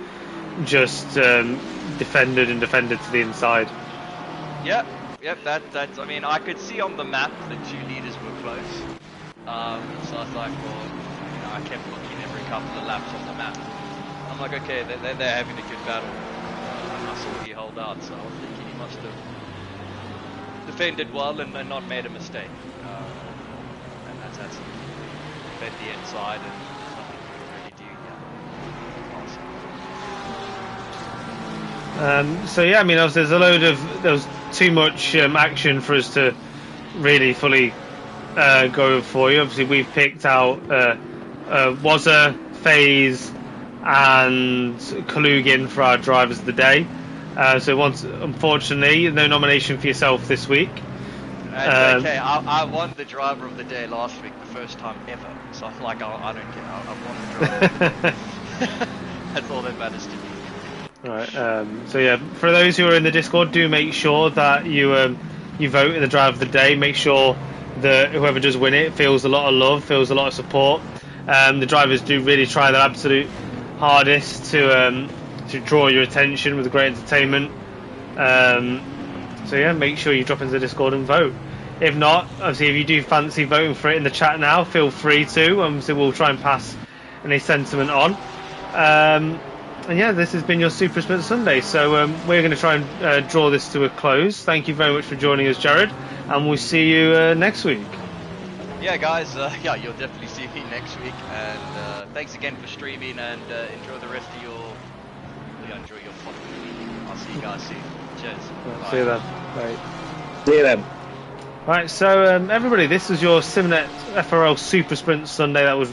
just defended to the inside. Yep. That's. I mean, I could see on the map the two leaders were close. So I was like, well, I kept looking every couple of laps on the map. I'm like, okay, they're having a good battle. And I saw he hold out, so I was thinking he must have defended well and not made a mistake. And that's it. Defend the inside and there's nothing you can really do here. So yeah, I mean, there was too much action for us to really fully go for you. Obviously, we've picked out Wazza, FaZe, and Kalugin for our drivers of the day. Unfortunately, no nomination for yourself this week. That's okay. I won the driver of the day last week, the first time ever. So I'm like, I don't care. I won the driver of the day. That's all that matters to me. Right. So yeah, for those who are in the Discord, do make sure that you vote in the driver of the day. Make sure that whoever does win it feels a lot of love, feels a lot of support. The drivers do really try their absolute hardest to draw your attention with great entertainment. So yeah, make sure you drop into the Discord and vote. If not, obviously, if you do fancy voting for it in the chat now, feel free to. So we'll try and pass any sentiment on. And yeah, this has been your Super Sprint Sunday. So we're going to try and draw this to a close. Thank you very much for joining us, Jared, and we'll see you next week. Yeah, guys. You'll definitely see me next week. And thanks again for streaming. And enjoy the rest of your following. I'll see you guys soon. Cheers. See you then. Bye. See you then. Right, so everybody, this was your Simnet FRL Super Sprint Sunday. That was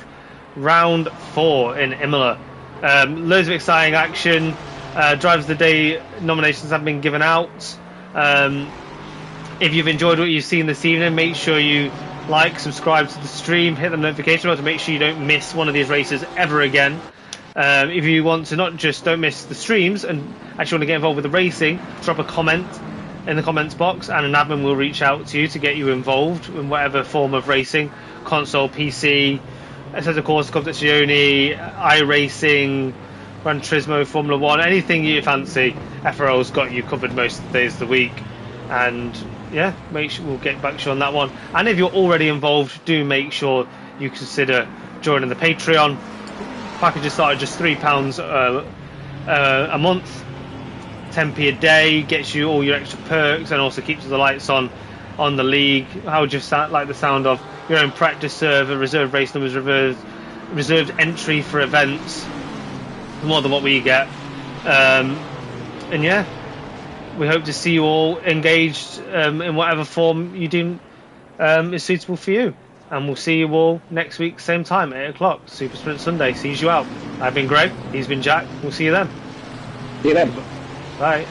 round 4 in Imola. Loads of exciting action. Drivers of the Day nominations have been given out. If you've enjoyed what you've seen this evening, make sure you like, subscribe to the stream, hit the notification bell to make sure you don't miss one of these races ever again. If you want to don't miss the streams and actually want to get involved with the racing, drop a comment in the comments box and an admin will reach out to you to get you involved in whatever form of racing, console, PC, Assetto Corsa, Competizione, iRacing, Gran Turismo, Formula 1, anything you fancy. FRL's got you covered most of the days of the week. And yeah, make sure we'll get back to you on that one. And if you're already involved, do make sure you consider joining the Patreon. Packages start at just £3 a month, 10p a day, gets you all your extra perks and also keeps the lights on the league. How would you like the sound of your own practice server, reserved race numbers, reserved entry for events, more than what we get. And yeah, we hope to see you all engaged in whatever form you deem is suitable for you. And we'll see you all next week, same time, 8 o'clock, Super Sprint Sunday. Sees you out. I've been Greg, he's been Jack. We'll see you then. See you then. Bye.